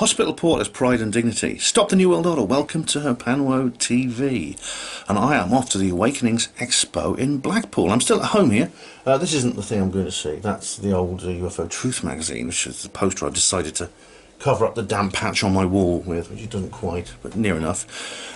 Hospital Porter's Pride and Dignity. Stop the New World Order. Welcome to HPANWO TV. And I am off to the Awakenings Expo in Blackpool. I'm still at home here. This isn't the thing I'm going to see. That's the old UFO Truth magazine, which is the poster I've decided to cover up the damp patch on my wall with, which it doesn't quite, but near enough.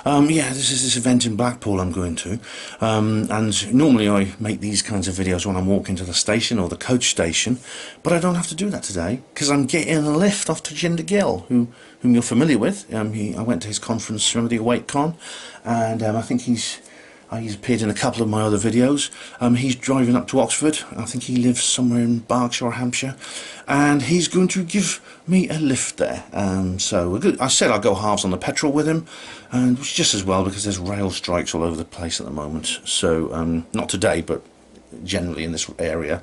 Yeah, this is this event in Blackpool I'm going to. And normally I make these kinds of videos when I'm walking to the station or the coach station, but I don't have to do that today because I'm getting a lift off to Jinder Gill, whom you're familiar with. I went to his conference, remember the AwakeCon, and I think he's appeared in a couple of my other videos. He's driving up to Oxford. I think he lives somewhere in Berkshire or Hampshire, and he's going to give me a lift there. So I said I'll go halves on the petrol with him, and which is just as well because there's rail strikes all over the place at the moment. So not today, but generally in this area.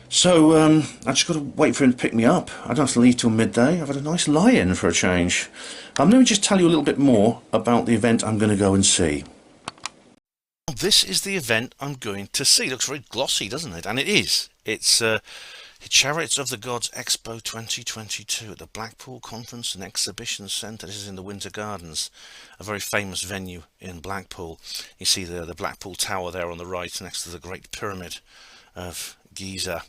So I just got to wait for him to pick me up. I don't have to leave till midday. I've had a nice lie-in for a change. Let me just tell you a little bit more about the event I'm going to go and see. This is the event I'm going to see. It looks very glossy, doesn't it? And it is. It's Chariots of the Gods Expo 2022 at the Blackpool Conference and Exhibition Centre. This is in the Winter Gardens, a very famous venue in Blackpool. You see the Blackpool Tower there on the right next to the Great Pyramid of Giza.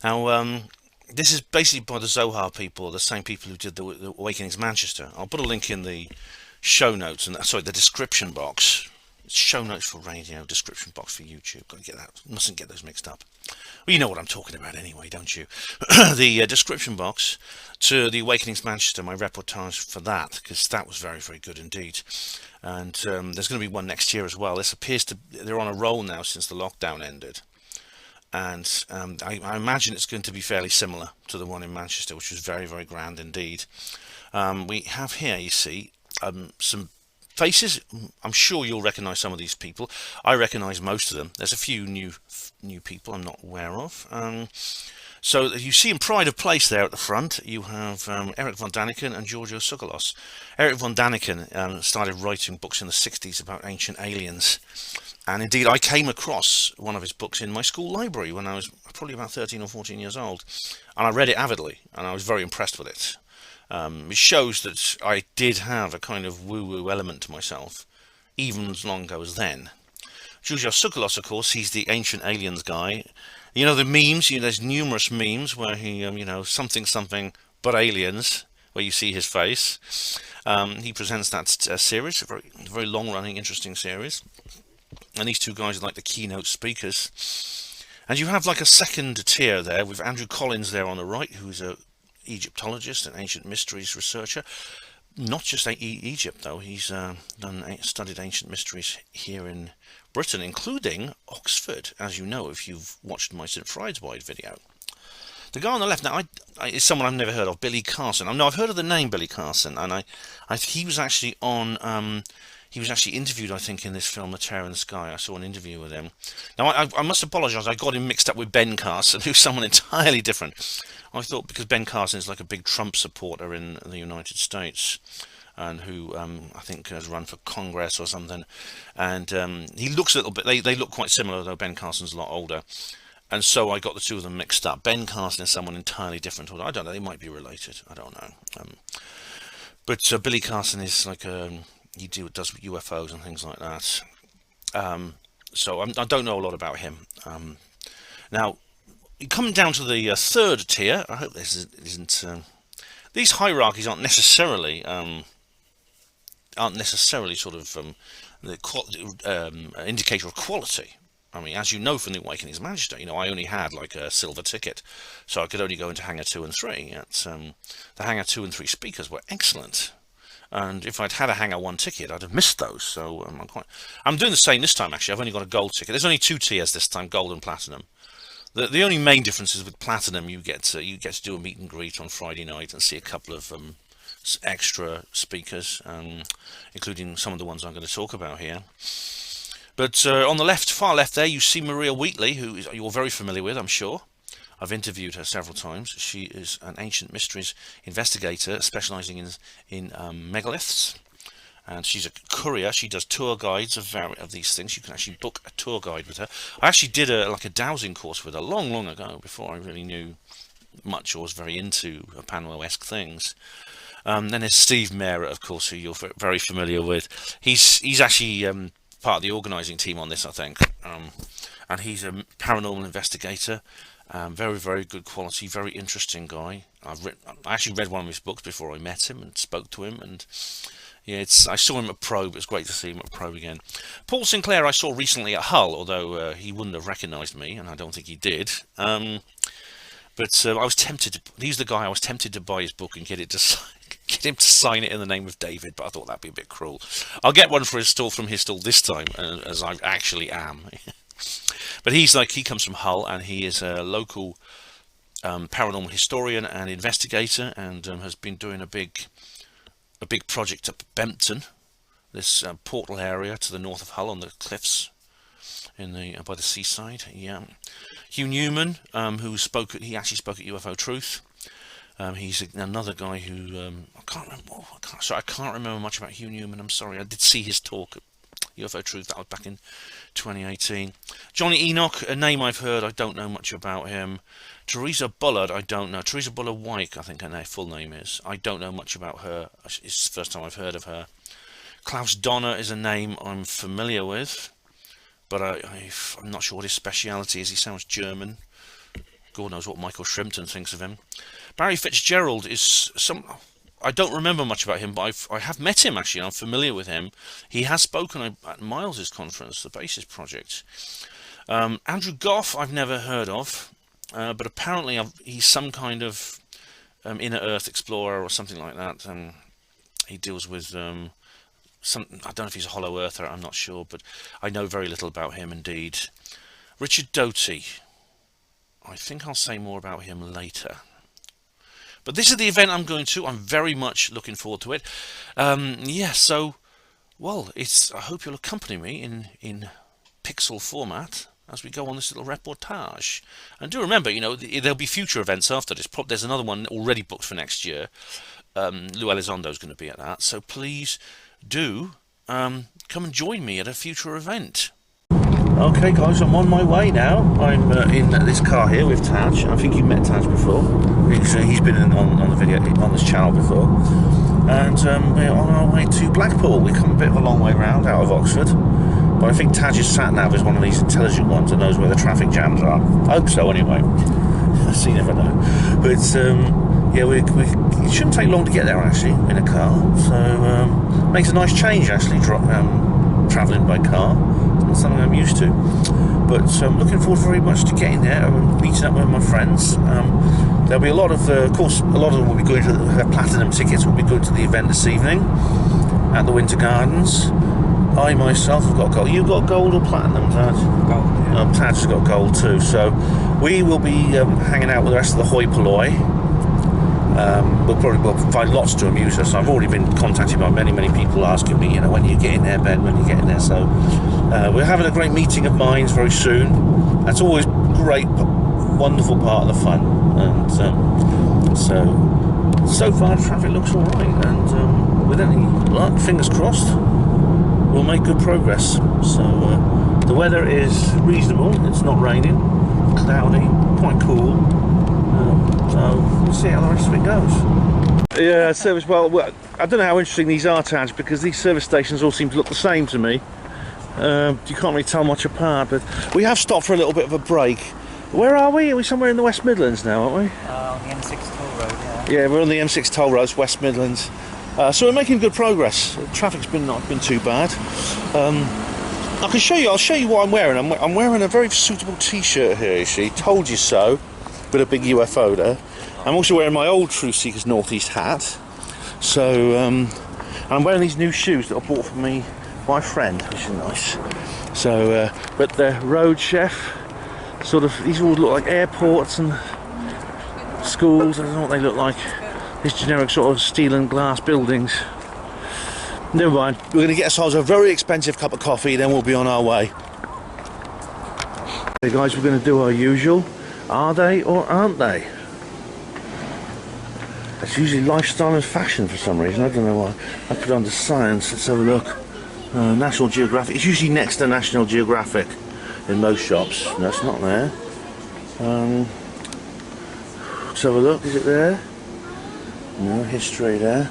Now, this is basically by the Zohar people, the same people who did the Awakenings Manchester. I'll put a link in the show notes, and sorry, the description box. Show notes for radio, description box for YouTube. Got to get that. Mustn't get those mixed up. Well, you know what I'm talking about anyway, don't you? The description box to the Awakenings Manchester, my reportage for that, because that was very, very good indeed. And there's going to be one next year as well. This appears to they're on a roll now since the lockdown ended, and I imagine it's going to be fairly similar to the one in Manchester, which was very, very grand indeed. We have here, you see, some faces. I'm sure you'll recognise some of these people. I recognise most of them. There's a few new people I'm not aware of. So you see in pride of place there at the front, you have Eric von Daniken and Giorgio Tsoukalos. Eric von Daniken started writing books in the 60s about ancient aliens. And indeed, I came across one of his books in my school library when I was probably about 13 or 14 years old. And I read it avidly, and I was very impressed with it. It shows that I did have a kind of woo-woo element to myself, even as long ago as then. Giorgio Tsoukalos, of course, he's the ancient aliens guy. You know the memes, there's numerous memes where he, something but aliens, where you see his face. He presents that series, a very long-running, interesting series. And these two guys are like the keynote speakers. And you have like a second tier there with Andrew Collins there on the right, who's a Egyptologist and ancient mysteries researcher. Not just Egypt though, he's studied ancient mysteries here in Britain, including Oxford, as you know if you've watched my St. Fried's-wide video. The guy on the left now is someone I've never heard of, Billy Carson. No, I've heard of the name Billy Carson, and he was actually on. He was actually interviewed, I think, in this film, The Terror in the Sky. I saw an interview with him. Now, I must apologise. I got him mixed up with Ben Carson, who's someone entirely different. I thought because Ben Carson is like a big Trump supporter in the United States, and who I think has run for Congress or something. And he looks a little bit. They look quite similar, though Ben Carson's a lot older. And so I got the two of them mixed up. Ben Carson is someone entirely different. I don't know. They might be related. I don't know. But Billy Carson is like he does UFOs and things like that. So I don't know a lot about him. Now, coming down to the third tier, I hope this isn't. These hierarchies aren't necessarily sort of the indicator of quality. I mean, as you know from the Awakenings Manchester, I only had like a silver ticket, so I could only go into Hangar 2 and 3. The Hangar 2 and 3 speakers were excellent. And if I'd had a Hangar 1 ticket, I'd have missed those. So I'm doing the same this time, actually. I've only got a gold ticket. There's only two tiers this time, gold and platinum. The only main difference is with platinum, you get to do a meet and greet on Friday night and see a couple of extra speakers, including some of the ones I'm going to talk about here. But on the far left there, you see Maria Wheatley, who you're very familiar with, I'm sure. I've interviewed her several times. She is an ancient mysteries investigator specialising in megaliths, and she's a courier. She does tour guides of these things. You can actually book a tour guide with her. I actually did a dowsing course with her long ago, before I really knew much or was very into HPANWO-esque things. Then there's Steve Mehrer, of course, who you're very familiar with. He's actually part of the organising team on this, I think, and he's a paranormal investigator. Very, very good quality, very interesting guy. I actually read one of his books before I met him and spoke to him, and yeah, I saw him at Probe. It's great to see him at Probe again. Paul Sinclair I saw recently at Hull, although he wouldn't have recognised me, and I don't think he did. But I was tempted to. He's the guy I was tempted to buy his book and get him to sign it in the name of David, but I thought that'd be a bit cruel. I'll get one for his stall from his stall this time, as I actually am. But he comes from Hull, and he is a local paranormal historian and investigator, and has been doing a big project up Bempton, this portal area to the north of Hull on the cliffs by the seaside. Yeah, Hugh Newman, he actually spoke at UFO Truth. He's another guy who I can't remember much about Hugh Newman. I'm sorry. I did see his talk at UFO Truth. That was back in 2018. Johnny Enoch, a name I've heard. I don't know much about him. Teresa Bullard, I don't know. Teresa Bullard Wyke, I think her full name is. I don't know much about her. It's the first time I've heard of her. Klaus Donner is a name I'm familiar with, but I'm not sure what his speciality is. He sounds German. God knows what Michael Shrimpton thinks of him. Barry Fitzgerald is I don't remember much about him, but I have met him actually, and I'm familiar with him. He has spoken at Miles's conference, the Basis Project. Andrew Goff, I've never heard of, but apparently he's some kind of inner Earth explorer or something like that. He deals with I don't know if he's a hollow earther, I'm not sure, but I know very little about him indeed. Richard Doty, I think I'll say more about him later. But this is the event I'm going to. I'm very much looking forward to it. So, well, I hope you'll accompany me in pixel format as we go on this little reportage. And do remember, there'll be future events after this. There's another one already booked for next year. Lou Elizondo's going to be at that. So please do come and join me at a future event. Okay guys, I'm on my way now. I'm in this car here with Taj. I think you've met Taj before. He's been on the video on this channel before. And we're on our way to Blackpool. We've come a bit of a long way round out of Oxford. But I think Taj's sat-nav is one of these intelligent ones that knows where the traffic jams are. I hope so anyway. So you never know. But it shouldn't take long to get there actually in a car. So makes a nice change actually travelling by car. It's something I'm used to, but I'm looking forward very much to getting there and meeting up with my friends. There'll be a lot of course, a lot of them will be going to the platinum tickets. Will be going to the event this evening at the Winter Gardens. I myself have got gold. You got gold or platinum, Taj? Gold. Yeah. Taj's got gold too. So we will be hanging out with the rest of the hoi polloi. We'll find lots to amuse us. I've already been contacted by many people asking me, when you get in there, Ben, when you get in there. So we're having a great meeting of minds very soon. That's always great, wonderful part of the fun. And so far traffic looks all right. And with any luck, fingers crossed, we'll make good progress. So the weather is reasonable. It's not raining, cloudy, quite cool. So we'll see how the rest of it goes. Yeah, service. Well, I don't know how interesting these are, Taj, because these service stations all seem to look the same to me. You can't really tell much apart, but we have stopped for a little bit of a break. Where are we? Are we somewhere in the West Midlands now, aren't we? On the M6 toll road, yeah. Yeah, we're on the M6 toll roads, West Midlands. So we're making good progress. The traffic's not been too bad. I'll show you what I'm wearing. I'm wearing a very suitable t-shirt here, you see. Told you so. With a big UFO there. I'm also wearing my old Truth Seekers Northeast hat. So I'm wearing these new shoes that I bought for me by a friend, which is nice. So but the road chef these all look like airports and schools. I don't know what they look like. These generic sort of steel and glass buildings. Never mind. We're going to get ourselves a very expensive cup of coffee, then we'll be on our way. Okay guys, we're going to do our usual. Are they or aren't they? It's usually lifestyle and fashion for some reason. I don't know why. I put it under science. Let's have a look. National Geographic. It's usually next to National Geographic in most shops. No, it's not there. Let's have a look. Is it there? No history there.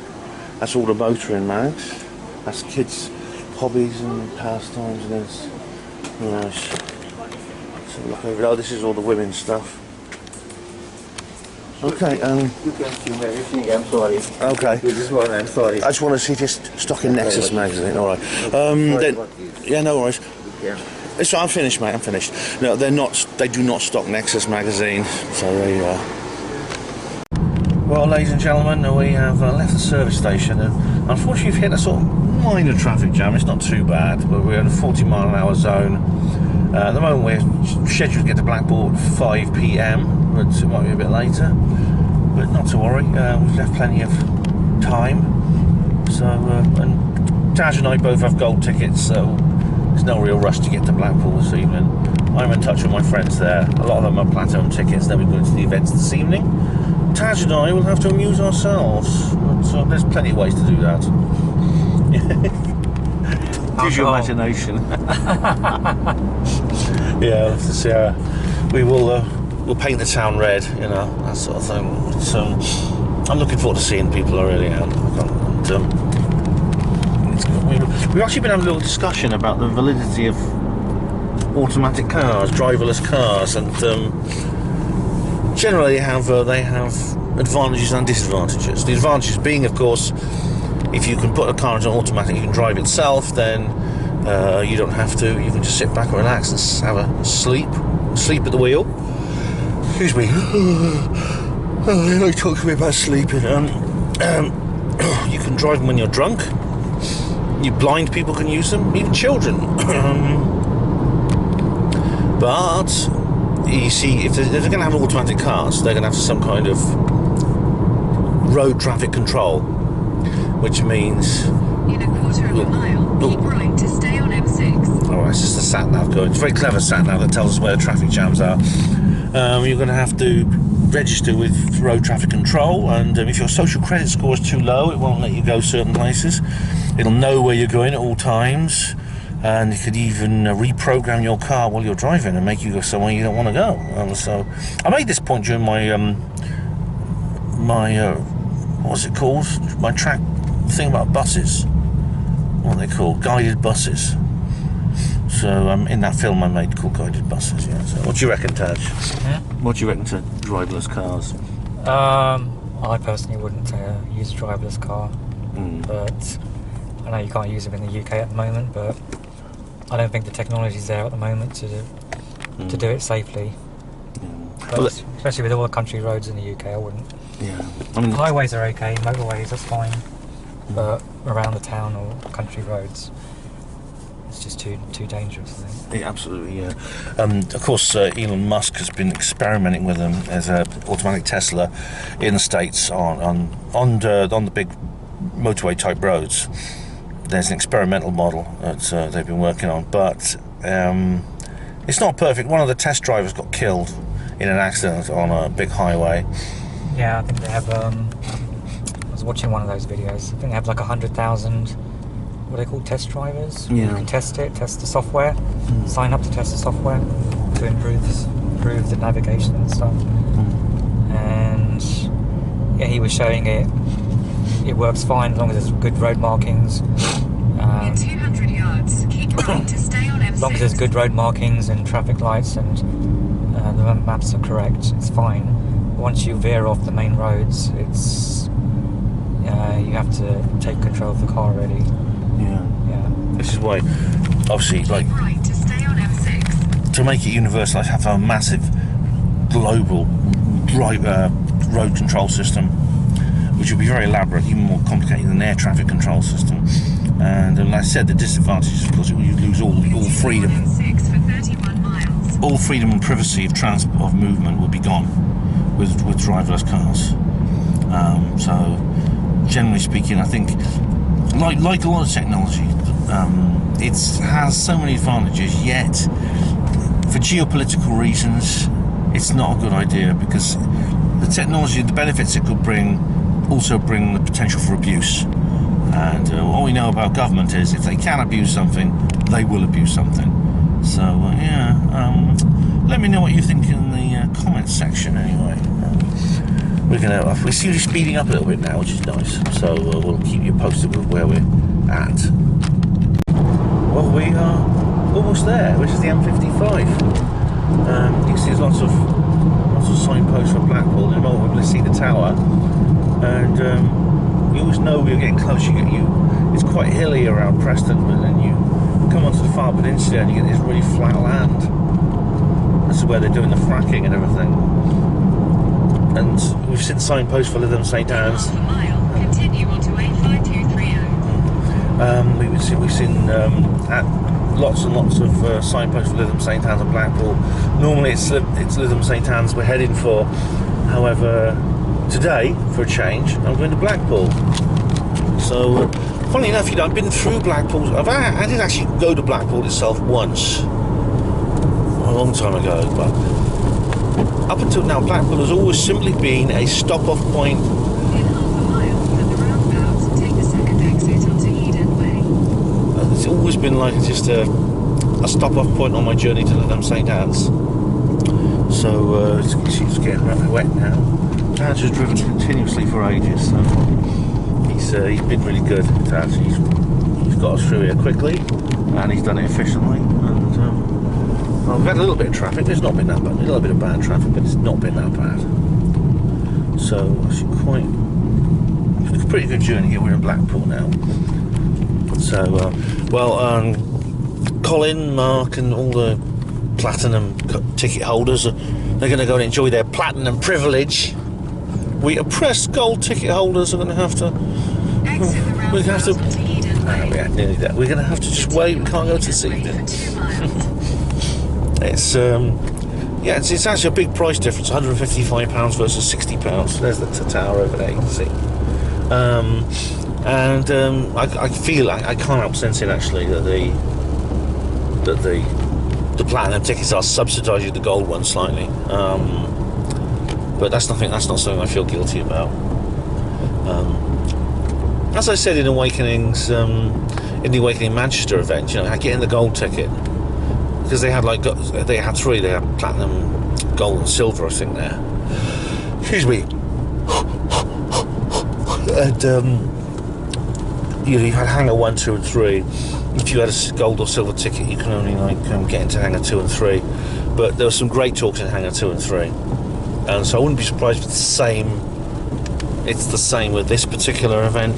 That's all the motoring mags. That's kids' hobbies and pastimes, and there's nice. So look over. Oh, this is all the women's stuff. Okay. You can film everything. I'm sorry. Okay. This is one. I'm sorry. I just want to see if you're stocking Nexus magazine. All right. Yeah, no worries. Yeah. So I'm finished, mate. I'm finished. No, they're not. They do not stock Nexus magazine. So there you are. Well, ladies and gentlemen, we have left the service station, and unfortunately, we've hit a sort of minor traffic jam. It's not too bad, but we're in a 40-mile-an-hour zone. At the moment, we're scheduled to get to Blackpool at 5 p.m, but it might be a bit later. But not to worry. We've left plenty of time. So, and Taj and I both have gold tickets, so there's no real rush to get to Blackpool this evening. I'm in touch with my friends there. A lot of them are platinum tickets. They'll be going to the events this evening. Taj and I will have to amuse ourselves. So there's plenty of ways to do that. Use your imagination. Yeah, we'll have to see we'll paint the town red, you know, that sort of thing. So I'm looking forward to seeing people, I really am. We've actually been having a little discussion about the validity of automatic cars, driverless cars, and generally they have advantages and disadvantages. The advantages being, of course, if you can put a car into automatic, you can drive itself, then you don't have to. You can just sit back and relax and have a sleep at the wheel. Excuse me. They talk to me about sleeping. You can drive them when you're drunk. You blind people can use them, even children. But you see, if they're going to have automatic cars, they're going to have some kind of road traffic control, which means in a quarter of a mile, keep right to stay on M6. Alright, it's just a sat nav going. It's a very clever sat nav that tells us where the traffic jams are. You're going to have to register with road traffic control, and if your social credit score is too low, it won't let you go certain places. It'll know where you're going at all times, and it could even reprogram your car while you're driving and make you go somewhere you don't want to go. So I made this point during my what's it called? My track thing about buses. What are they called? Guided buses. So in that film I made called Guided Buses. Yeah. So what do you reckon, Taj? Yeah? What do you reckon to driverless cars? I personally wouldn't use a driverless car, but I know you can't use them in the UK at the moment, but I don't think the technology's there at the moment to do it safely. But Well, especially with all the country roads in the UK, I wouldn't. Yeah. I mean, Highways are okay, motorways that's fine, but around the town or country roads, it's just too dangerous, I think. yeah, absolutely, yeah. Of course, Elon Musk has been experimenting with them as an automatic Tesla in the States on the big motorway type roads. There's an experimental model that they've been working on, but it's not perfect. One of the test drivers got killed in an accident on a big highway. Yeah, I think they have. I was watching one of those videos. I think they have like 100,000. What are they called? Test drivers. Yeah. You can test the software, sign up to test the software to improve the navigation and stuff. And yeah, he was showing it. It works fine as long as there's good road markings. In 200 yards, keep right to stay on M6. As long as there's good road markings and traffic lights and the maps are correct, it's fine. Once you veer off the main roads, it's you have to take control of the car already. Yeah. Yeah. This is why, obviously, like, Keep right to stay on M6. to make it universal, I have to have a massive global road control system, which will be very elaborate, even more complicated than an air traffic control system. And like I said, the disadvantage is, of course, you lose all freedom. M6 for 31 miles. All freedom and privacy of transport, of movement, will be gone with driverless cars. So, generally speaking, I think, like a lot of technology, it has so many advantages. Yet, for geopolitical reasons, it's not a good idea, because the technology, the benefits it could bring, also bring the potential for abuse. And all we know about government is if they can abuse something, they will abuse something. So let me know what you think in the comments section anyway. we seem to be speeding up a little bit now, which is nice. So we'll keep you posted with where we're at. Well, we are almost there, which is the M55. You can see there's lots of signposts for Blackpool. In a moment we'll see the tower, and you always know we're getting close. It's quite hilly around Preston, but then you come onto the far peninsula and you get this really flat land. This is where they're doing the fracking and everything. And we've seen signposts for Lytham St Anne's. Half a mile, continue onto A5230. We've seen lots and lots of signposts for Lytham St Anne's and Blackpool. Normally it's Lytham St Anne's we're heading for. However, today, for a change, I'm going to Blackpool. So, funny enough, I've been through Blackpool. I did actually go to Blackpool itself once, a long time ago, but up until now, Blackpool has always simply been a stop-off point. In half a mile, at the roundabout, take the second exit onto Eden Way. It's always been like just a stop-off point on my journey to Lytham St Anne's. So, she's getting rather wet now. Dad's has driven continuously for ages, so he's been really good. Dad's, he's got us through here quickly, and he's done it efficiently. And we've had a little bit of traffic. It's not been that bad. A little bit of bad traffic, but it's not been that bad. So it's a pretty good journey here. We're in Blackpool now. So Colin, Mark, and all the platinum ticket holders they're going to go and enjoy their platinum privilege. We oppressed gold ticket holders are going to have to. Exit the roundabout onto Eden Way. Yeah, nearly there. We're going to have to just wait. We can't go to see them. For 2 miles. It's actually a big price difference. £155 versus £60. There's the tower over there. You can see. I feel I can't help sensing actually that the platinum tickets are subsidising the gold ones slightly. But that's not something I feel guilty about. As I said in Awakenings, in the Awakening Manchester event, I get in the gold ticket because they had three. They had platinum, gold, and silver, I think. There. Excuse me. And you had hangar 1, 2, and 3. If you had a gold or silver ticket, you can only get into hangar 2 and 3. But there were some great talks in hangar 2 and 3. And so I wouldn't be surprised if it's the same with this particular event.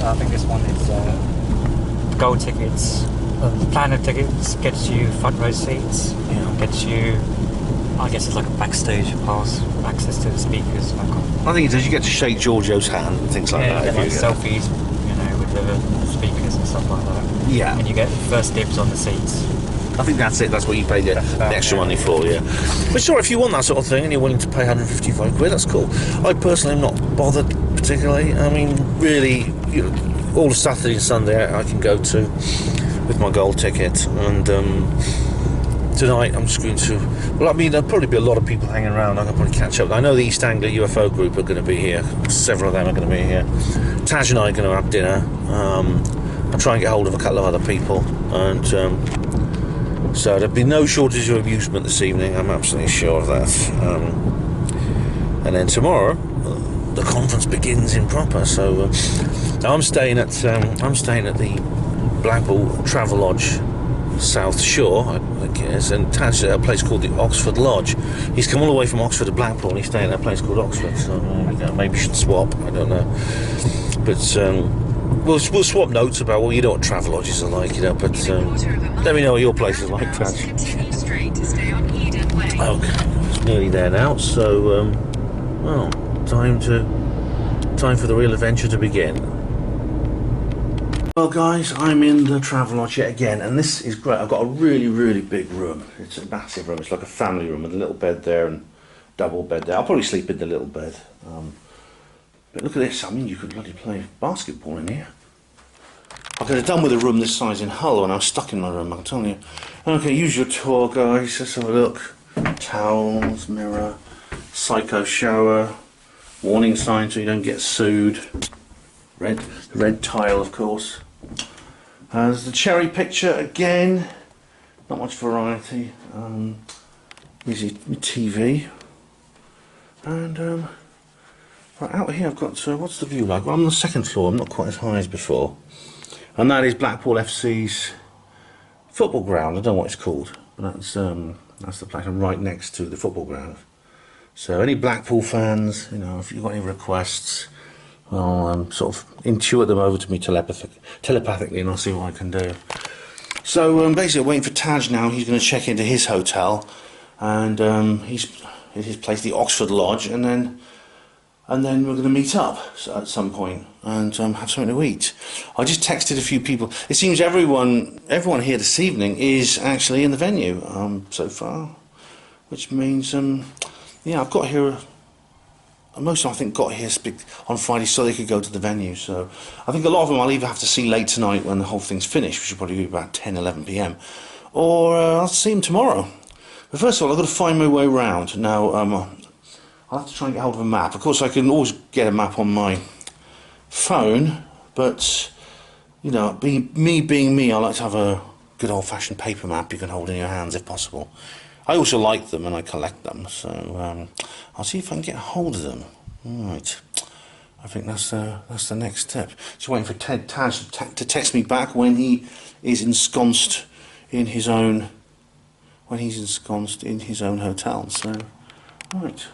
I think this one is gold tickets. The platinum tickets gets you front row seats. Gets you, I guess it's like a backstage pass, access to the speakers. I think it does. You get to shake Giorgio's hand and things like that. You get like selfies, with the speakers and stuff like that. Yeah. And you get first dibs on the seats. I think that's it. That's what you pay the extra money for, yeah. But sure, if you want that sort of thing and you're willing to pay 155 quid, that's cool. I personally am not bothered particularly. I mean, really, all Saturday and Sunday I can go to with my gold ticket. And tonight I'm just going to... Well, I mean, there'll probably be a lot of people hanging around. I can probably catch up. I know the East Anglia UFO group are going to be here. Several of them are going to be here. Taj and I are going to have dinner. I'll try and get hold of a couple of other people. And... so there'll be no shortage of amusement this evening, I'm absolutely sure of that. And then tomorrow, the conference begins in proper. So I'm staying at the Blackpool Travelodge South Shore, I think it is, and attached to a place called the Oxford Lodge. He's come all the way from Oxford to Blackpool, and he's staying at a place called Oxford. So maybe we should swap. I don't know, but. We'll swap notes about what Travelodges are like, But let me know what your place is like, Taj. Continue straight to stay on Eden Way. Okay, it's nearly there now. So, time for the real adventure to begin. Well, guys, I'm in the Travelodge yet again, and this is great. I've got a really, really big room. It's a massive room. It's like a family room with a little bed there and double bed there. I'll probably sleep in the little bed. But look at this, I mean, you could bloody play basketball in here. I could have done with a room this size in Hull when I was stuck in my room, I'm telling you. Okay, use your tour, guys, let's have a look. Towels, mirror, psycho shower, warning sign so you don't get sued. Red tile, of course. There's the cherry picture again. Not much variety. Here's your TV. And right out here I've got, what's the view like? Well, I'm on the second floor, I'm not quite as high as before. And that is Blackpool FC's football ground. I don't know what it's called, but that's the place. I'm right next to the football ground. So any Blackpool fans, you know, if you've got any requests, I'll sort of intuit them over to me telepathically, and I'll see what I can do. So basically, waiting for Taj now. He's going to check into his hotel, and he's at his place, the Oxford Lodge, and then we're going to meet up at some point and have something to eat. I just texted a few people. It seems everyone here this evening is actually in the venue so far, which means yeah, I've got here. Most of them, I think, got here on Friday so they could go to the venue. So I think a lot of them I'll either have to see late tonight when the whole thing's finished, which will probably be about 10, 11 p.m, or I'll see them tomorrow. But first of all, I've got to find my way around. Now, I'll have to try and get hold of a map. Of course, I can always get a map on my phone, but, you know, being me, I like to have a good old-fashioned paper map you can hold in your hands if possible. I also like them and I collect them, so I'll see if I can get a hold of them. Right, I think that's the next step. Just waiting for Taj to text me back when he is ensconced in his own hotel. So, right,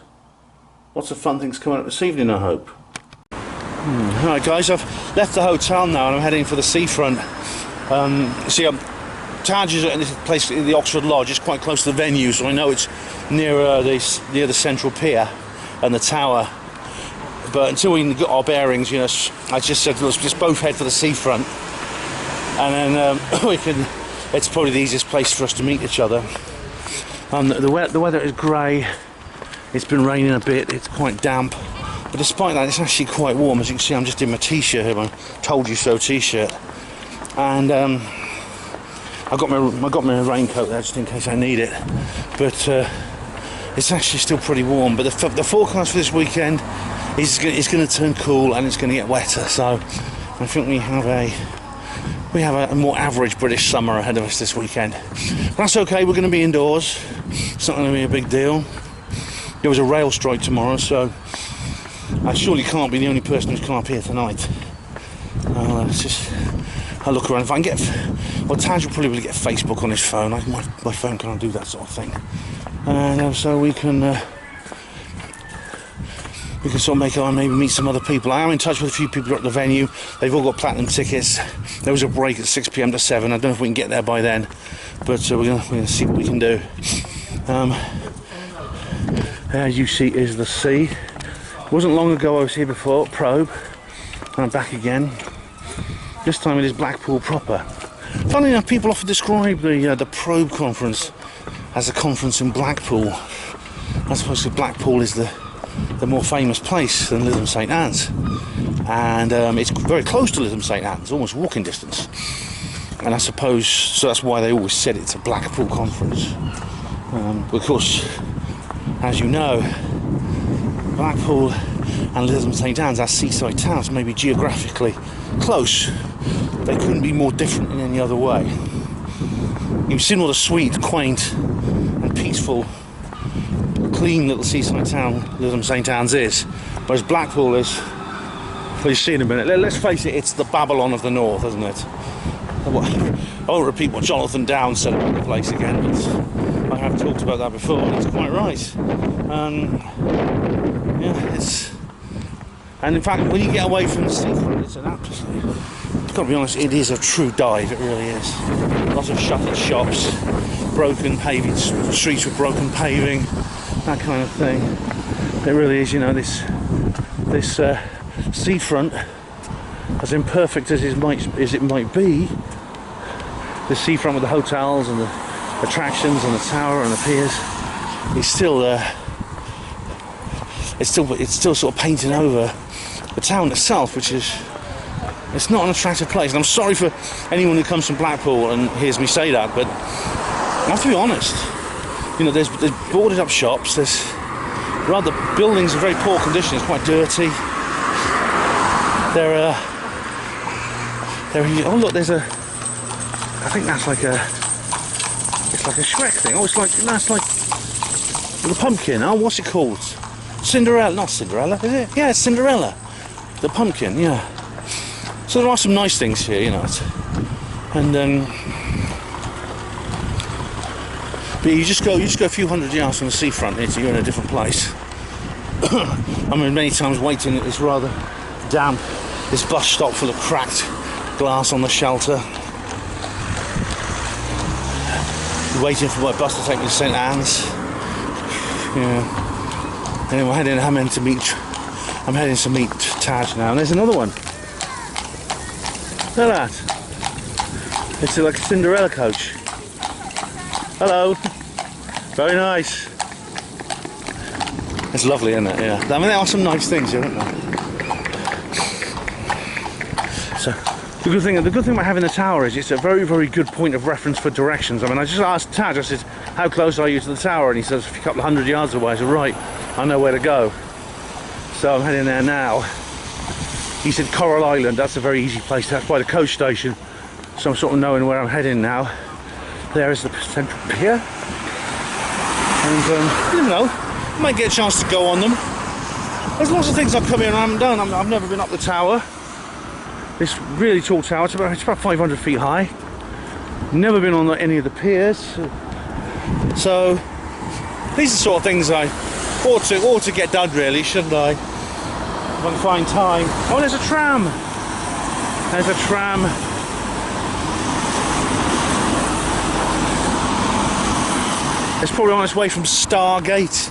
lots of fun things coming up this evening, I hope. Alright guys, I've left the hotel now and I'm heading for the seafront. See, Taj is at this place, the Oxford Lodge. It's quite close to the venue, so I know it's near the central pier and the tower. But until we got our bearings, you know, I just said let's just both head for the seafront, and then we can. It's probably the easiest place for us to meet each other. The weather is grey. It's been raining a bit. It's quite damp, but despite that, it's actually quite warm. As you can see, I'm just in my t-shirt here, my "Told You So" t-shirt, and I've got my raincoat there just in case I need it, but it's actually still pretty warm. But the forecast for this weekend is going to turn cool and it's going to get wetter. So I think we have a more average British summer ahead of us this weekend. But that's okay. We're going to be indoors. It's not going to be a big deal. There was a rail strike tomorrow, so I surely can't be the only person who's come up here tonight. I'll look around. If I can get, well, Taj will probably get Facebook on his phone. My phone can't do that sort of thing, and so we can sort of make our maybe meet some other people. I am in touch with a few people at the venue. They've all got platinum tickets. There was a break at 6 p.m. to 7. I don't know if we can get there by then, but we're gonna see what we can do. There you see is the sea. It wasn't long ago I was here before, Probe, and I'm back again. This time it is Blackpool proper. Funny enough, people often describe the Probe conference as a conference in Blackpool. I suppose Blackpool is the more famous place than Lytham St Anne's, and it's very close to Lytham St Anne's, almost walking distance. And I suppose so that's why they always said it's a Blackpool conference. Of course, as you know, Blackpool and Lytham St Anne's, as seaside towns, may be geographically close. They couldn't be more different in any other way. You've seen what a sweet, quaint and peaceful, clean little seaside town Lytham St Anne's is, whereas Blackpool is, well, you'll see in a minute. Let's face it, it's the Babylon of the North, isn't it? I won't repeat what Jonathan Downes said about the place again, but I have talked about that before, and it's quite right. Yeah, and in fact, when you get away from the seafront, it's an absolute, I've got to be honest, it is a true dive, it really is. Lots of shuttered shops, broken paving, streets with broken paving, that kind of thing. It really is, you know, this seafront, as imperfect as it might be, the seafront with the hotels and the attractions and the tower and the piers, is still it's still sort of painting over the town itself, which is, it's not an attractive place. And I'm sorry for anyone who comes from Blackpool and hears me say that, but I have to be honest. You know, there's boarded up shops. Buildings in very poor condition. It's quite dirty. Oh look, there's I think that's like it's like a Shrek thing. Oh, that's like the pumpkin. Oh, what's it called? Cinderella, not Cinderella, is it? Yeah, it's Cinderella. The pumpkin, yeah. So there are some nice things here, you know. And but you just go a few hundred yards from the seafront here, so you're in a different place. I mean, many times waiting at this rather damp, this bus stop full of cracked glass on the shelter. Waiting for my bus to take me to St Anne's. Yeah. Anyway, I'm heading to meet Taj now, and there's another one. Look at that. It's like a Cinderella coach. Hello. Very nice. It's lovely, isn't it? Yeah. I mean, there are some nice things here, aren't there? So, the good thing about having the tower is it's a very, very good point of reference for directions. I mean, I just asked Taj, I said, how close are you to the tower? And he says, a couple of hundred yards away. I said, right, I know where to go. So I'm heading there now. He said Coral Island, that's a very easy place. That's by the coach station. So I'm sort of knowing where I'm heading now. There is the central pier. And you never know, I might get a chance to go on them. There's lots of things I've come here and I haven't done. I've never been up the tower. This really tall tower, it's about 500 feet high. Never been on any of the piers. So these are the sort of things I ought to get done, really, shouldn't I? If I can find time. Oh, there's a tram. There's a tram. It's probably on its way from Starr Gate.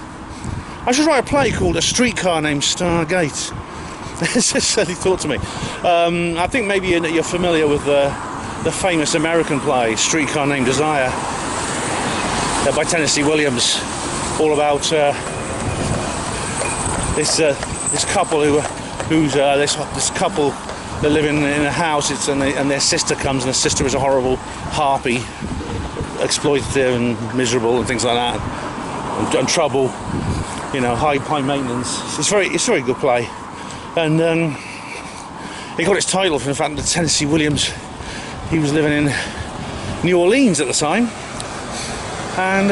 I should write a play called A Streetcar Named Starr Gate. It's just silly thought to me. I think maybe you're familiar with the famous American play Streetcar Named Desire by Tennessee Williams, all about this couple this couple that live in a house. And their sister comes, and the sister is a horrible harpy, exploitative and miserable and things like that, and trouble, you know, high maintenance. It's a very good play. And it got its title from the fact that Tennessee Williams, he was living in New Orleans at the time, and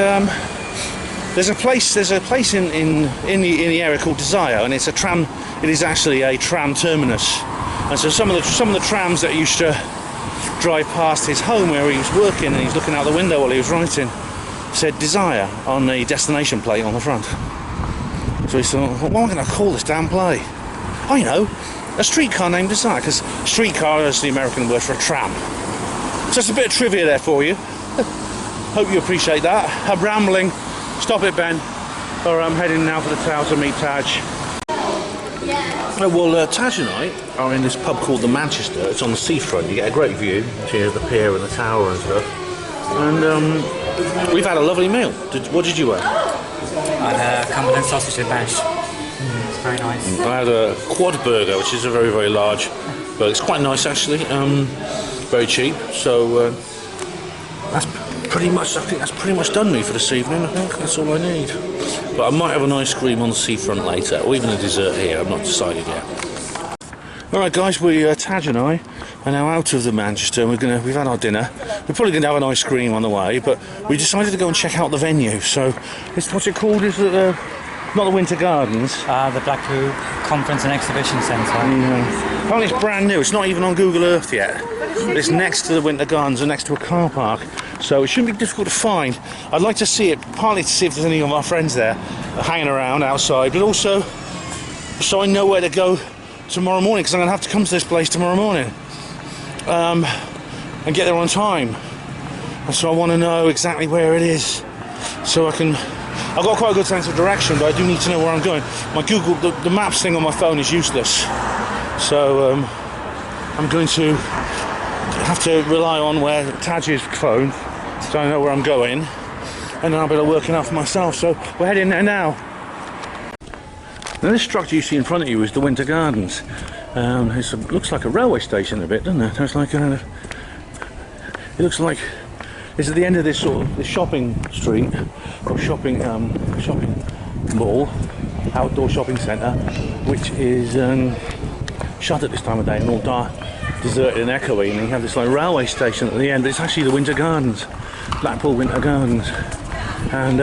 there's a place in the area called Desire, and it's a tram. It is actually a tram terminus, and so some of the trams that used to drive past his home where he was working, and he's looking out the window while he was writing, said Desire on the destination plate on the front. So he thought, what am I going to call this damn play? Oh, you know, A Streetcar Named Desire, because streetcar is the American word for a tram. So it's a bit of trivia there for you. Hope you appreciate that. I'm rambling. Stop it, Ben. Or I'm heading now for the tower to meet Taj. Well, Taj and I are in this pub called the Manchester. It's on the seafront. You get a great view. You see the pier and the tower and stuff. And we've had a lovely meal. What did you have? I had a Cumberland sausage and mash. It's very nice. I had a quad burger, which is a very, very large burger. It's quite nice, actually. Very cheap. So that's pretty much. I think that's pretty much done me for this evening. I think that's all I need. But I might have an ice cream on the seafront later, or even a dessert here. I'm not decided yet. All right, guys. Taj and I are now out of the Manchester. We've had our dinner. We're probably going to have an ice cream on the way, but we decided to go and check out the venue. So, what's it called? Is it not the Winter Gardens? The Blackpool Conference and Exhibition Centre. Yeah. Apparently it's brand new. It's not even on Google Earth yet. It's next to the Winter Gardens and next to a car park, so it shouldn't be difficult to find. I'd like to see it, partly to see if there's any of our friends there hanging around outside, but also so I know where to go tomorrow morning, because I'm going to have to come to this place tomorrow morning and get there on time. And so I want to know exactly where it is, so I can. I've got quite a good sense of direction, but I do need to know where I'm going. My Google, the maps thing on my phone is useless, so I'm going to have to rely on where Taj's phone, so I know where I'm going, and then I'll be able to work it out for myself. So we're heading there now. Now this structure you see in front of you is the Winter Gardens. It looks like a railway station a bit, doesn't it? It's like it looks like it's at the end of this sort of shopping street, or shopping mall, outdoor shopping centre, which is shut at this time of day and all dark, deserted and echoey, and you have this like railway station at the end, but it's actually the Winter Gardens, Blackpool Winter Gardens. And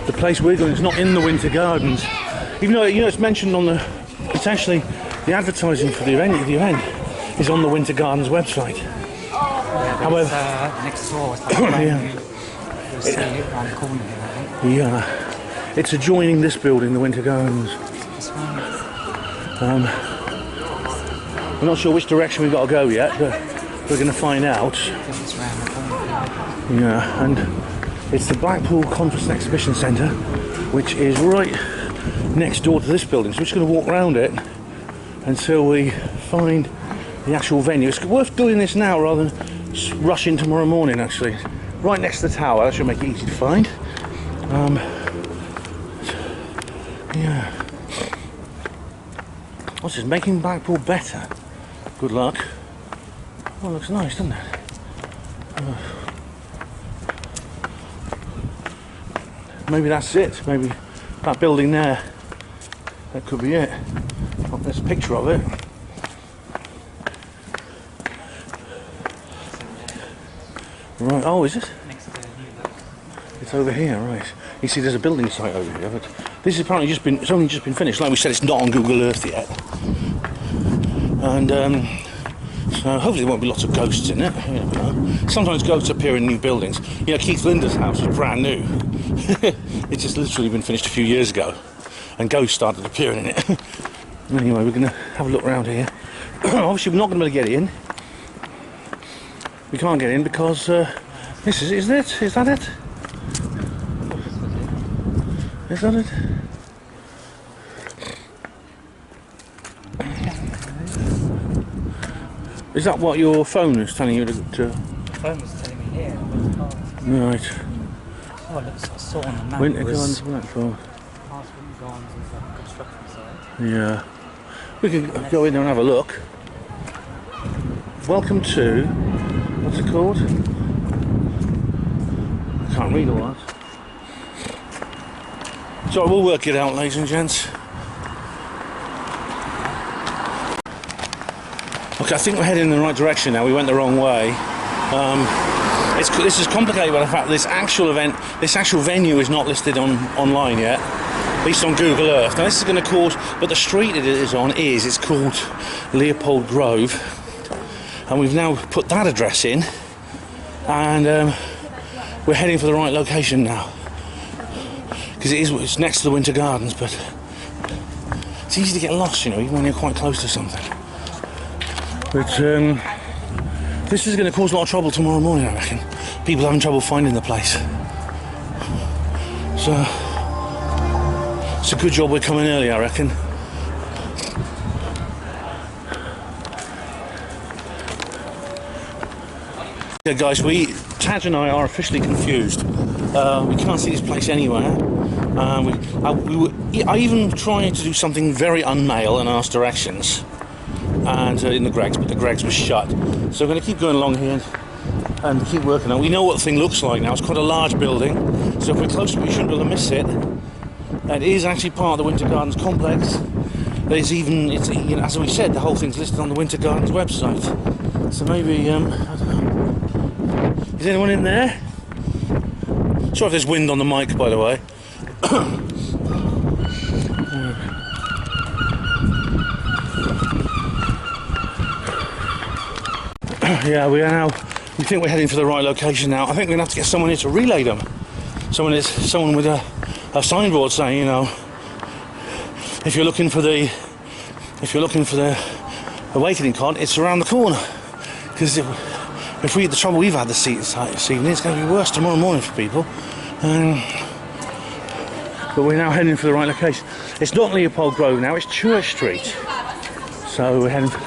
the place we're going is not in the Winter Gardens. Even though, you know, it's mentioned on the... It's actually... The advertising for the event is on the Winter Gardens website. Yeah, However... it's, next door. It's like you'll see it around the corner here, I think. Yeah. It's adjoining this building, the Winter Gardens. This one. I'm not sure which direction we've got to go yet, but we're going to find out. I think it's around the corner. Yeah, and it's the Blackpool Conference and Exhibition Centre, which is right next door to this building. So we're just going to walk around it until we find the actual venue. It's worth doing this now rather than rushing tomorrow morning, actually. Right next to the tower, that should make it easy to find. Yeah. What's this? Making Blackpool better. Good luck. Oh, it looks nice, doesn't it? Maybe that's it. Maybe that building there. That could be it. Oh, there's a picture of it. Right. Oh, is it? Next to the new. It's over here, right? You see, there's a building site over here, but this has apparently just been. It's only just been finished. Like we said, it's not on Google Earth yet. And so hopefully there won't be lots of ghosts in it. You never know. Sometimes ghosts appear in new buildings. You know, Keith Linder's house is brand new. It's just literally been finished a few years ago, and ghosts started appearing in it. Anyway, we're going to have a look around here. Obviously, we're not going to be able to get in. We can't get in because this is it? Is that it? Is that it? Is that what your phone is telling you to... The phone was telling me here. Right. Oh, it looks, I saw on the map. Winter it Gardens, was Blackpool. past Winter Gardens is like a construction site. Yeah. We can go in there and have a look. Welcome to... What's it called? I can't read all that. So we'll work it out, ladies and gents. Okay, I think we're heading in the right direction now. We went the wrong way. This is complicated by the fact that this actual venue is not listed online yet, at least on Google Earth. Now this is going to cause, but the street it is on it's called Leopold Grove, and we've now put that address in, and we're heading for the right location now, because it's next to the Winter Gardens, but it's easy to get lost, you know, even when you're quite close to something. But this is going to cause a lot of trouble tomorrow morning, I reckon. People having trouble finding the place. So it's a good job we're coming early, I reckon. Yeah, guys, Taj and I are officially confused. We can't see this place anywhere. I even tried to do something very unmale and ask directions. And in the Greggs, but the Greggs was shut. So we're going to keep going along here and keep working on it. We know what the thing looks like now. It's quite a large building, so if we're close to it, we shouldn't be able to miss it. It is actually part of the Winter Gardens complex. There's even, you know, as we said, the whole thing's listed on the Winter Gardens website. So maybe, I don't know. Is anyone in there? Sorry if there's wind on the mic, by the way. Yeah, we think we're heading for the right location now. I think we're going to have to get someone here to relay them. Someone with a signboard saying, you know, if you're looking for the awakening cod, it's around the corner. Because if we had the trouble we've had this evening, it's going to be worse tomorrow morning for people. But we're now heading for the right location. It's not Leopold Grove now, it's Church Street. So we're heading for...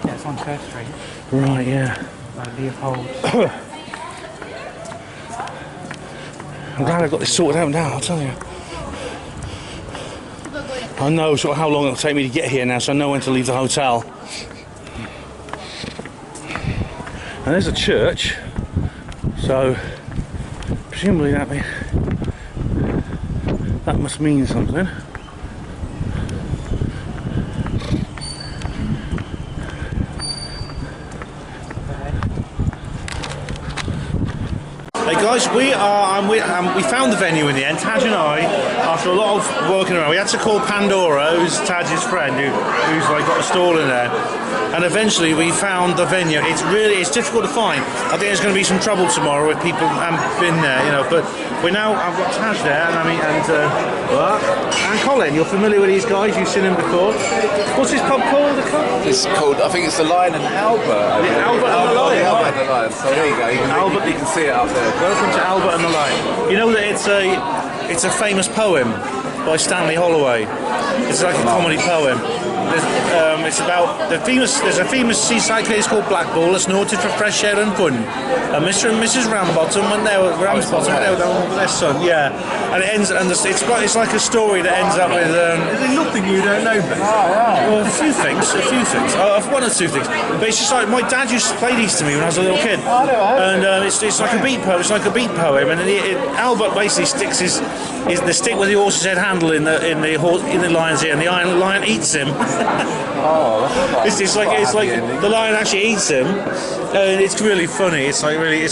It's on Church Street. Right, yeah. Leopold. I'm glad I've got this sorted out now, I'll tell you. I know sort of how long it'll take me to get here now, so I know when to leave the hotel. And there's a church, so presumably that must mean something. Hey Guys, we found the venue in the end. Taj and I, after a lot of working around, we had to call Pandora, who's Taj's friend, who's like got a stall in there, and eventually we found the venue. It's difficult to find. I think there's going to be some trouble tomorrow if people haven't been there, you know. But I've got Taj there, and Colin. You're familiar with these guys? You've seen them before. What's this pub called? It's called, I think it's the Lion and Albert. Albert and the Lion. Albert and the Lion. So there you go. You can see it up there. Welcome to Albert and the Lion. You know that it's a famous poem by Stanley Holloway. It's like a comedy poem. It's about there's a famous seaside place called Blackpool that's noted for fresh air and fun. Mr. and Mrs. Ramsbottom and their son, and it ends, and it's like a story that ends up with. Is there nothing you don't know, Ben? Well, a few things. One or two things. But it's just like my dad used to play these to me when I was a little kid. And it's like a beat poem. It's like a beat poem, and Albert basically sticks the stick with the horse's head handle in the lion's ear, and the lion eats him. It's like the lion actually eats him, and it's really funny. It's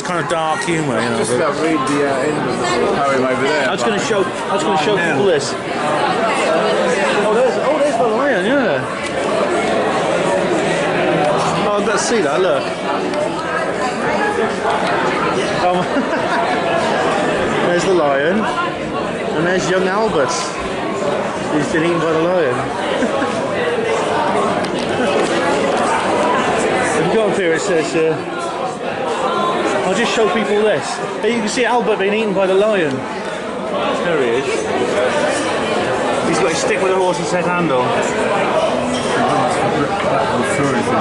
kind of dark humour, you know. Just about read the end of the poem over there. I was going to show people this. There's the lion, yeah. Oh, let's see that. Look. There's the lion, and there's young Albert. He's been eaten by the lion. If you go up here, it says, I'll just show people this. Here you can see Albert being eaten by the lion. There he is. He's got his stick with a horse's head handle.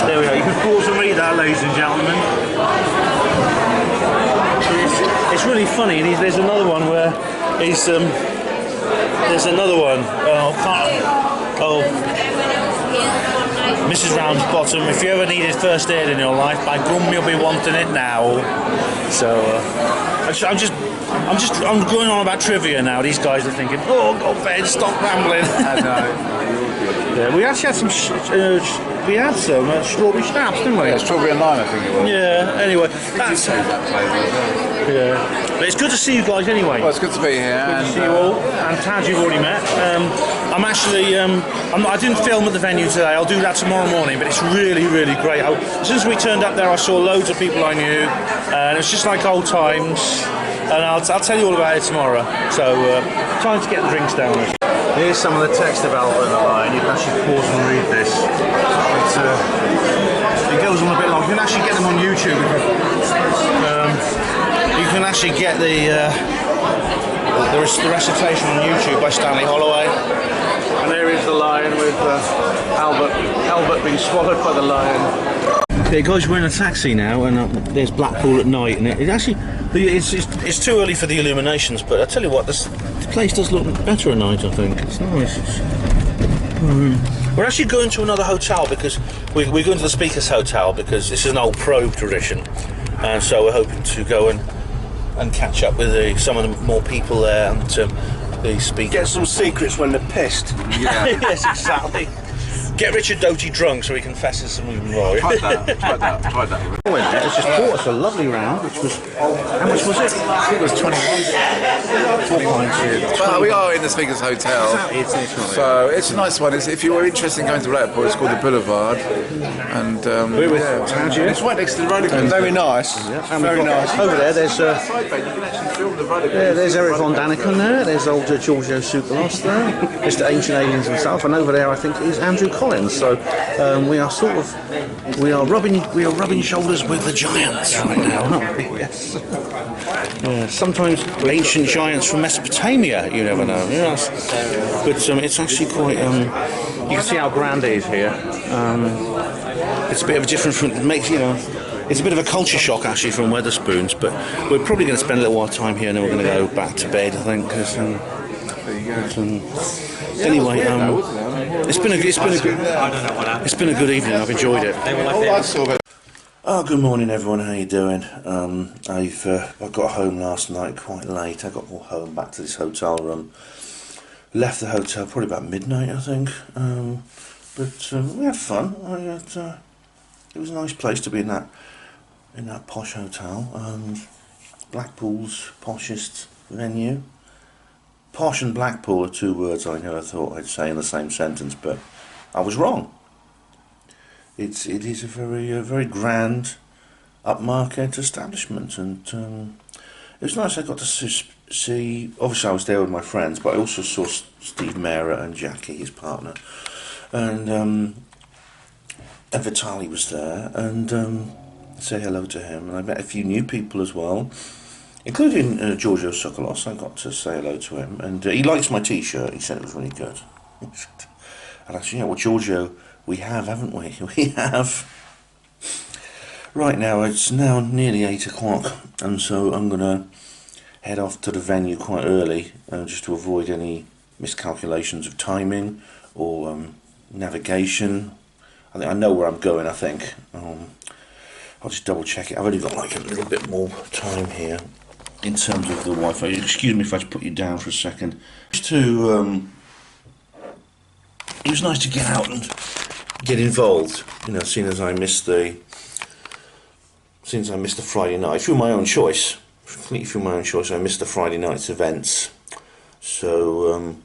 There we go. You can pause and read that, ladies and gentlemen. It's really funny. And there's another one where there's another one. Mrs. Ramsbottom, if you ever needed first aid in your life, by gum you'll be wanting it now. So I'm going on about trivia now. These guys are thinking, oh, go Ben, stop rambling. I know. Yeah, we actually had some strawberry schnapps, didn't we? Yeah, strawberry and lime, I think it was. Yeah. Anyway, That's that flavour. Yeah. But it's good to see you guys anyway. Well, it's good to be here. Good to see you all. And Taj, you've already met. I'm actually, I didn't film at the venue today. I'll do that tomorrow morning. But it's really, really great. As soon as we turned up there, I saw loads of people I knew, and it's just like old times. And I'll tell you all about it tomorrow. So, time to get the drinks down. Here's some of the text of Albert and the Lion. You can actually pause and read this. It goes on a bit long. You can actually get them on YouTube. You can actually get the recitation on YouTube by Stanley Holloway. And there is the lion with Albert being swallowed by the lion. Okay, guys, we're in a taxi now, and there's Blackpool at night, and it's too early for the illuminations. But I tell you what, the place does look better at night. I think it's nice. We're actually going to another hotel because we're going to the Speakers Hotel because this is an old Probe tradition, and so we're hoping to go and catch up with some of the more people there and the speakers. Get some secrets when they're pissed. Yeah. Yes, exactly. Get Richard Doty drunk so he confesses some even more. Tried that. We went there, it's just bought us a lovely round, which was, how much was it? I think it was 21. Well, we are in the Speakers Hotel. So it's a nice one. If you were interested in going to Blackpool, it's called the Boulevard. And We're with Taj. it's right next to the road. Very nice. And Very we've got, nice. over there, there's Side bay, you can actually film the road. there's Eric Von Daniken there, there's old Giorgio Tsoukalos there, Mr. Ancient Aliens himself, and over there I think is Andrew Collins. So we are rubbing shoulders with the giants right now, aren't we? Yes. Yeah, sometimes ancient giants from Mesopotamia, you never know. Yes. But it's actually quite. You can see how grand it is here. It's a bit of a different from it's a bit of a culture shock actually from Wetherspoons, but we're probably going to spend a little while of time here and then we're going to go back to bed, I think. Anyway, it's been a good evening. I've enjoyed it. Oh, good morning, everyone. How you doing? I got home last night quite late. I got home back to this hotel room. Left the hotel probably about midnight, I think. But we had fun. It was a nice place to be in that posh hotel. Blackpool's poshest venue. Posh and Blackpool are two words I never thought I'd say in the same sentence, but I was wrong. It is a very grand, upmarket establishment, and it was nice. I got to see. Obviously, I was there with my friends, but I also saw Steve Mera and Jackie, his partner, and Vitali was there, and say hello to him. And I met a few new people as well, including Giorgio Sokolos. I got to say hello to him, and he likes my T-shirt. He said it was really good. And I said, yeah, well, Giorgio, we have, haven't we? We have. Right now, it's now nearly 8 o'clock, and so I'm going to head off to the venue quite early, just to avoid any miscalculations of timing or navigation. I think I know where I'm going, I think. I'll just double check it. I've only got like a little bit more time here in terms of the Wi-Fi. Excuse me if I just put you down for a second. Just to, it was nice to get out and get involved, you know, seeing as I missed the Friday night, through my own choice, completely through my own choice, I missed the Friday night's events. So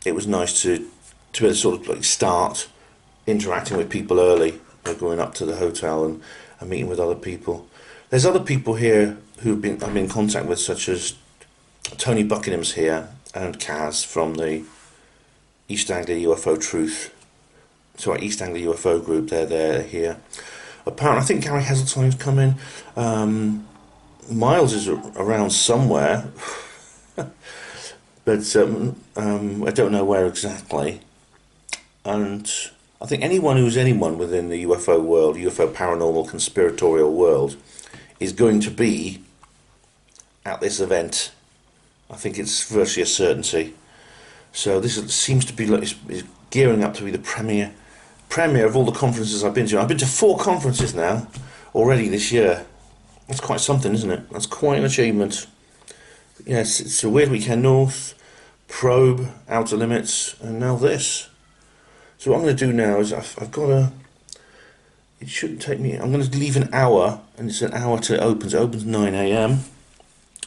it was nice to sort of like start interacting with people early by going up to the hotel and meeting with other people. There's other people here I've been in contact with, such as Tony Buckingham's here and Kaz from the East Anglia UFO East Anglia UFO group. They're here. Apparently, I think Gary Heseltine's coming. Miles is around somewhere, but I don't know where exactly. And I think anyone who's anyone within the UFO world, UFO paranormal conspiratorial world, is going to be at this event. I think it's virtually a certainty. So this seems to be like is gearing up to be the premiere of all the conferences I've been to. I've been to 4 conferences now already this year. That's quite something, isn't it? That's quite an achievement. Yes, it's a Weird Weekend North, Probe, Outer Limits, and now this. So what I'm going to do now is I've got to. It shouldn't take me. I'm going to leave an hour, and it's an hour till it opens. It opens 9 a.m.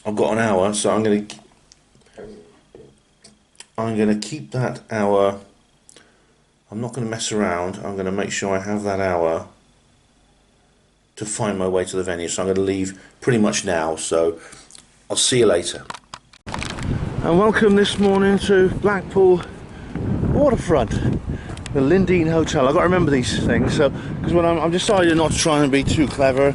I've got an hour, so I'm going to keep that hour. I'm not going to mess around. I'm going to make sure I have that hour to find my way to the venue. So I'm going to leave pretty much now. So I'll see you later. And welcome this morning to Blackpool waterfront, the Lindeen Hotel. I've got to remember these things. So because when I'm decided not to try and be too clever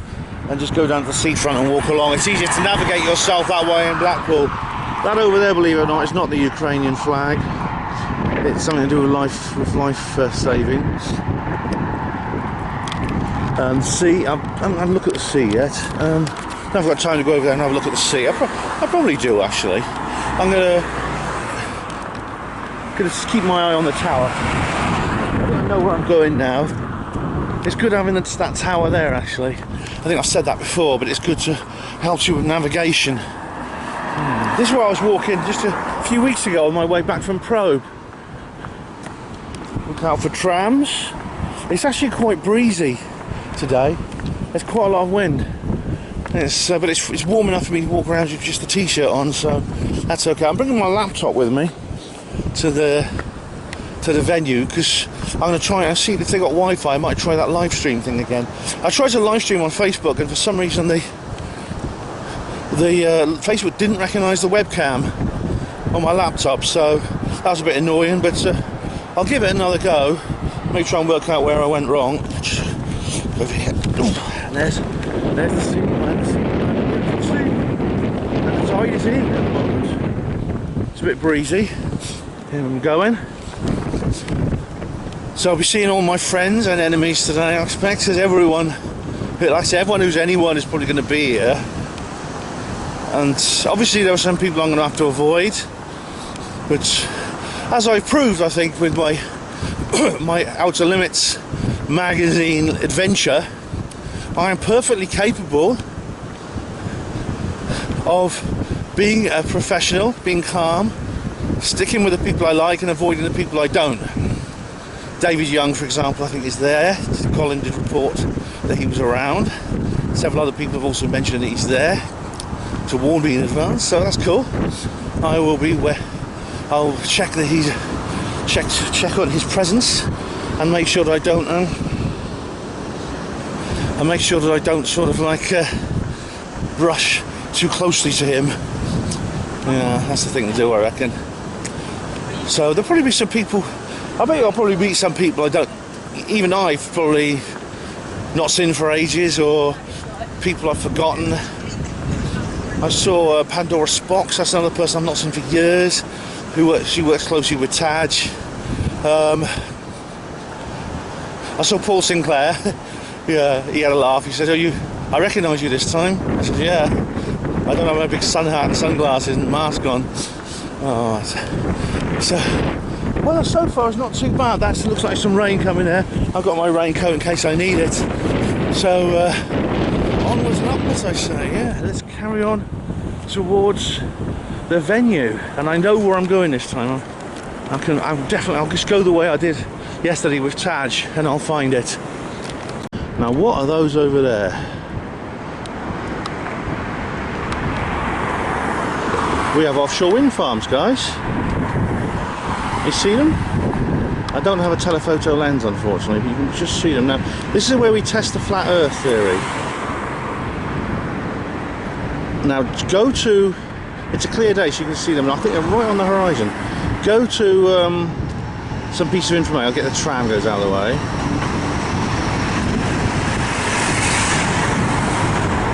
and just go down to the seafront and walk along. It's easier to navigate yourself that way in Blackpool. That over there, believe it or not, is not the Ukrainian flag. It's something to do with life savings. And sea, I haven't had a look at the sea yet. I haven't got time to go over there and have a look at the sea. I probably do, actually. I'm gonna keep my eye on the tower. I don't know where I'm going now. It's good having that tower there, actually. I think I've said that before, but it's good to help you with navigation. This is where I was walking just a few weeks ago on my way back from Probe. Look out for trams. It's actually quite breezy today. There's quite a lot of wind. But it's warm enough for me to walk around with just the t-shirt on, so that's okay. I'm bringing my laptop with me to the venue because I'm going to try and see if they got Wi-Fi. I might try that live stream thing again. I tried to live stream on Facebook, and for some reason the Facebook didn't recognise the webcam on my laptop, so that was a bit annoying, but I'll give it another go. Maybe try and work out where I went wrong. Over here. There's the sea. And the tide is in at the moment. It's a bit breezy. Here I'm going. So I'll be seeing all my friends and enemies today, I expect, because everyone, like I say, everyone who's anyone is probably going to be here. And obviously there are some people I'm going to have to avoid, but as I've proved, I think, with my my Outer Limits magazine adventure, I am perfectly capable of being a professional, being calm, sticking with the people I like and avoiding the people I don't. David Young, for example, I think is there. Colin did report that he was around. Several other people have also mentioned that he's there. to warn me in advance, so that's cool. I will be where I'll check that he's check on his presence and make sure that I don't sort of like brush too closely to him. Yeah, that's the thing to do, I reckon. So there'll probably be some people. I bet I'll probably meet some people I've probably not seen for ages, or people I've forgotten. I saw Pandora Spox, that's another person I've not seen for years, she works closely with Taj. I saw Paul Sinclair. Yeah, he had a laugh. He said, I recognise you this time. I said, yeah. I don't have my big sun hat and sunglasses and mask on. Oh, so, well, so far it's not too bad. That looks like some rain coming there. I've got my raincoat in case I need it. So, onwards and upwards, I say. Yeah, let's carry on towards the venue. And I know where I'm going this time. I'll just go the way I did yesterday with Taj, and I'll find it. Now, what are those over there? We have offshore wind farms, guys. You see them? I don't have a telephoto lens, unfortunately, but you can just see them now. This is where we test the flat Earth theory. Now, go to... It's a clear day, so you can see them. And I think they're right on the horizon. Go to some piece of information. I'll get the tram goes out of the way.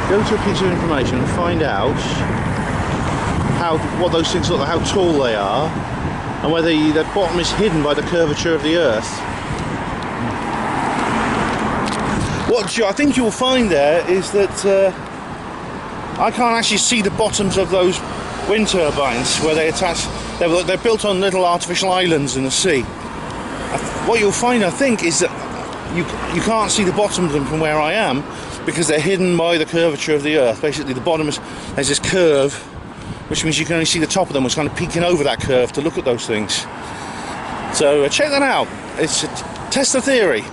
Go to a piece of information and find out what those things look like, how tall they are, and whether the bottom is hidden by the curvature of the Earth. What I think you'll find there is that I can't actually see the bottoms of those wind turbines where they attach. They're built on little artificial islands in the sea. What you'll find, I think, is that you can't see the bottom of them from where I am because they're hidden by the curvature of the Earth. Basically, the bottom there's this curve, which means you can only see the top of them, which is kind of peeking over that curve to look at those things. So check that out. It's test the theory.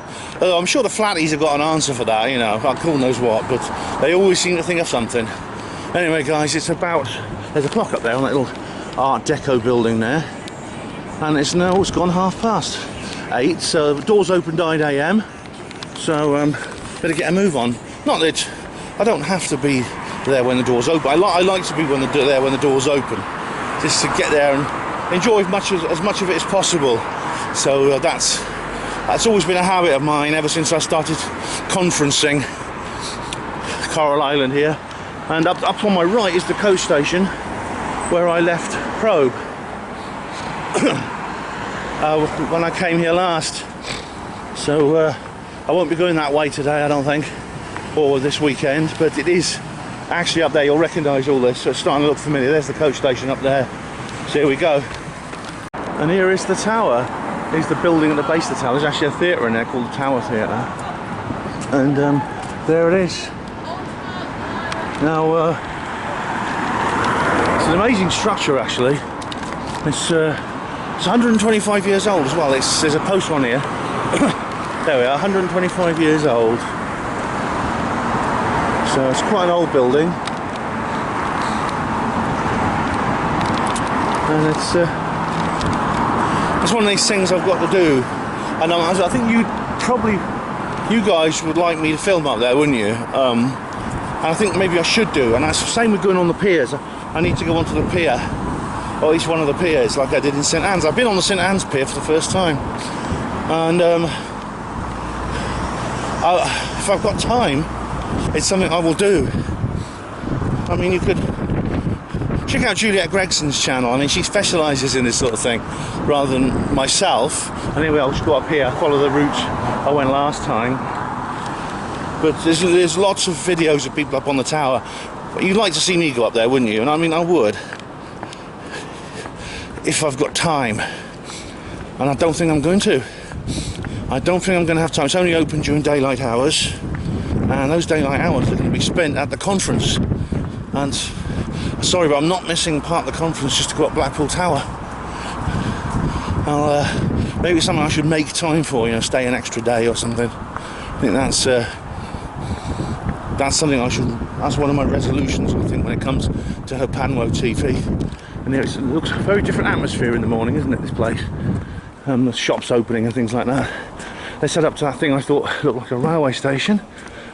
I'm sure the flatties have got an answer for that, you know, God knows what, but they always seem to think of something. Anyway, guys, there's a clock up there on that little Art Deco building there, and it's gone 8:30, so the doors opened 9 AM, so better get a move on. Not that I don't have to be there when the doors open. I like to be there when the doors open, just to get there and enjoy as much of it as possible. So that's always been a habit of mine ever since I started conferencing. Coral Island here, and up on my right is the coast station where I left Probe when I came here last. So I won't be going that way today, I don't think, or this weekend, but it is actually up there. You'll recognise all this, so it's starting to look familiar. There's the coach station up there, so here we go. And here is the tower. Here's the building at the base of the tower. There's actually a theatre in there called the Tower Theatre, and there it is. Now it's an amazing structure, actually. It's 125 years old as well. There's a post on here. There we are, 125 years old. So it's quite an old building, and it's one of these things I've got to do. And I think you guys would like me to film up there, wouldn't you? And I think maybe I should do. And that's the same with going on the piers. I need to go onto the pier, or at least one of the piers, like I did in St Anne's. I've been on the St Anne's pier for the first time, and if I've got time, it's something I will do. I mean, you could check out Juliet Gregson's channel. I mean, she specialises in this sort of thing rather than myself. Anyway, I'll just go up here, follow the route I went last time. But there's lots of videos of people up on the tower. But you'd like to see me go up there, wouldn't you? And I mean, I would, if I've got time. And I don't think I'm going to. I don't think I'm going to have time. It's only open during daylight hours, and those daylight hours are going to be spent at the conference. And sorry, but I'm not missing part of the conference just to go up Blackpool Tower. Maybe it's something I should make time for, you know, stay an extra day or something. I think that's that's something that's one of my resolutions, I think, when it comes to HPANWO TV. And it looks a very different atmosphere in the morning, isn't it, this place? The shops opening and things like that. They set up to that thing I thought looked like a railway station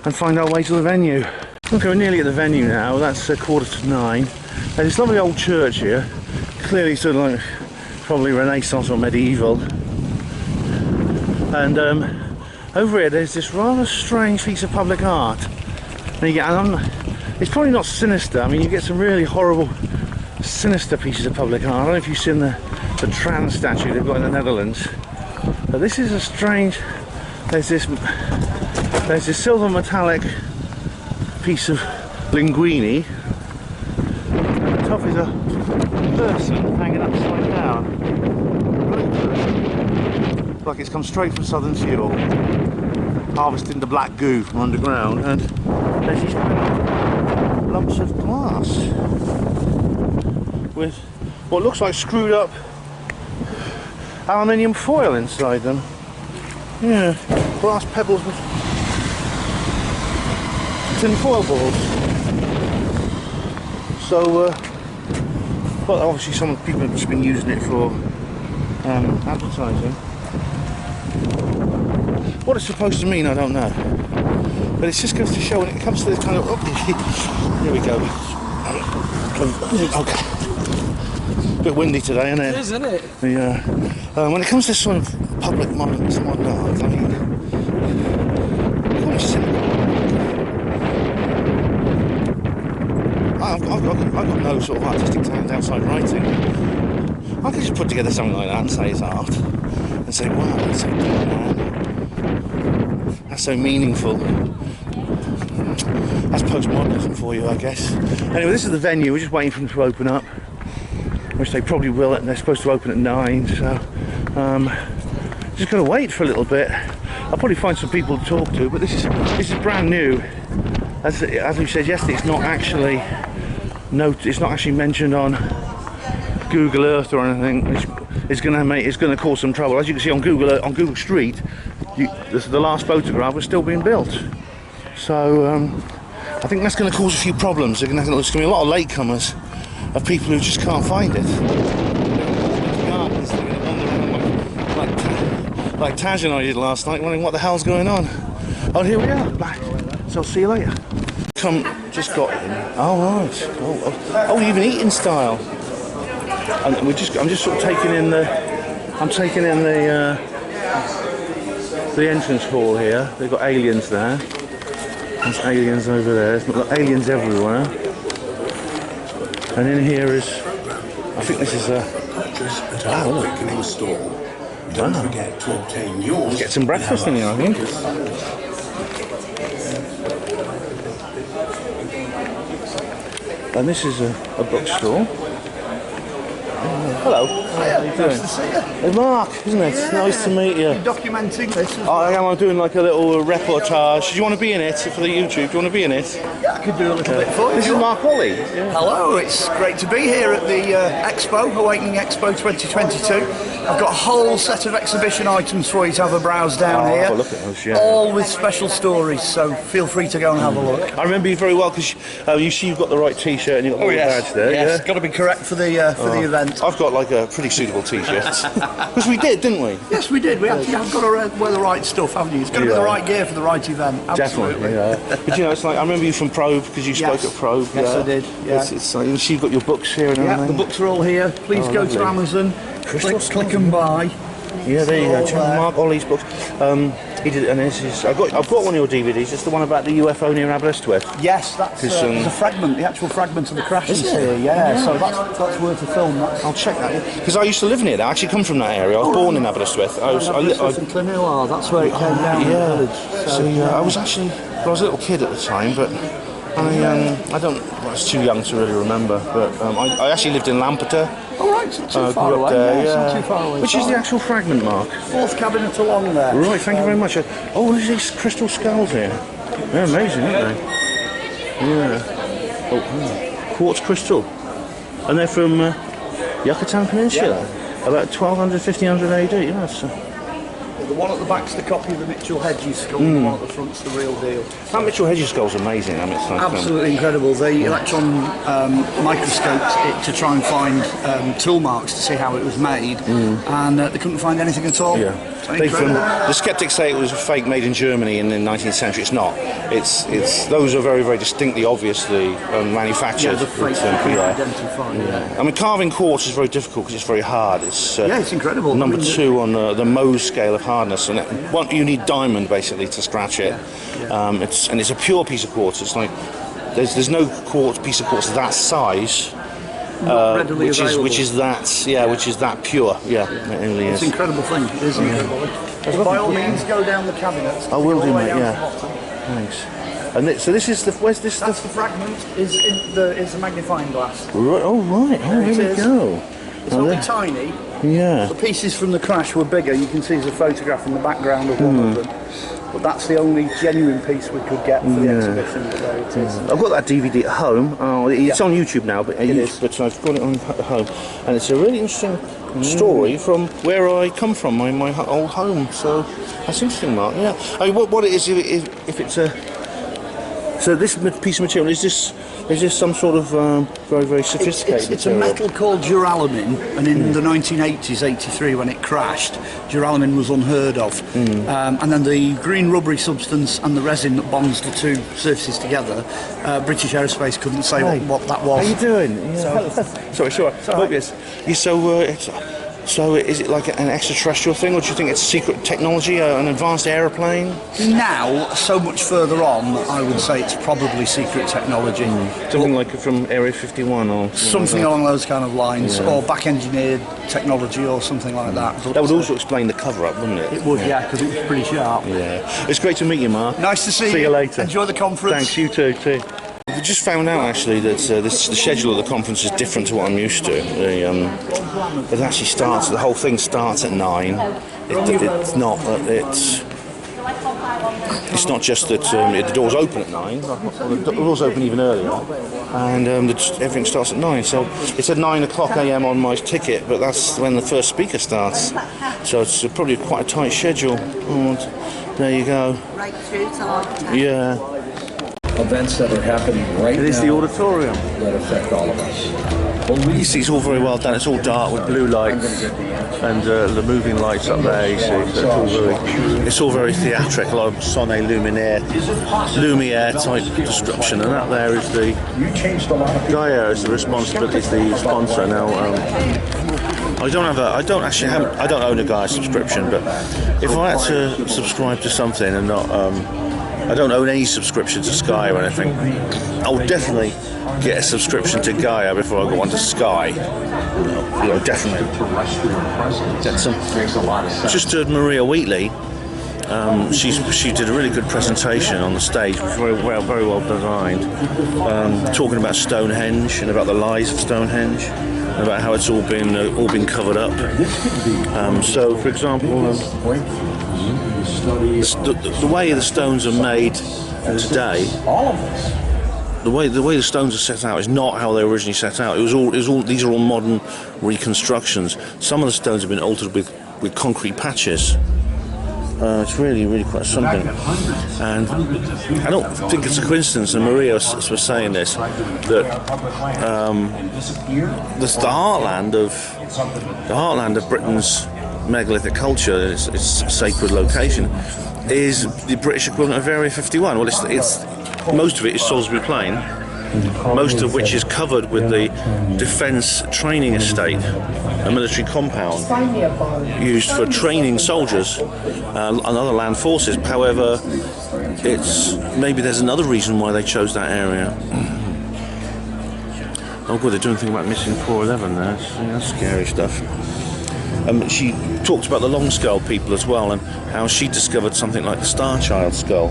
and find our way to the venue. Okay, we're nearly at the venue now. That's 9:15. There's this lovely old church here, clearly sort of like probably Renaissance or medieval. And over here there's this rather strange piece of public art. And you get, it's probably not sinister. I mean, you get some really horrible, sinister pieces of public art. I don't know if you've seen the trans statue they've got in the Netherlands. But this is a strange. There's this silver metallic piece of linguine. And the top is a person hanging upside down. Like it's come straight from Southern Fuel, harvesting the black goo from underground, and there's these kind of lumps of glass with what looks like screwed up aluminium foil inside them. Yeah, glass pebbles with tin foil balls. So, well, obviously some people have just been using it for advertising. What it's supposed to mean, I don't know. But it just goes to show when it comes to this kind of... Oh, here we go. Okay. A bit windy today, isn't it? It is, isn't it? Yeah. When it comes to sort of public monuments and whatnot, I mean... I've got no sort of artistic talent outside writing. I could just put together something like that and say it's art. And say, wow, that's so deep, man. That's so meaningful. That's postmodernism for you, I guess. Anyway, this is the venue. We're just waiting for them to open up, which they probably will. They're supposed to open at 9, so just going to wait for a little bit. I'll probably find some people to talk to, but this is brand new. As we said yesterday, it's not actually mentioned on Google Earth or anything. It's going to cause some trouble. As you can see on Google Street, the last photograph was still being built. So I think that's going to cause a few problems. There's going to be a lot of latecomers, of people who just can't find it. Like Taj and I did last night, wondering what the hell's going on. Oh, here we are. So I'll see you later. Just got in. Oh right. Oh, even eating style. And I'm just sort of taking in the entrance hall here. They've got aliens there. There's aliens over there. There's got aliens everywhere. And in here is, I think this is a Awakening store. Don't forget to obtain yours. Get some breakfast in here, I think. And this is a bookstore. Hello. How are you doing? Nice to see you. Hey Mark, isn't it? Yeah. Nice to meet you. You're documenting this? I am. I'm doing like a little reportage. Do you want to be in it for the YouTube? Do you want to be in it? Yeah, I could do a little bit for you. This is Mark Holly. Yeah. Hello, it's great to be here at the Expo, Awakening Expo 2022. I've got a whole set of exhibition items for you to have a browse down here. Have a look at those, yeah. All with special stories, so feel free to go and have a look. I remember you very well because you see you've got the right T-shirt and you've got the badge there. Yes, Yeah. got to be correct for the event. I've got like a pretty suitable T-shirt because we did, didn't we? Yes, we did. We actually have got to wear the right stuff, haven't you? It's got to be the right gear for the right event. Absolutely. Definitely. Yeah. But you know, it's like I remember you from Probe because you spoke at Probe. Yes, I did. Yeah. It's like you've got your books here and Yeah, everything. the books are all here. Please go to Amazon, click and buy. Yeah, there you go. all Check there. Mark Ollie's books. He did, and this is. I've got one of your DVDs. It's the one about the UFO near Aberystwyth. Yes, that's the fragment, the actual fragment of the crash is here. Yeah, so that's worth a film. I'll check that because I used to live near there. I actually come from that area. I was born in Aberystwyth. That's where it came down in the village. So I was a little kid at the time, but I was too young to really remember. But I actually lived in Lampeter. All right, it's not too far grew up away. there, It's not too far away. Which is the actual fragment, Mark? Fourth cabinet along there. Right, thank you very much. Oh, there's these crystal skulls here. They're amazing, aren't they? Yeah. Oh, quartz crystal. And they're from Yucatan Peninsula. About 1200, 1500 AD. Yeah, The one at the back's the copy of the Mitchell Hedges skull, and the one at the front's the real deal. That Mitchell Hedges skull's amazing. I mean, it's like, Absolutely incredible. They electron microscoped it to try and find tool marks to see how it was made, and they couldn't find anything at all. Yeah. The skeptics say it was a fake made in Germany in the 19th century. It's not. It's those are very, very distinctly, obviously manufactured. Yeah, the fake identified. Yeah. I mean, carving quartz is very difficult because it's very hard. It's it's incredible. Number 2 on the Mohs scale of hardness, and you need diamond basically to scratch it. It's a pure piece of quartz. It's like there's no piece of quartz that size. Which is that pure. Yeah, it really is. It's an incredible thing. It is incredible. By all means, go down the cabinets. I will do, mate. Yeah. Thanks. And so this is the. Where's this? That's the fragment. Is the magnifying glass. Right. Oh right. Oh, here we go. It's only tiny. Yeah. The pieces from the crash were bigger. You can see there's a photograph in the background of one of them. But that's the only genuine piece we could get for the exhibition. So it is. I've got that DVD at home. Oh, it's on YouTube now, but but I've got it at home, and it's a really interesting story from where I come from, my old home. So that's interesting, Mark. Yeah. I mean, what it is if it's a. So this piece of material is this some sort of very, very sophisticated it's a metal called duralumin, and in the 1980s, 83, when it crashed, duralumin was unheard of. And then the green rubbery substance and the resin that bonds the two surfaces together, British Aerospace couldn't say what that was. How you doing? Yeah. Sorry, sure. Obvious. So is it like an extraterrestrial thing, or do you think it's secret technology, an advanced aeroplane? Now, so much further on, I would say it's probably secret technology. Something like from Area 51 or... Something along those kind of lines, or back-engineered technology or something like that. But that would also explain the cover-up, wouldn't it? It would, yeah, because it was pretty sharp. Yeah. It's great to meet you, Mark. Nice to see you. See you later. Enjoy the conference. Thanks, you too. We just found out actually that the schedule of the conference is different to what I'm used to. It actually starts. The whole thing starts at 9. It's not just that the doors open at 9. The doors open even earlier, and everything starts at 9. So it's at 9:00 a.m. on my ticket, but that's when the first speaker starts. So it's probably quite a tight schedule. And there you go. Right through to like 10. Yeah. Events that are happening right now. It is the auditorium. That affect all of us. You see, it's all very well done. It's all dark with blue lights and the moving lights up there. You see, so it's all very theatrical, like Sonnet Lumiere type description. And that there is the Gaia is the responsibility, is the sponsor. Now, I don't own a Gaia subscription, but if I had to subscribe to something and not. I don't own any subscription to Sky or anything. I will definitely get a subscription to Gaia before I go on to Sky. Definitely. Just heard Maria Wheatley. She did a really good presentation on the stage, very well designed, talking about Stonehenge and about the lies of Stonehenge, and about how it's all been covered up. So, for example. The way the stones are made today, the way the stones are set out is not how they were originally set out. These are all modern reconstructions. Some of the stones have been altered with concrete patches. It's really quite something. And I don't think it's a coincidence, and Maria was saying this, that the heartland of Britain's megalithic culture, its sacred location, is the British equivalent of Area 51. Well, it's most of it is Salisbury Plain, most of which is covered with the Defence Training Estate, a military compound used for training soldiers and other land forces. However, maybe there's another reason why they chose that area. Oh god, they're doing something about missing 411 there. That's scary stuff. She talked about the long skull people as well, and how she discovered something like the Starr Child skull.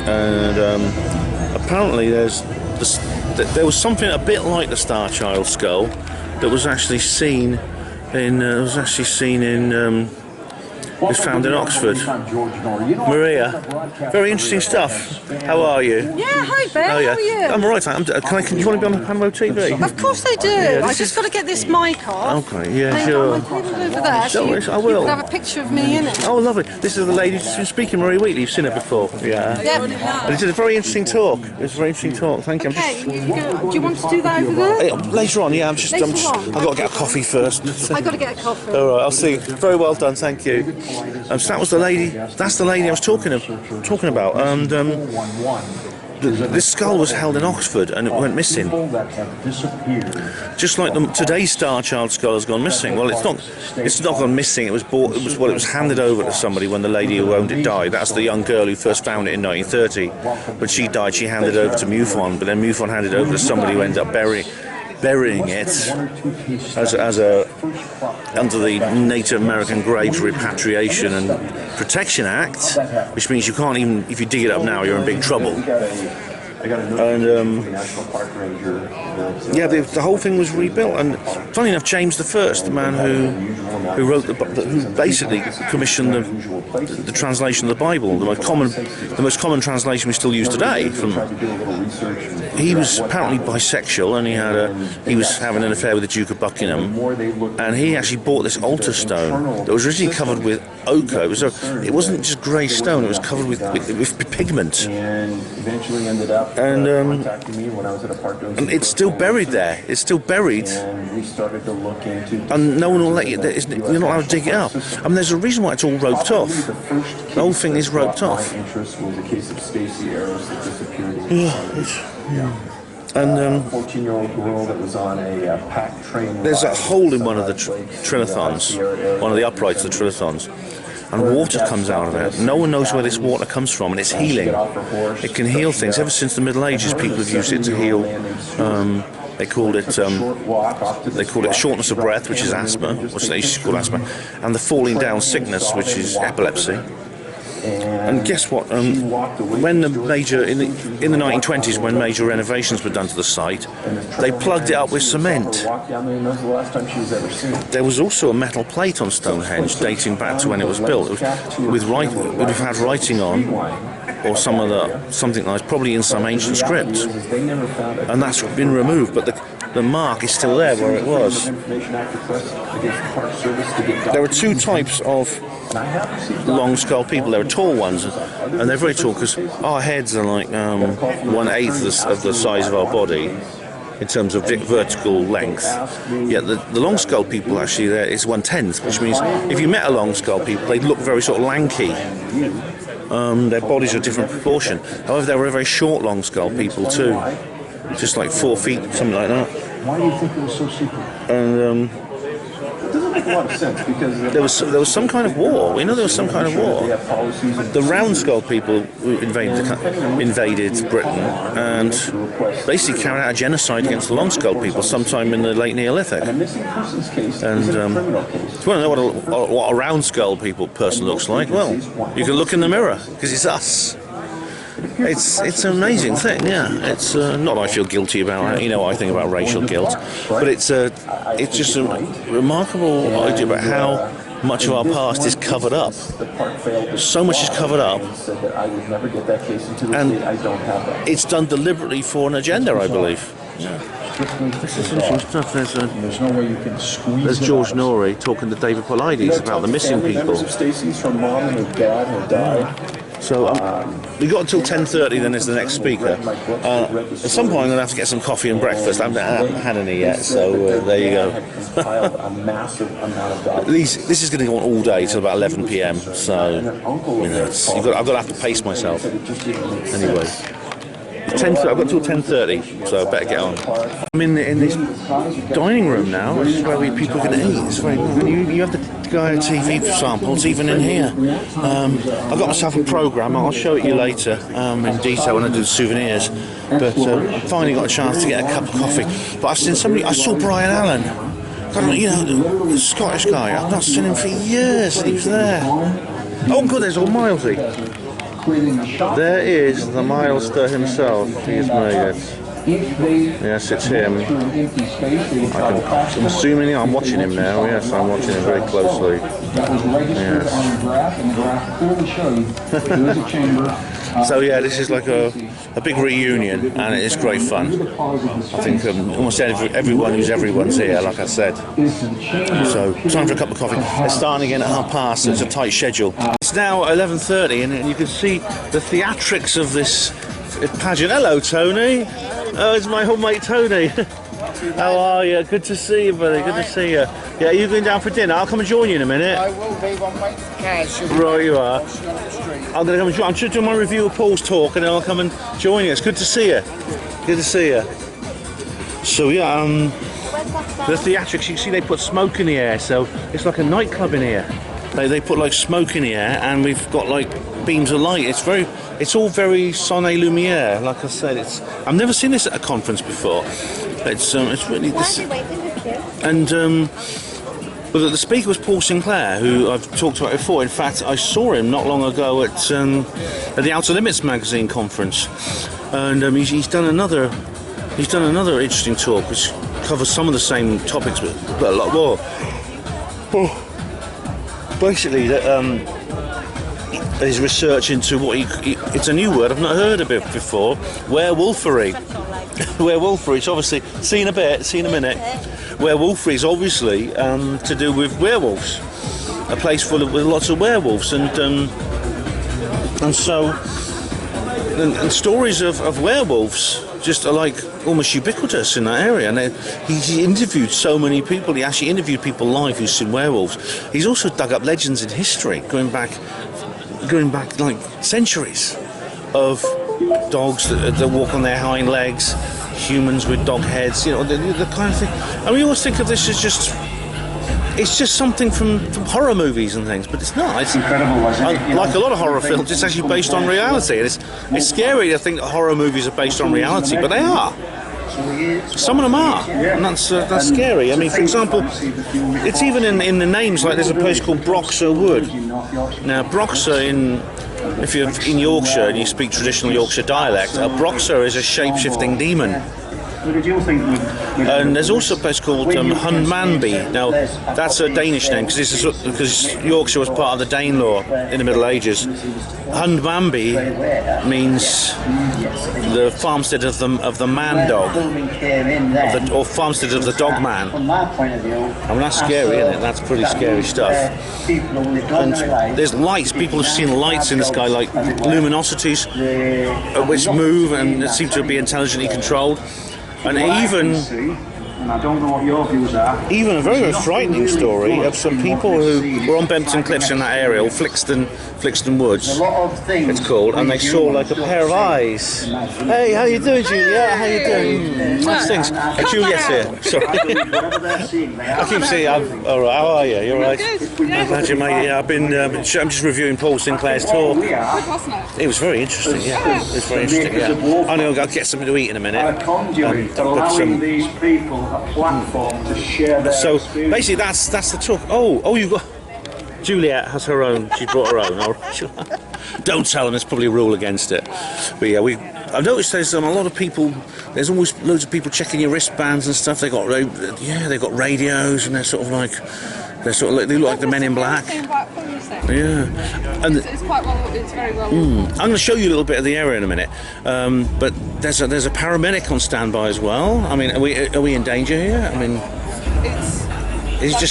And apparently there was something a bit like the Starr Child skull that was actually seen in who's found in Oxford. Maria, very interesting stuff. How are you? Yeah, hi Ben, Oh, yeah. how are you? I'm alright. Do you want to be on HPANWO TV? Of course I do. I just got to get this mic off. Okay, yeah, And sure. my table's over there, so Don't worry, I will. you can have a picture of me in it. Oh, lovely. This is the lady who's been speaking, Marie Wheatley. You've seen her before. Yeah. Yeah. And it did a very interesting talk. It was a very interesting talk. Thank you. Okay, do you want to do that over there? Later on, yeah. I've got to get a coffee first. I got to get a coffee. All right, I'll see. Very well done, thank you. So that was the lady. That's the lady I was talking about. And this skull was held in Oxford, and it went missing. Just like today's Starr child skull has gone missing. Well, it's not gone missing. It was bought. It was handed over to somebody when the lady who owned it died. That's the young girl who first found it in 1930. When she died, she handed it over to MUFON, but then MUFON handed it over to somebody who ended up burying it as under the Native American Graves Repatriation and Protection Act, which means you can't even, if you dig it up now, you're in big trouble. And yeah, the whole thing was rebuilt. And funny enough, James I, the man who wrote who basically commissioned the translation of the Bible, the most common translation we still use today. He was apparently bisexual, and he was having an affair with the Duke of Buckingham, and he actually bought this altar stone that was originally covered with ochre. It wasn't just grey stone; it was covered with pigment. And it's still buried there. It's still buried, and no one will let you. You're not allowed to dig it up. I mean, there's a reason why it's all roped off. The whole thing is roped off. And 14-year-old girl that was on a packed train. There's a hole in one of the trilithons, one of the uprights of the trilithons, and water comes out of it. No one knows where this water comes from, and it's healing. It can heal things. Ever since the Middle Ages, people have used it to heal. They called it shortness of breath, which is asthma, which they used to call asthma, and the falling down sickness, which is epilepsy. And guess what? When the in the 1920s, when major renovations were done to the site, they plugged it up with cement. There was also a metal plate on Stonehenge dating back to when it was built, would have had writing on, or something like probably in some ancient script, and that's been removed. But the mark is still there where it was. There are two types of long skull people. There are tall ones, and they're very tall because our heads are like 1/8 of the size of our body in terms of vertical length. Yet the long skull people actually there is 1/10, which means if you met a long skull people, they look very sort of lanky. Their bodies are a different proportion. However, there were very short long skull people too, just like 4 feet, something like that. Why do you think it was so secret? And it doesn't make a lot of sense because there was some kind of war. We know there was some kind of war. The round skull people invaded Britain and basically carried out a genocide against the long skull people sometime in the late Neolithic. And if you want to know what a round skull person looks like, well, you can look in the mirror because it's us. It's an amazing thing, yeah. It's not that I feel guilty about it. You know what I think about racial guilt, but it's just a remarkable idea about how much of our past is covered up. So much is covered up, and it's done deliberately for an agenda, I believe. Yeah. This is interesting stuff. There's no way you can squeeze. There's George Norrie talking to David Paulides about the missing people. Stacy's, her mom and her dad have died. So we got until 10:30. Then is the next speaker. At some point, I'm going to have to get some coffee and breakfast. I haven't had any yet, so there you go. This is going to go on all day till about 11 p.m. So I've got to have to pace myself. Anyway. I've got till 10:30, so I better get on. I'm in this dining room now, which is where people can eat. It's very you have the Gaia TV samples even in here. I've got myself a programme. I'll show it you later in detail when I do the souvenirs. But I finally got a chance to get a cup of coffee. But I've seen somebody. I saw Brian Allen. The Scottish guy. I've not seen him for years, and he was there. Oh, good. There's old Milesy. There is the Milester himself. He has made it. Yes, it's him. I'm assuming I'm watching him now. Yes, I'm watching him very closely. that was registered on the graph, and the graph clearly showed there is a chamber. So yeah, this is like a big reunion, and it's great fun. I think almost everyone who's everyone's here, like I said. So time for a cup of coffee. They're starting again at 30:30, so it's a tight schedule. It's now 11:30, and you can see the theatrics of this pageant. Hello, Tony. Oh, it's my mate Tony. How are you? Good to see you, buddy. Good to see you. Yeah, are you going down for dinner? I'll come and join you in a minute. I will be. I'm waiting for Kaz. Right, you are. I'm going to come and join. I'm just doing my review of Paul's talk, and then I'll come and join you. It's good to see you. Good to see you. So yeah, the theatrics. You see, they put smoke in the air, so it's like a nightclub in here. They put like smoke in the air, and we've got like beams of light. It's all very sonne lumiere. Like I said, I've never seen this at a conference before. It's really this. And well, the speaker was Paul Sinclair, who I've talked about before. In fact, I saw him not long ago at the Outer Limits magazine conference, and he's done another interesting talk which covers some of the same topics, but a lot more. Basically, his research into what it's a new word I've not heard of it before, werewolfery. Werewolfery, it's obviously, see in a minute, werewolfery is obviously to do with werewolves, a place full of with lots of werewolves, and stories of werewolves just are like almost ubiquitous in that area. And he interviewed so many people. He actually interviewed people live who've seen werewolves. He's also dug up legends in history going back like centuries of dogs that walk on their hind legs, humans with dog heads, the kind of thing. And we always think of this as it's just something from horror movies and things, but it's not. It's incredible, like a lot of horror films, it's actually based on reality. And it's scary to think that horror movies are based on reality, but they are. Some of them are, and that's scary. I mean, for example, it's even in the names. Like there's a place called Broxer Wood. Now, Broxer if you're in Yorkshire and you speak traditional Yorkshire dialect, a Broxer is a shape-shifting demon. And there's also a place called Hundmanby. Now, that's a Danish name because Yorkshire was part of the Danelaw in the Middle Ages. Hundmanby means the farmstead of the man dog, or farmstead of the dog man. I mean, that's scary, isn't it? That's pretty scary stuff. And there's lights. People have seen lights in the sky, like luminosities, which move and seem to be intelligently controlled. And I don't know what your views are. Even a very, very frightening story of some people who were on Bempton Cliffs in that area, or Flixton Woods, it's called, and they saw like a pair of eyes. Hey, how you doing, Juliet? How you doing? Nice things. Juliet's here. Sorry. I keep saying, all right. How are you? You all right? I'm glad you made it. Yeah, I'm just reviewing Paul Sinclair's talk. It was very interesting. Yeah, it was very interesting. Yeah. I know I'll get something to eat in a minute. Allowing these people a platform to share their So basically, that's the talk. Oh, you got. Juliet has her own. She brought her own. Don't tell them. There's probably a rule against it. But yeah, I've noticed there's a lot of people. There's always loads of people checking your wristbands and stuff. They got radios, and they look like the Men in Black. Yeah, and it's quite well. It's very well. I'm going to show you a little bit of the area in a minute. But there's a paramedic on standby as well. I mean, are we in danger here? I mean, is it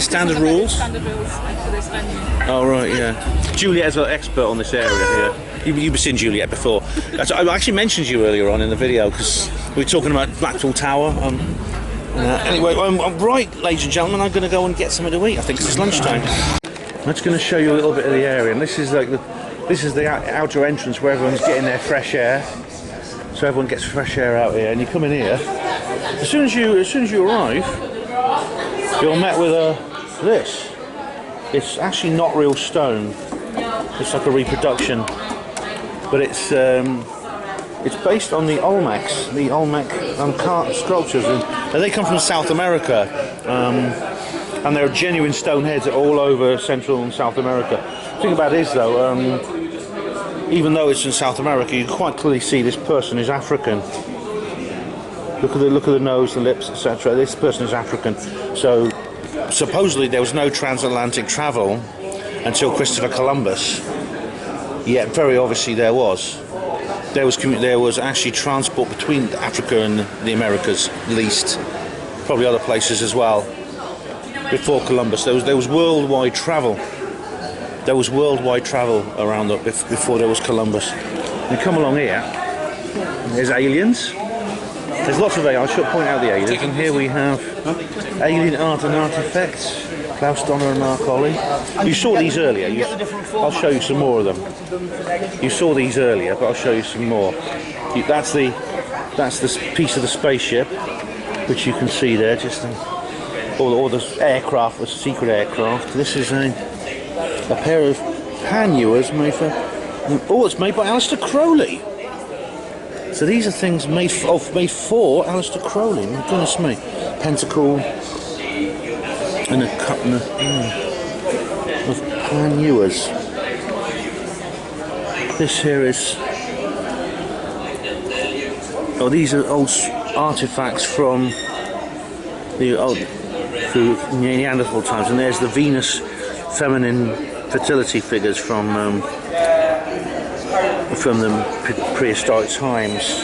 standard rules? Standard rules for this venue. Oh right, yeah. Juliet's an expert on this area here. You've seen Juliet before. I actually mentioned you earlier on in the video because we were talking about Blackpool Tower. Anyway, right, ladies and gentlemen, I'm going to go and get something to eat. I think it's lunchtime. I'm just going to show you a little bit of the area, and this is the outer entrance where everyone's getting their fresh air. So everyone gets fresh air out here, and you come in here. As soon as you arrive, you're met with this. It's actually not real stone. It's like a reproduction, but it's based on the Olmec sculptures, and they come from South America, and they're genuine stone heads all over Central and South America. The thing about it is, though, even though it's in South America, you can quite clearly see this person is African. Look at the nose, the lips, etc. This person is African. So supposedly there was no transatlantic travel until Christopher Columbus. Yet very obviously there was. There was actually transport between Africa and the Americas, at least, probably other places as well. Before Columbus, there was worldwide travel. There was worldwide travel around before there was Columbus. You come along here. There's aliens. There's lots of aliens. I should point out the aliens. And here we have alien art and artifacts. Klaus Donner and Mark Ollie. You saw these earlier. I'll show you some more of them. You saw these earlier, but I'll show you some more. That's the piece of the spaceship, which you can see there. Just all the aircraft, the secret aircraft. This is a pair of panniers made for. Oh, it's made by Aleister Crowley. So these are things made for Aleister Crowley. My goodness me, pentacle and a cup of panniers. This here is. Oh, these are old artifacts from the Neanderthal times, and there's the Venus feminine fertility figures from the prehistoric times.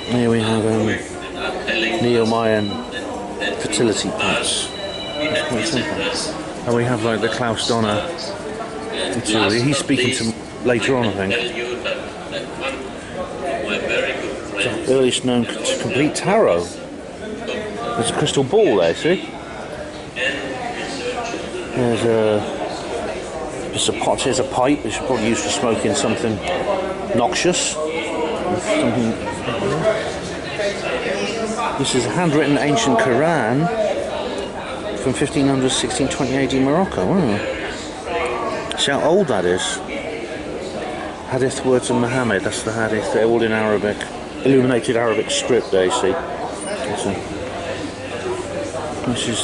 Here we have Neo-Mayan fertility pots. That's quite simple. And we have like the Klaus Donner material. He's speaking to later on, I think. The earliest known to complete tarot. There's a crystal ball there, see? There's a pot. Here's a pipe, which is probably used for smoking something noxious. This is a handwritten ancient Quran from 1500 1620 AD Morocco. Wow. See how old that is. Hadith words of Muhammad, that's the Hadith. They're all in Arabic. Illuminated Arabic script there, you see. This is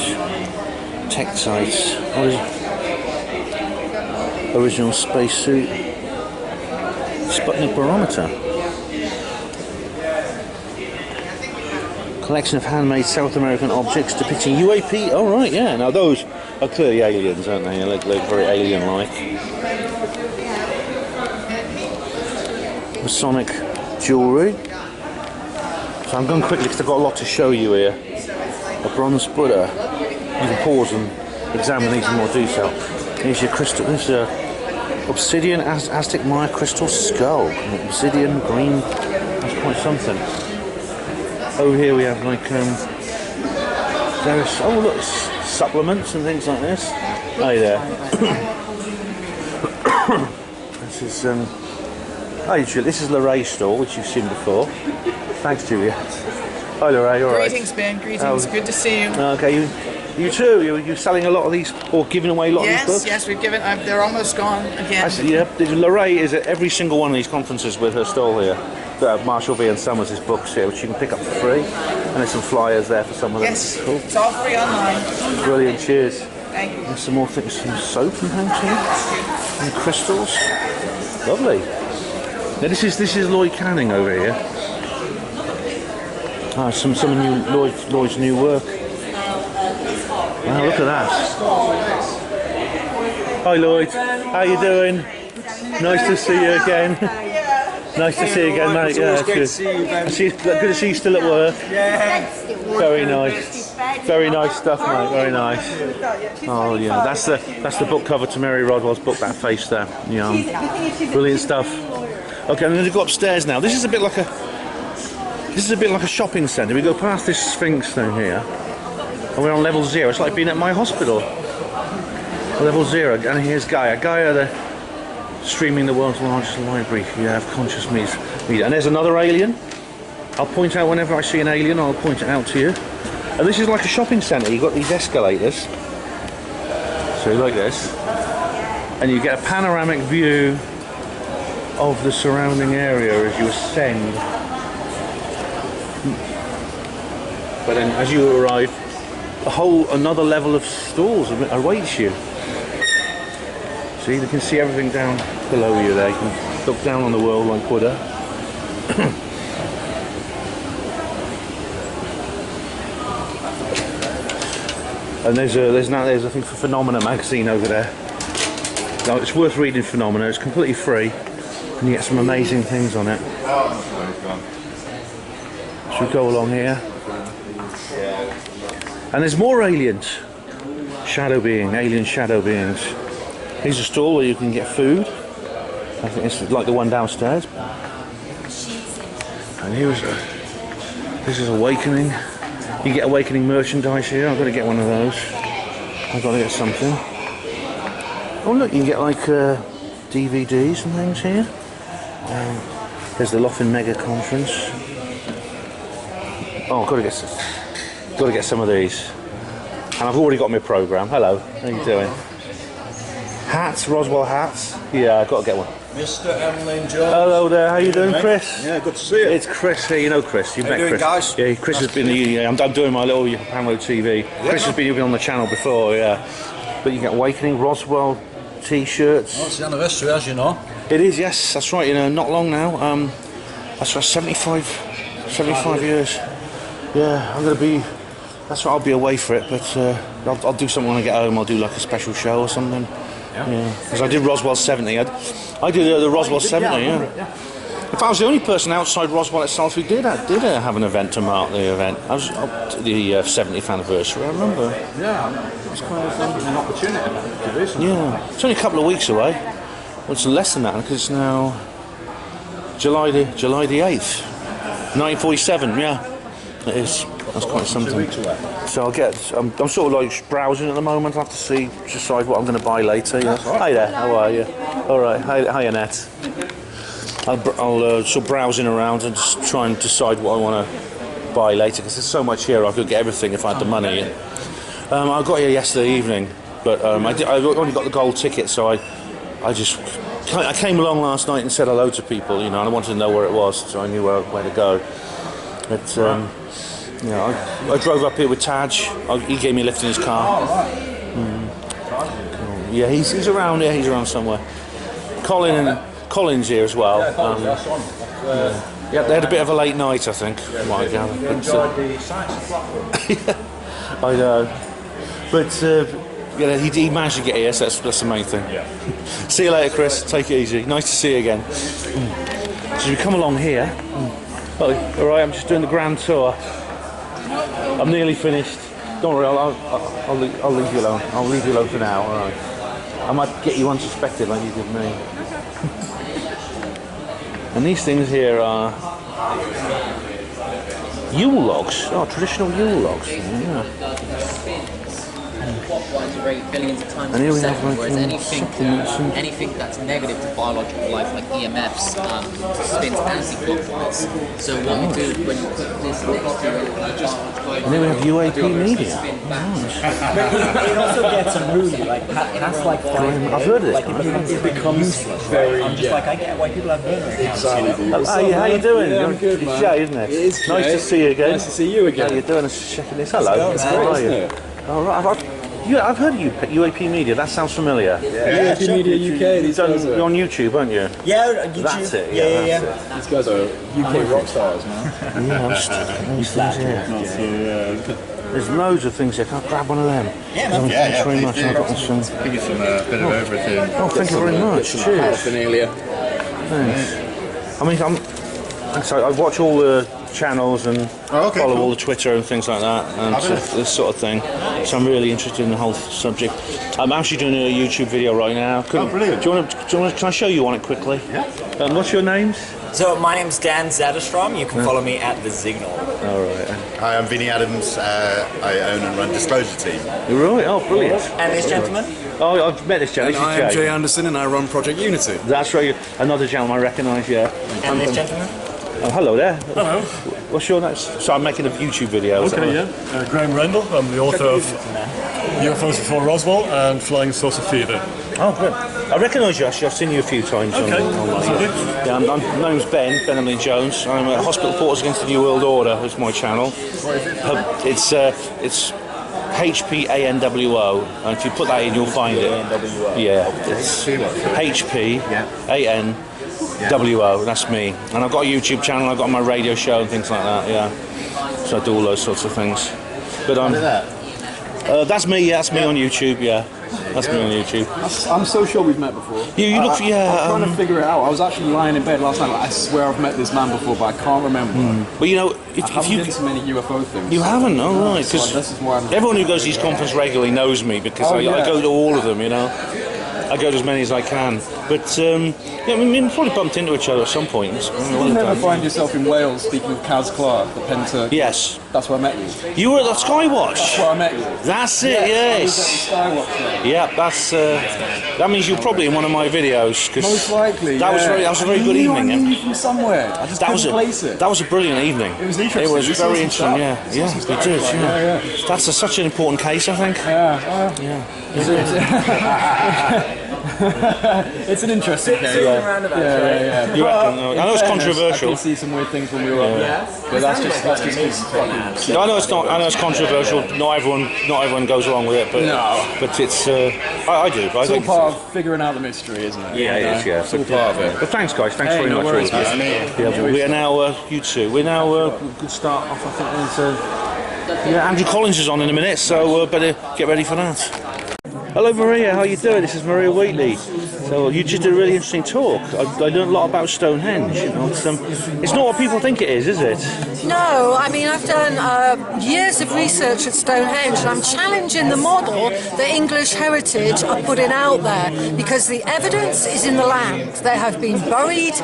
Texites. What is it? Original spacesuit. Sputnik barometer. Collection of handmade South American objects depicting UAP. Oh right, yeah. Now those are clearly aliens, aren't they? They look very alien-like. Masonic jewellery. So I'm going quickly because I've got a lot to show you here. A bronze Buddha. You can pause and examine these in more detail. Here's your crystal. This is a obsidian Aztec Maya crystal skull. Obsidian green. That's quite something. Over here we have like there's look, supplements and things like this. Hey there. This is hey Julie, this is Lorraine's store, which you've seen before. Thanks, Julia. Hi Lorraine, all right. Greetings, Ben. Greetings. Good to see you. Okay, you too. You're selling a lot of these, or giving away a lot of these books? Yes, we've given. They're almost gone again. Actually, yeah, Lorraine is at every single one of these conferences with her stall here. Marshall V and Summers' books here, which you can pick up for free. And there's some flyers there for some of them. Yes, cool. It's all free online. Brilliant, cheers. Thank you. There's some more things, some soap and things here. And crystals. Lovely. Now this is Lloyd Canning over here. Some of Lloyd's new work. Wow, look at that. Hi Lloyd, how you doing? Nice to see you again. Nice to see you again, mate. Yeah, it's good. Good to see you still at work. Yeah. Very nice. Very nice stuff, mate. Very nice. Oh yeah, that's the book cover to Mary Rodwell's book. That face there. Yeah. Brilliant stuff. Okay, I'm going to go upstairs now. This is a bit like a shopping centre. We go past this Sphinx thing here, and we're on level 0. It's like being at my hospital. Level 0, and here's Gaia. Gaia, the streaming the world's largest library. You have conscious media. And there's another alien. I'll point out whenever I see an alien. I'll point it out to you. And this is like a shopping centre. You've got these escalators. So like this, and you get a panoramic view of the surrounding area as you ascend. But then as you arrive, another level of stalls awaits you. See, you can see everything down below you there. You can look down on the world like Buddha. And there's I think, Phenomena magazine over there. No, it's worth reading Phenomena. It's completely free, and you get some amazing things on it. Should we go along here? And there's more aliens. Alien shadow beings. Here's a stall where you can get food. I think it's like the one downstairs. And this is Awakening. You get Awakening merchandise here. I've got to get one of those. I've got to get something. Oh look, you can get like DVDs and things here. There's the Loffin Mega Conference. Oh, I've got to get some of these. And I've already got my programme. Hello, how you doing? Hats, Roswell hats. Yeah, I've got to get one. Mr. Emlyn Jones. Hello there, how you doing, Chris? Yeah, good to see you. It's Chris here, you know Chris. You've met Chris. Guys? Yeah, Chris has been I'm doing my little HPANWO TV. Yeah. Chris has been on the channel before, yeah. But you get Awakening, Roswell t-shirts. Well, it's the anniversary, as you know. It is, yes, that's right, not long now. That's right, 75 years. Yeah, that's right, I'll be away for it, but I'll do something when I get home. I'll do like a special show or something. Yeah, because I did Roswell 70. I did the Roswell 70, yeah. In fact, I was the only person outside Roswell itself who did have an event to mark the event. I was up to the 70th anniversary, I remember. Yeah, it's kind of an opportunity to do something. Yeah, it's only a couple of weeks away. Well, it's less than that because it's now July the 8th, 1947. Yeah, it is. That's quite something. 2 weeks away. So I'm sort of like browsing at the moment. I'll have to decide what I'm going to buy later. Yeah. Right. Hi there, how are you? All right, hi Annette. I'll sort of browsing around and just try and decide what I want to buy later because there's so much here. I could get everything if I had the money. I got here yesterday evening, but I only got the gold ticket, so I came along last night and said hello to people, and I wanted to know where it was, so I knew where to go. But I drove up here with Taj. He gave me a lift in his car. Yeah, he's around here. He's around somewhere. Colin's here as well. Yeah, they had a bit of a late night, I think. I enjoyed the sights of Blackpool. I know, but he managed to get here, so that's the main thing. Yeah. See you later, Chris. Take it easy. Nice to see you again. So we come along here. All right, I'm just doing the grand tour. I'm nearly finished. Don't worry, I'll leave you alone. I'll leave you alone for now. All right. I might get you unsuspected like you did me. And these things here are Yule logs. Oh, traditional Yule logs. Yeah. Billions of times And here we have whereas like anything that's negative to biological life, like EMFs, spins anti-clockwise. So what you do when you put this next to it, and then we have UAP media. It also gets unruly, like that's like I've heard of this. like it becomes very. I'm just like, I get why people have burner accounts. How you doing? Yeah, I'm good, man. It's Jay, isn't it? It is nice Jay. to see you again. Nice to see you again. How you doing? Let's checking this. Hello. It's How are great, you? isn't it? All right. I've heard of UAP Media. That sounds familiar. Yeah, UAP Media UK. These guys You're on YouTube, aren't you? Yeah, YouTube. That's it. Yeah. That's it. These guys are UK rock stars, man. Yeah, I'm just these things here. There's loads of things here. Can I grab one of them? Yeah, man. Thanks very much. I've got some. Give you some bit of everything. Oh, thank you very much. Cheers. Paraphernalia. Thanks. I mean, I watch all the channels and follow all the Twitter and things like that, and this sort of thing. So I'm really interested in the whole subject. I'm actually doing a YouTube video right now. Brilliant. Do you want to? Can I show you on it quickly? Yeah. What's your names? So my name's Dan Zadestrom. You can follow me at The Signal. All right. Hi, I'm Vinny Adams. I own and run Disclosure Team. You're right. Oh, brilliant. And this gentleman? Oh, I've met this gentleman. I am Jay Anderson and I run Project Unity. That's right. Another gentleman I recognise. Yeah. And this gentleman? Oh, hello there. Hello. What's your name? So I'm making a YouTube video. Okay, yeah. Graham Rendell. I'm the author of UFOs Before Roswell and Flying Saucer Fever. Oh, good. I recognise you actually. I've seen you a few times. Okay. Yeah, my name's Ben Emlyn Jones. I'm a Hospital Reporters Against the New World Order. Is my channel. It's HPANWO, and if you put that in, you'll find it. Yeah, it's HPANWO. That's me. And I've got a YouTube channel. I've got my radio show and things like that. Yeah. So I do all those sorts of things. But That's me. Yeah, that's me on YouTube. Yeah, that's me on YouTube. I'm so sure we've met before. You look. I'm trying to figure it out. I was actually lying in bed last night. Like, I swear I've met this man before, but I can't remember. But you know, I haven't been to many UFO things. You haven't, oh right. Because this is why everyone who goes to these conferences regularly knows me because I go to all of them. You know. I go to as many as I can, but yeah, I mean, we probably bumped into each other at some point. You never find yourself in Wales speaking with Kaz Clark, the Penta. Yes. That's where I met you. You were at the Skywatch. That's where I met you. That's it. Yes. I was at the Skywatch. Yeah, that's. That means you're probably in one of my videos. Most likely. That was a very good evening. I knew you from somewhere. I just couldn't place it. That was a brilliant evening. It was interesting. It was very interesting. Yeah, we did. Yeah. That's such an important case, I think. Yeah. It's an interesting case. Yeah. You reckon? I know it's controversial. I can see some weird things when we were up there, but that's just I know it's not. I know it's controversial. Not everyone goes along with it, but it's. I do. But it's all part of figuring out the mystery, isn't it? Yeah, it is. Yeah, it's all part of it. But thanks, guys. Thanks very much. Worries, we are now. You two. We're now. Good start off. I think there's. Andrew Collins is on in a minute, so better get ready for that. Hello Maria, how are you doing? This is Maria Wheatley. So you just did a really interesting talk. I learned a lot about Stonehenge. You know, it's not what people think it is it? No, I mean I've done years of research at Stonehenge, and I'm challenging the model that English Heritage are putting out there because the evidence is in the land. There have been buried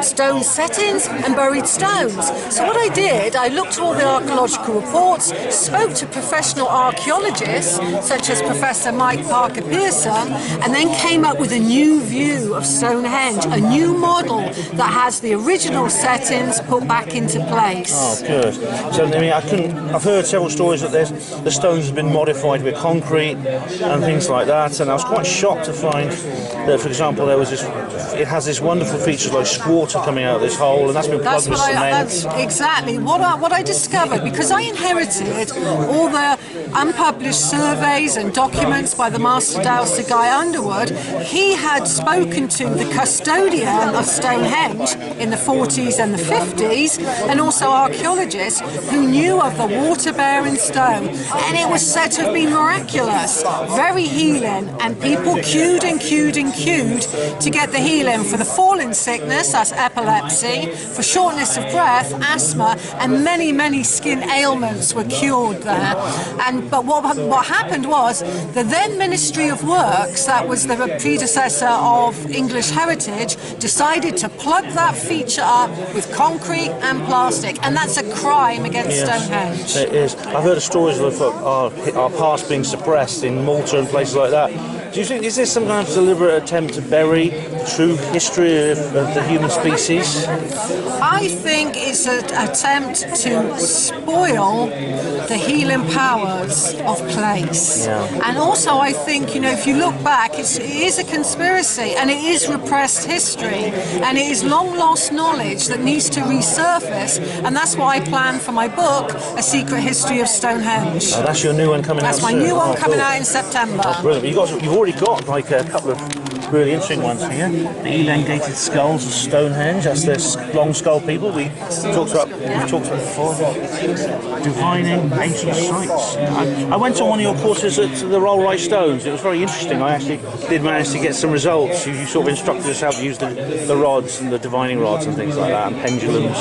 stone settings and buried stones. So what I did, I looked at all the archaeological reports, spoke to professional archaeologists such as Professor Mike Parker Pearson, and then came up with a new view of Stonehenge, a new model that has the original settings put back into place. Oh, good. So I mean, I've heard several stories that the stones have been modified with concrete and things like that, and I was quite shocked to find that, for example, it has this wonderful feature like squatter coming out of this hole, and that's been plugged with cement. That's exactly what I discovered, because I inherited all the unpublished surveys and documents by the Master Dowser Guy Underwood. He had spoken to the custodian of Stonehenge in the 40s and the 50s, and also archaeologists who knew of the water-bearing stone, and it was said to have been miraculous, very healing, and people queued to get the healing for the falling sickness, that's epilepsy, for shortness of breath, asthma, and many skin ailments were cured there. But what happened was the then Ministry of Works, that was the predecessor of English Heritage, decided to plug that feature up with concrete and plastic, and that's a crime against Stonehenge. It is. I've heard of stories of our past being suppressed in Malta and places like that. Do you think, is this some kind of deliberate attempt to bury the true history of the human species? I think it's an attempt to spoil the healing powers of place. And also I think, if you look back, it is a conspiracy, and it is repressed history, and it is long lost knowledge that needs to resurface, and that's why I plan for my book, A Secret History of Stonehenge. Oh, that's your new one coming out soon? That's my new one coming out in September. Oh, brilliant. You've already got like a couple of really interesting ones here. The elongated skulls of Stonehenge, that's the long skull people we've talked about before. Divining ancient sites. I went on one of your courses at the Rollright Stones. It was very interesting. I actually did manage to get some results. You sort of instructed us how to use the rods and the divining rods and things like that, and pendulums.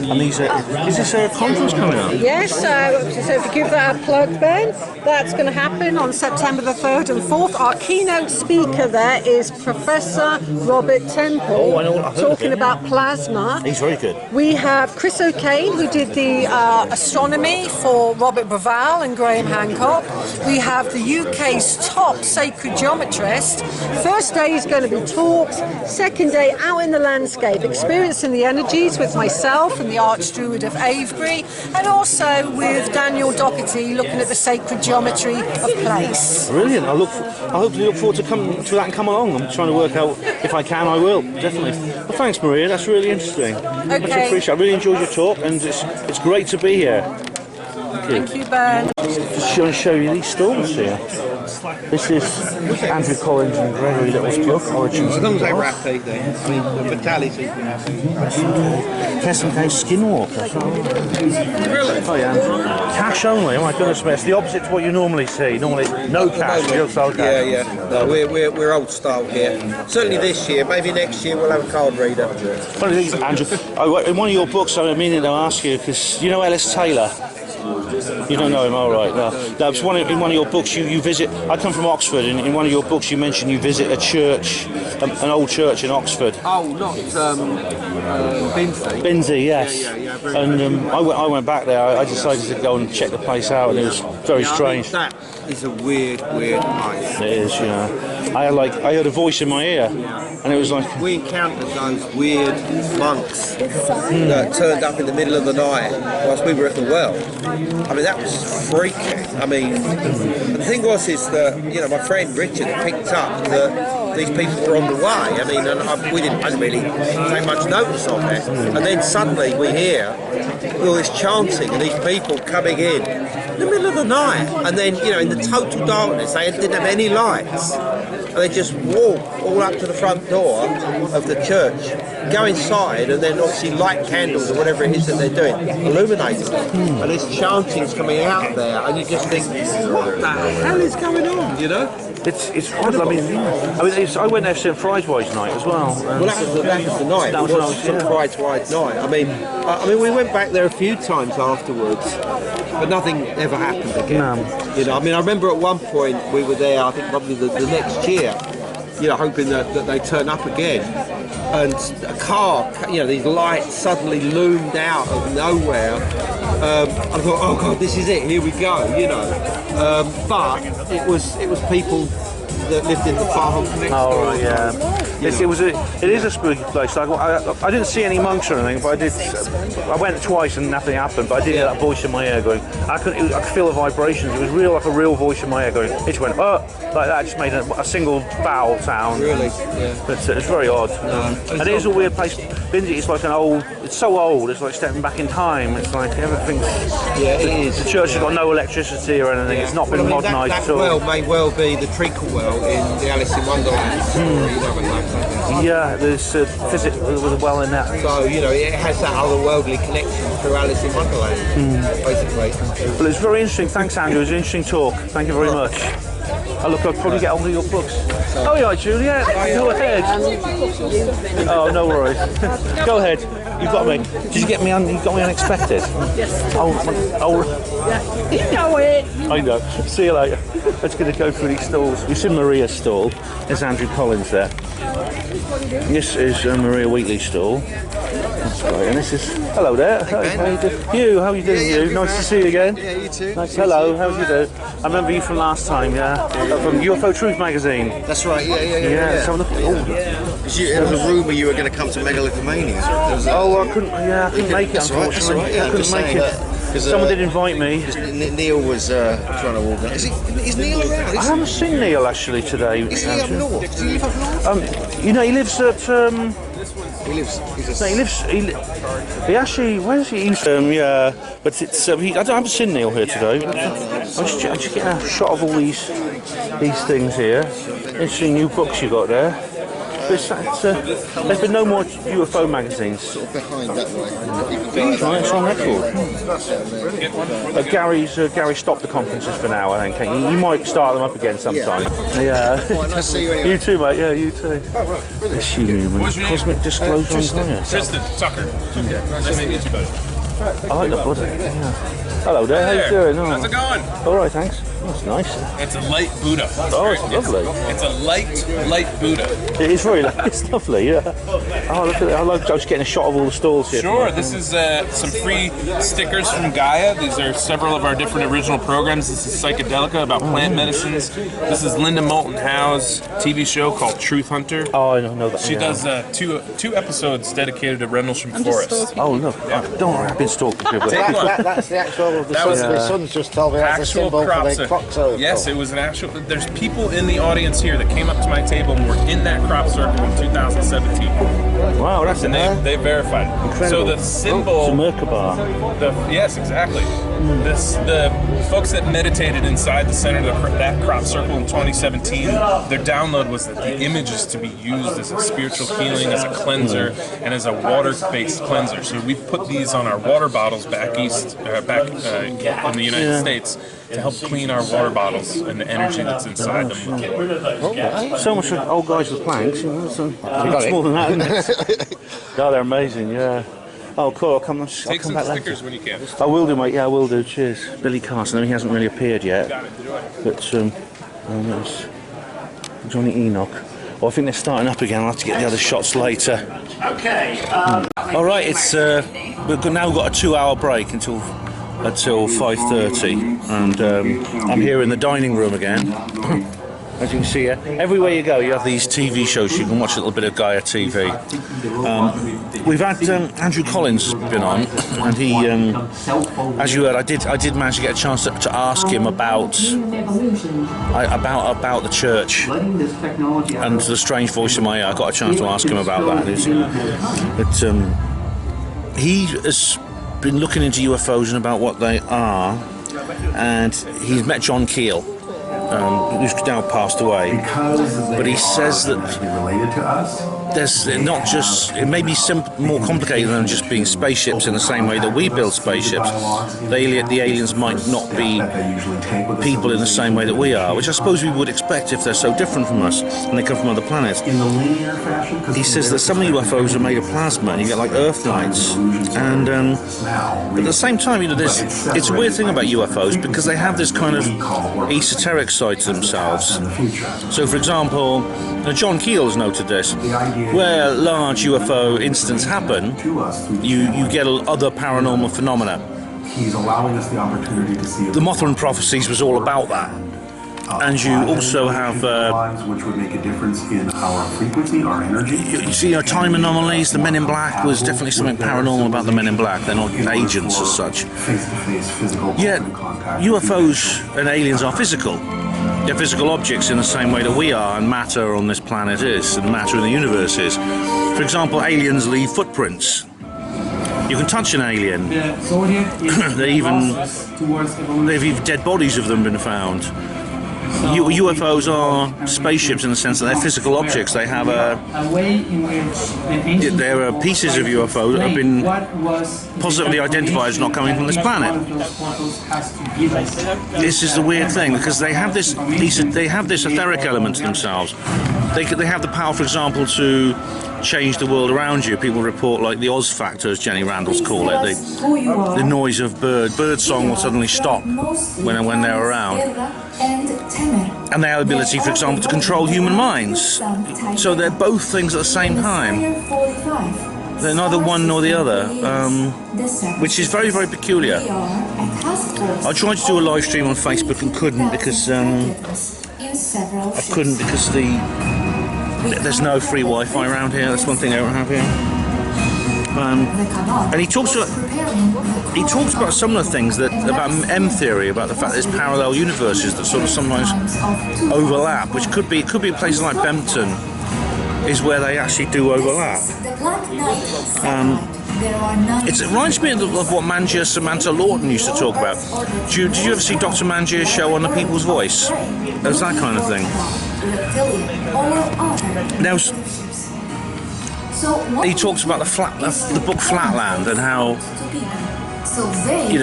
And these is this a conference coming up? Yes, so if you give that a plug, Ben, that's going to happen on September the 3rd and 4th. Our keynote speaker there is Professor Robert Temple, talking about plasma. He's very good. We have Chris O'Kane, who did the astronomy for Robert Breval and Graham Hancock. We have the UK's top sacred geometrist. First day is going to be talks. Second day, out in the landscape, experiencing the energies with myself and the Archdruid of Avebury, and also with Daniel Doherty looking at the sacred geometry of place. Brilliant. I hopefully look forward to that and come along. I'm trying to work out if I can. I will definitely. Well, thanks, Maria. That's really interesting. Okay. Much appreciated. I really enjoyed your talk, and it's great to be here. Thank you, Ben. Just going to show you these stalls here. This is Andrew Collins and Gregory Little's book, Origins. As long as they were happy, then. I mean, the Vitalis has been happy. Present day Skinwalker. Really? Oh yeah. Cash only. Oh my goodness me! It's the opposite to what you normally see. Normally, no cash. Just sell cash. Yeah, yeah. No, we're old style here. Certainly this year. Maybe next year we'll have a card reader. Funny thing is, Andrew, in one of your books, I meaning to ask you because you know Ellis Taylor. You don't know him, all right? No. In one of your books, you visit. I come from Oxford, and in one of your books, you mentioned you visit a church, an old church in Oxford. Oh, not Binsey. Binsey, yes. Yeah. And I went back there. I decided to go and check the place out, and it was very strange. I mean, that is a weird place. It is, yeah. I heard a voice in my ear, and it was like we encountered those weird monks that turned up in the middle of the night whilst we were at the well. I mean, that was freaky. I mean, the thing is that my friend Richard picked up that these people were on the way. I mean, and I didn't really take much notice of it. And then suddenly we hear all this chanting and these people coming in the middle of the night, and then in the total darkness, they didn't have any lights. And they just walk all up to the front door of the church, go inside, and then obviously light candles or whatever it is that they're doing, illuminating it. And there's chantings coming out there, and you just think, what the hell is going on? It's odd. I mean, I went there St. Friedwise night as well. Well, that was the night. That was St. Friedwise night. I mean, we went back there a few times afterwards, but nothing ever happened again. I mean, I remember at one point we were there. I think probably the next year, hoping that they turn up again. And a car, these lights suddenly loomed out of nowhere. I thought, oh God, this is it. Here we go. But it was people that lived in the farm next door. Oh right, yeah. It is a spooky place. Like, I didn't see any monks or anything, but I went twice and nothing happened. But I did hear that voice in my ear going. I could feel the vibrations. It was like a real voice in my ear going. It just went like that. Just made a single vowel sound. Really? Yeah. But it's very odd. And it is a weird place. Binsey, it's like it's so old. It's like stepping back in time. It's like everything's. Yeah, it is. The church has got no electricity or anything. It's not been modernised at all. That well may well be the treacle well in the Alice in Wonderland story. Yeah, there's a visit with a well in that. So, it has that otherworldly connection through Alice in Wonderland, basically. Well, it's very interesting. Thanks, Andrew. It was an interesting talk. Thank you very much. I'll probably get hold of your books. Oh, yeah, Juliet. Go ahead. Oh, no worries. Go ahead. You got me. Did you get me? You got me unexpected. Yes. Oh. Yeah. You know it. I know. See you later. Let's going to go through these stalls. We've seen Maria's stall. There's Andrew Collins there. This is Maria Wheatley's stall. That's great. And this is hello there. How you doing? You? Nice to see you again. Yeah, you too. Nice. Hello. How you doing? I remember you from last time. Yeah. From UFO Truth magazine. That's right. Yeah. Let's have a look. There was a rumour you were going to come to Megalithomania. I couldn't make it, unfortunately. Yeah, I couldn't make it. Someone did invite me. Neil was trying to organise. Is Neil around? I haven't seen Neil actually today. Is he up north? Does he live up north? He lives at. He actually. Where is he? Yeah, but it's. I haven't seen Neil here today. I'm just getting a shot of all these things here. Interesting new books you got there. There's been no more UFO magazines. Sort of behind that way. Right, it's on record. Gary stopped the conferences for now, I think. You might start them up again sometime. Yeah. Nice to see you anyway. You too, mate. Yeah, you too. Oh, right. This human cosmic disclosure on Gaia. Tristan Tucker. Nice to meet you, buddy. I like the body. Yeah. Hello there. How you doing? How's it going? All right, thanks. That's nice. It's a light Buddha. Oh, it's lovely. It's a light Buddha. It is very light. It's lovely, yeah. Oh, look at it. I was just getting a shot of all the stalls here. Sure. This is some free stickers from Gaia. These are several of our different original programs. This is Psychedelica about plant medicines. This is Linda Moulton Howe's TV show called Truth Hunter. Oh, I know that. She does two episodes dedicated to Rendlesham Forest. Oh, look. Yeah. Don't worry, I've been stalking people. That's the actual. The son's just told me that's a symbol for the crop circle. Yes, it was an actual. There's people in the audience here that came up to my table and were in that crop circle in 2017. Wow, that's and they verified. Incredible. So the symbol. It's a Merkaba. Yes, exactly. The folks that meditated inside the center of that crop circle in 2017, their download was that the image is to be used as a spiritual healing, as a cleanser, and as a water-based cleanser. So we put these on our water bottles back in the United States to help clean our water bottles and the energy that's inside them. So much for old guys with planks, you know, so much more than that, isn't it? Oh, they're amazing, yeah. Oh, cool, I'll come Take some back stickers later. when you can. I will do, mate, yeah, I will do, cheers. Billy Carson, he hasn't really appeared yet. But, there's Johnny Enoch. Oh, I think they're starting up again, I'll have to get the other shots later. Okay. Alright, it's, we've now got a 2-hour break until 5:30, and I'm here in the dining room again. As you can see here, everywhere you go you have these TV shows, you can watch a little bit of Gaia TV. We've had Andrew Collins has been on, and he, as you heard, I did manage to get a chance to ask him about the church and the strange voice in my ear. I got a chance to ask him about that. He has been looking into UFOs and about what they are, and he's met John Keel, who's now passed away. But he says that there's not just, it may be more complicated than just being spaceships in the same way that we build spaceships. The aliens might not be people in the same way that we are, which I suppose we would expect if they're so different from us and they come from other planets. He says that some UFOs are made of plasma, and you get like Earth nights. And but at the same time, you know, it's a weird thing about UFOs because they have this kind of esoteric side to themselves. So, for example, John Keel has noted this. Where large UFO incidents happen, you get other paranormal phenomena. He's allowing us the opportunity to see the Mothman Prophecies was all about that. And you also have which would make a difference in our frequency, our energy. You see, time anomalies. The Men in Black was definitely something paranormal about the Men in Black. They're not agents as such. Face-to-face physical contact. UFOs and aliens are physical. They're physical objects in the same way that we are, and matter on this planet is, and matter in the universe is. For example, aliens leave footprints. You can touch an alien. They've even dead bodies of them been found. UFOs are spaceships in the sense that they're physical objects. They have there are pieces of UFO that have been positively identified as not coming from this planet. This is the weird thing because they have this etheric element to themselves. They have the power, for example, to change the world around you. People report like the Oz factor, as Jenny Randall's call it. The noise of bird song will suddenly stop when they're around. And they have the ability, for example, to control human minds. So they're both things at the same time. They're neither one nor the other, which is very, very peculiar. I tried to do a live stream on Facebook and couldn't because there's no free Wi-Fi around here. That's one thing I don't have here. And he talks about some of the things about M theory, about the fact that there's parallel universes that sort of sometimes overlap, which could be places like Bempton is where they actually do overlap. It reminds me of what Mangia Samantha Lawton used to talk about. Did you ever see Dr. Mangia's show on The People's Voice? There's that kind of thing. Now, he talks about the book Flatland and how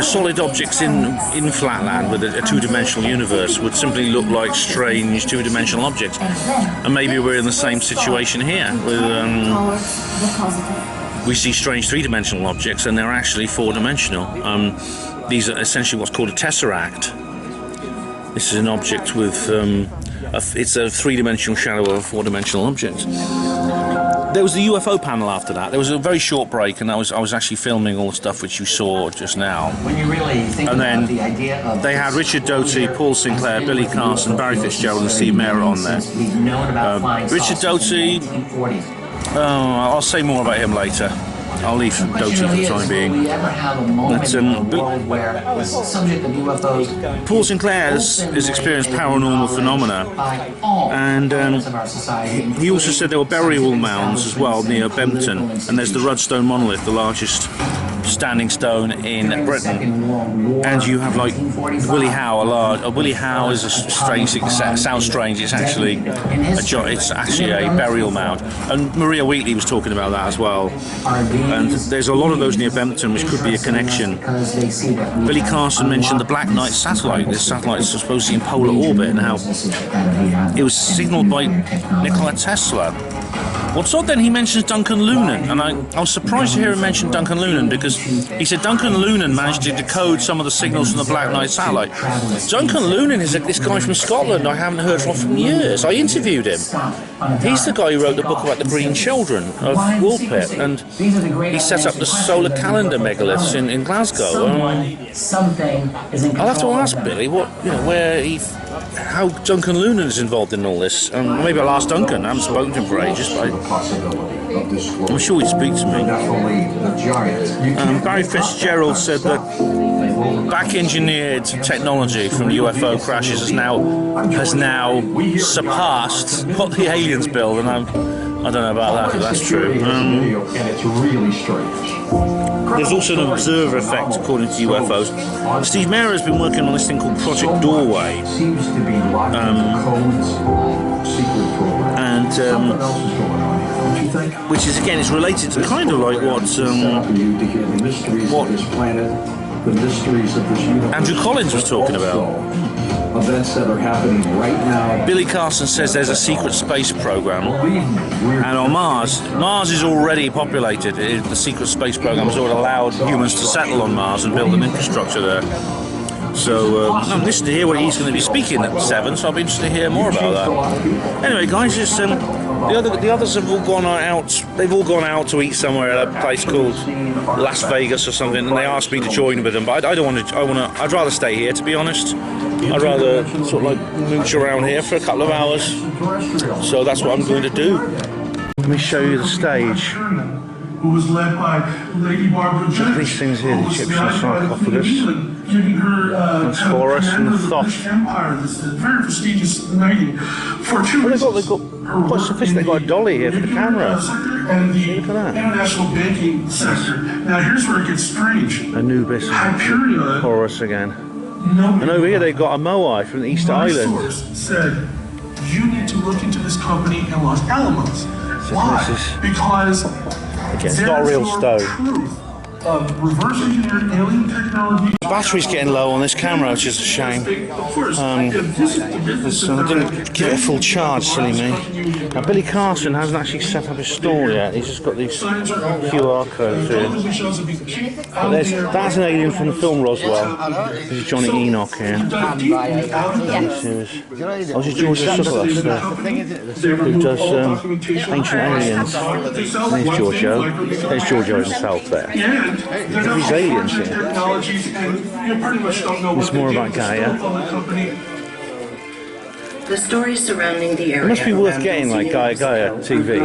solid objects in Flatland with a two-dimensional universe would simply look like strange two-dimensional objects. And maybe we're in the same situation here with we see strange three-dimensional objects and they're actually four-dimensional. These are essentially what's called a tesseract. This is an object with it's a three-dimensional shadow of a four-dimensional object. There was the UFO panel after that. There was a very short break, and I was actually filming all the stuff which you saw just now. When you really think and then about the idea of they had Richard Doty, Paul Sinclair, Billy Carson, Barry Fitzgerald, and Steve Mera on there. Richard Doty. I'll say more about him later. I'll leave Doty for the time being. we ever have a moment in the world where the subject of UFOs Paul Sinclair has experienced paranormal phenomena, and he also said there were burial mounds as well near Bempton, and there's the Rudstone monolith, the largest standing stone in Britain, and you have like Willie Howe. Willie Howe is a strange thing. Sounds strange. It's actually a burial mound. And Maria Wheatley was talking about that as well. And there's a lot of those near Bempton, which could be a connection. Billy Carson mentioned the Black Knight satellite. This satellite is supposed to be in polar orbit, and how it was signalled by Nikola Tesla. What's odd then, he mentions Duncan Lunan, and I was surprised to hear him mention Duncan Lunan, because he said Duncan Lunan managed to decode some of the signals from the Black Knight satellite. Duncan Lunan is this guy from Scotland I haven't heard from years. I interviewed him. He's the guy who wrote the book about the Green Children of Woolpit, and he set up the solar calendar megaliths in Glasgow. I'll have to ask Billy how Duncan Lunan is involved in all this. Maybe I'll ask Duncan. I haven't spoken to him for ages, but I'm sure he'd speak to me. Barry Fitzgerald said that back-engineered technology from UFO crashes has now surpassed what the aliens build, and I don't know about that, if that's true. And it's really strange. There's also an observer effect according to UFOs. Steve Mera has been working on this thing called Project Doorway, which is, again, it's related to kind of like what Andrew Collins was talking about. Events that are happening right now. Billy Carson says there's a secret space program, and on Mars is already populated. The secret space program has already allowed humans to settle on Mars and build an infrastructure there. So I'm listening to hear what he's going to be speaking at 7, so I'll be interested to hear more about that. Anyway, guys, just the others have all gone out. They've all gone out to eat somewhere at a place called Las Vegas or something, and they asked me to join with them. But I don't want to. I'd rather stay here, to be honest. I'd rather sort of like mooch around here for a couple of hours. So that's what I'm going to do. Let me show you the stage. Who was led by Lady Barbara Judge. These things here, the Egyptian sarcophagus, and Horus and Thoth. Empire. This is very prestigious knighting. For two they've got quite sophisticated. They've got a dolly here for the camera. And the international banking sector. Now here's where it gets strange. Anubis, Horus again. And over here they've got a Moai from the Easter Island. Said, you need to look into this company in Los Alamos. Why? Because it's not a real stone. Reverse engineered alien technology. The battery's getting low on this camera, which is a shame. I didn't give it a full charge, silly me. Now, Billy Carson hasn't actually set up his stall yet. He's just got these QR codes here. But that's an alien from the film Roswell. This is Johnny Enoch here. This is George Sutherland, who does Ancient Aliens. There's Giorgio. There's Giorgio himself there. These aliens here. It's more about Gaia. The stories surrounding the area. It must be worth getting like Gaia TV.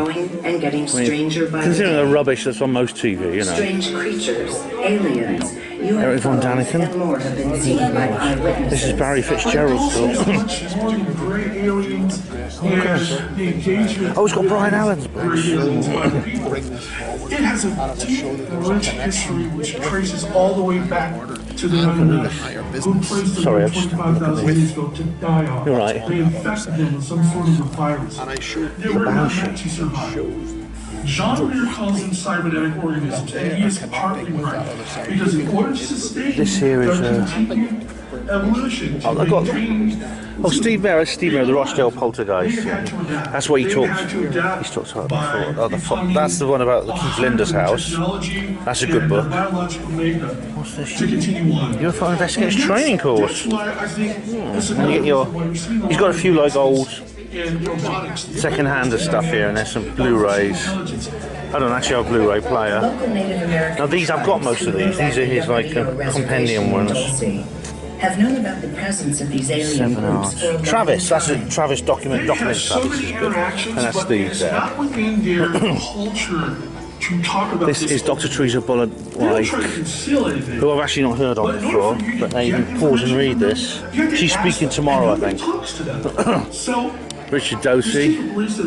And getting stranger by considering the rubbish that's on most TV, you know. Strange creatures, aliens, Eric Von Daniken. and more have been seen by eyewitnesses. This is Barry Fitzgerald still. Oh, it's got Brian Allen's books. It has a deep, rich history which traces all the way back to the who placed the 45,000 years ago to die off. You're right. They infected them with some sort of a virus. They were not meant to survive. Jean Muir calls them cybernetic organisms, and he is partly right. Because in order to sustain this here is evolution, Steve Mera, the Rochdale poltergeist. That's what he talked. He's talked about before. That's the one about the Keith Linder's house. That's a good book. What's this? UFO Investigators Training Course. And you get he's got a few like old second-hander stuff here, and there's some Blu-rays. I don't actually have a Blu-ray player. Now these, I've got most of these. These are his like compendium ones. Have known about the presence of these alien groups. Travis, that's a Travis document Travis is good. And that's Steve's there. This is Dr. Teresa Bullard White, who I've actually not heard of before, but now you can pause and read this. She's speaking tomorrow, I think. Richard Dosey. This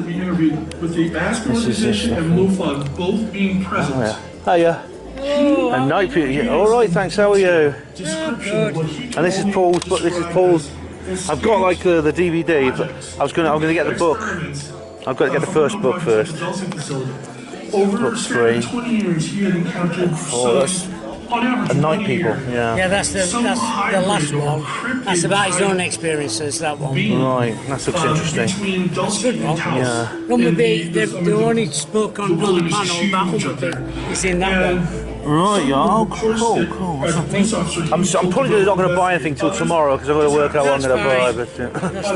is this. And MUFON both being present. Oh yeah. Hiya. Oh, And night people. Yeah, all right, thanks. How are you? And this is Paul's. But this is Paul's. I've got like the DVD, but I'm gonna get the book. I've got to get the first book first. Book 3. Oh, that's and night people. Yeah. Yeah, that's the last one. That's about his own experiences. That one. Right, that looks interesting. That's a good one. Yeah. The only spoke on the panel. That other bit is in that one. Right, yeah. Oh, cool. I'm probably not going to buy anything till tomorrow because I've got to work out what I'm going to buy. But that's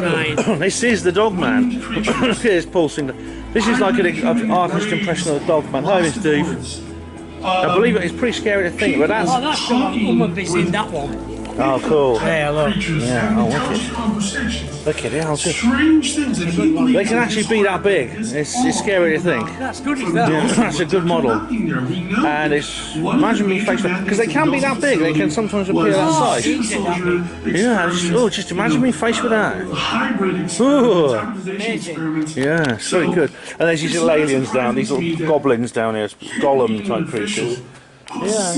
fine. This is the dog man. Look at this pulsing. This is like an artist impression of the dog man. Hi, Miss Steve. I believe it's pretty scary to think, but that's. Oh, that's Ummaby's in that one. Oh, cool. Yeah, look. Yeah, oh, look at it. They can actually be that big. It's scary to think. That's good. Yeah, that's a good model. And it's imagine me face because they can be that big. They can sometimes appear that size. Yeah. Just imagine me faced with that. Ooh. Yeah, it's very good. And there's these little aliens down, these little goblins down here, golem type creatures. Yeah.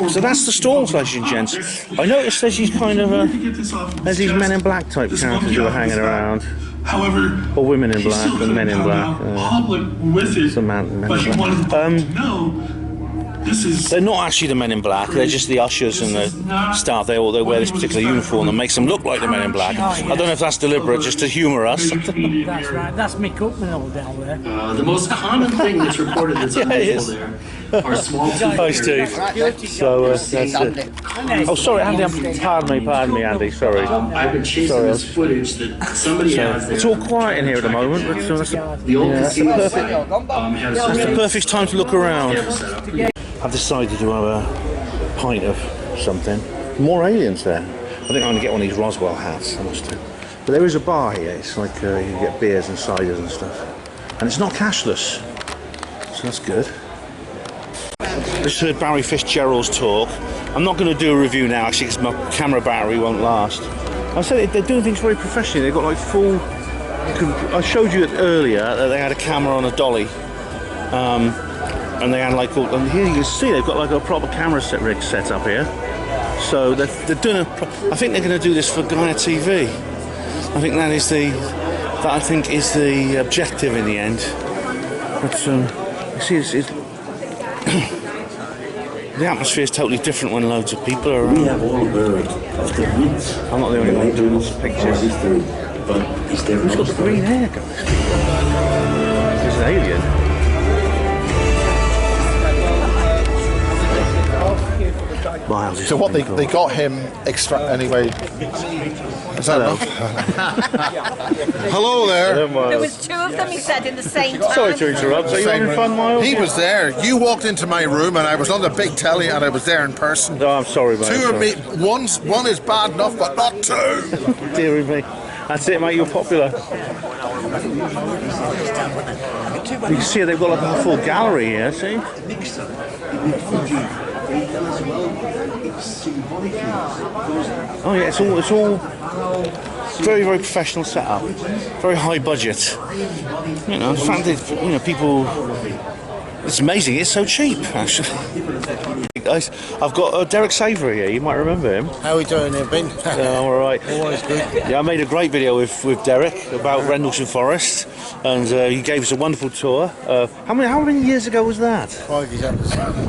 So that's the stalls, ladies and gents. I noticed there's these kind of there's these Men in Black type characters who are hanging around. However, or women in black and men in black. Some men in black. They're not actually the Men in Black. They're just the ushers and the staff. They wear this particular uniform that makes them look like the Men in Black. I don't know if that's deliberate, just to humour us. That's right. That's Mick Upman down there. The most common thing that's reported that's unusual there are small. Hi, Steve. So that's it. Oh, sorry, Andy. Pardon me, Andy. Sorry. I've been chasing this footage that somebody has there. It's all quiet in here at the moment, but that's the perfect time to look around. I've decided to have a pint of something. More aliens there. I think I'm going to get one of these Roswell hats. I must do. But there is a bar here. It's like you can get beers and ciders and stuff. And it's not cashless. So that's good. Just heard Barry Fitzgerald's talk. I'm not going to do a review now actually because my camera battery won't last. I said they're doing things very professionally. They've got like full... I showed you earlier that they had a camera on a dolly. And they had like, and here you can see they've got like a proper camera rig set up here. So they're doing I think they're going to do this for Gaia TV. I think that is the objective in the end. But you see, it's the atmosphere is totally different when loads of people are around. We have all heard of the myths. I'm not the only one doing this pictures. But is there who's got the green hair, guys? There's an alien. So what they got him anyway. Hello there. There was two of them, he said, in the same time. Sorry to interrupt. Are you having fun, Miles? He was there. You walked into my room and I was on the big telly and I was there in person. No, I'm sorry, mate. Two of me. One is bad enough, but not two. Dear me. That's it, mate. You're popular. You can see they've got like a full gallery here. See? Oh yeah, it's all very, very professional setup, very high budget. You know, in fact, people. It's amazing. It's so cheap, actually. Guys, I've got Derek Savory here. You might remember him. How are we doing there, Ben? All right. Always good. Yeah, I made a great video with Derek about Rendlesham Forest, and he gave us a wonderful tour. How many years ago was that? 5 years ago.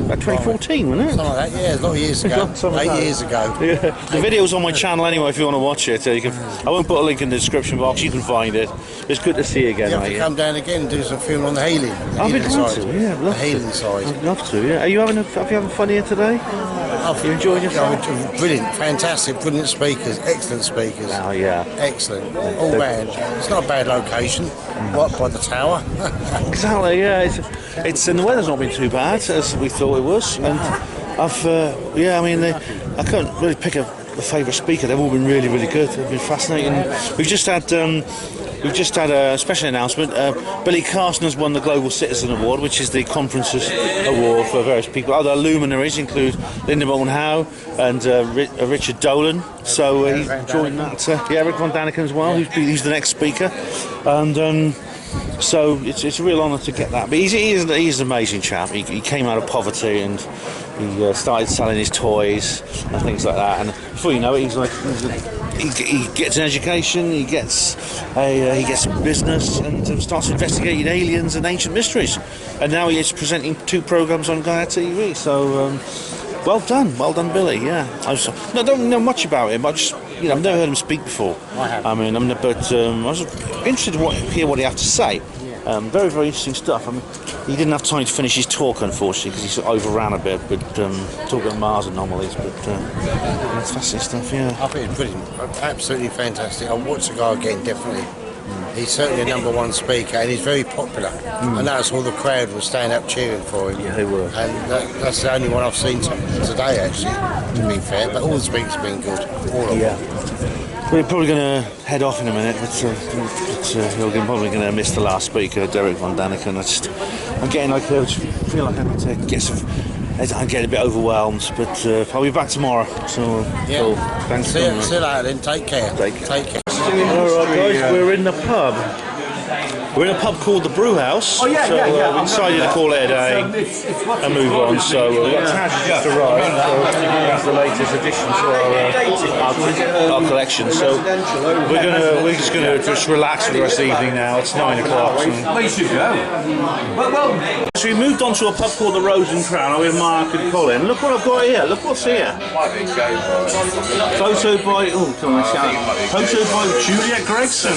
About 2014, wasn't it? Something like that. Yeah, a lot of years ago. 8 years ago. Yeah. The video's on my channel anyway. If you want to watch it, you can. I won't put a link in the description box. You can find it. It's good to see you again, You mate. have to come down again and do some film on the healing. I'll be glad to. Yeah, the healing side. I'd love to. Yeah. Have you having fun here today? You enjoying yourself? Brilliant, fantastic, brilliant speakers, excellent speakers. Oh yeah, excellent. All bad. It's not a bad location. Right by the tower. Exactly. Yeah. It's and the weather's not been too bad as we thought it was. And I've I mean I can't really pick a favourite speaker. They've all been really, really good. They've been fascinating. We've just had a special announcement. Billy Carson has won the Global Citizen Award, which is the conference's award for various people. Other luminaries include Linda Moulton Howe and Richard Dolan. So he's joined that. Rick Von Daniken as well. He's the next speaker. And so it's a real honour to get that. But he's an amazing chap. He came out of poverty and he started selling his toys and things like that. And before you know it, he gets an education, he gets a business, and starts investigating aliens and ancient mysteries. And now he is presenting 2 programs on Gaia TV. So well done, Billy. Yeah, I don't know much about him. I've never heard him speak before. I have. I mean, I was interested to hear what he had to say. Very, very interesting stuff. I mean, he didn't have time to finish his talk, unfortunately, because he sort of overran a bit, but talking about Mars anomalies, but that's fascinating stuff, yeah. I think it's brilliant. Absolutely fantastic. I'll watch the guy again, definitely. He's certainly a #1 speaker, and he's very popular. I noticed all the crowd will stand up cheering for him. Yeah, they were. And that's the only one I've seen today, actually, to be fair. But all the speakers have been good. All of them. We're probably going to head off in a minute, but you're probably going to miss the last speaker, Derek Von Daniken. I'm getting I feel like I need to get some. I'm getting a bit overwhelmed, but I'll be back tomorrow. So cool. Thanks. See you later then. Take care. Take care. All right, guys, we're in the pub. We're in a pub called the Brew House. We decided to call it a day and move on. So we've got Taj just arrived. That's the latest addition to our collection. So we're just gonna relax for the rest of the evening now. It's 9 o'clock. So we moved on to a pub called the Rose and Crown with Mark and Colin. Look what I've got here. Look what's here. Photo by Juliet Gregson.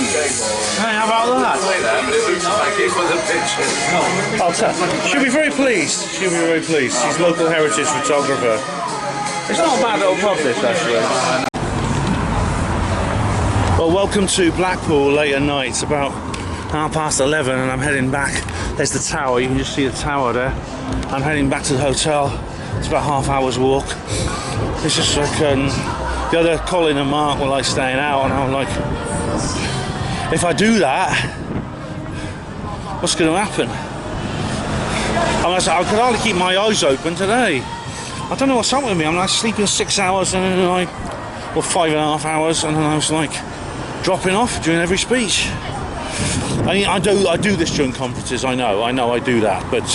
Hey, how about that? She'll be very pleased. She's local heritage photographer. It's not a bad little pub, this, actually. Well, welcome to Blackpool late at night. It's about 11:30 and I'm heading back. There's the tower, you can just see the tower there. I'm heading back to the hotel. It's about half hour's walk. It's just like the other Colin and Mark were like staying out, and I'm like, if I do that, what's going to happen? I could hardly keep my eyes open today. I don't know what's up with me. I'm like sleeping 6 hours and then 5.5 hours, and then I was like dropping off during every speech. I do this during conferences. I know I do that, but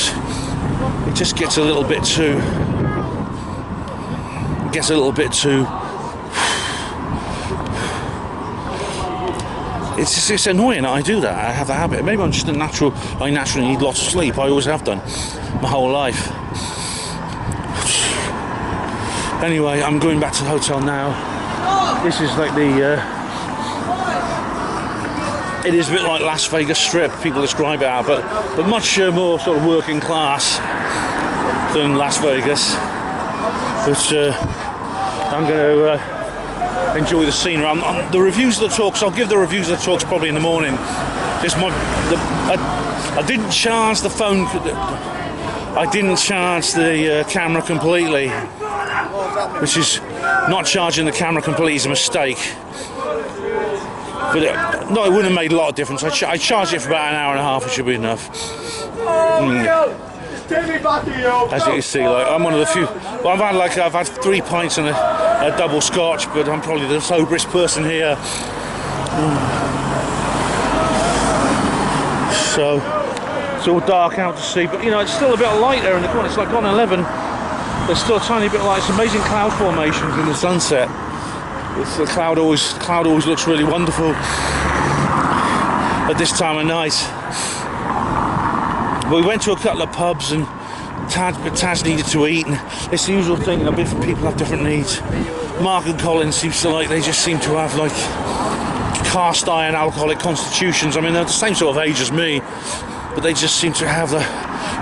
it just gets a little bit too. It's annoying that I do that. I have the habit. Maybe I'm just I naturally need lots of sleep. I always have done my whole life. Anyway, I'm going back to the hotel now. This is like it is a bit like Las Vegas Strip, people describe it out, but much more sort of working class than Las Vegas. But I'm going to enjoy the scenery. The reviews of the talks, I'll give the reviews of the talks probably in the morning. I didn't charge the phone. I didn't charge the camera completely, which is not charging the camera completely is a mistake. But no, it wouldn't have made a lot of difference. I charged it for about an hour and a half, which should be enough. As you can see, like I'm one of the few. Well, I've had 3 pints and a double scotch, but I'm probably the soberest person here. So it's all dark out to sea, but it's still a bit of light there in the corner. It's like gone 11. There's still a tiny bit of light. It's amazing cloud formations in the sunset. The cloud always looks really wonderful at this time of night. But we went to a couple of pubs and Taz needed to eat, and it's the usual thing. Different people have different needs. Mark and Colin seem to have like cast iron alcoholic constitutions. I mean, they're the same sort of age as me, but they just seem to have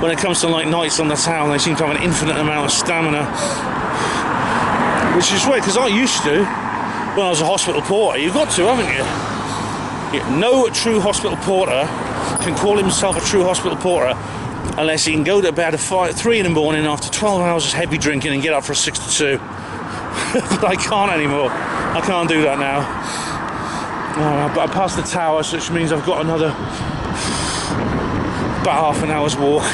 when it comes to like nights on the town, they seem to have an infinite amount of stamina, which is weird because I used to. When I was a hospital porter, you've got to, haven't you? No true hospital porter can call himself a true hospital porter unless he can go to bed at 3 in the morning after 12 hours of heavy drinking and get up for a 6 to 2. But I can't anymore. I can't do that now. But I passed the tower, which means I've got another about half an hour's walk.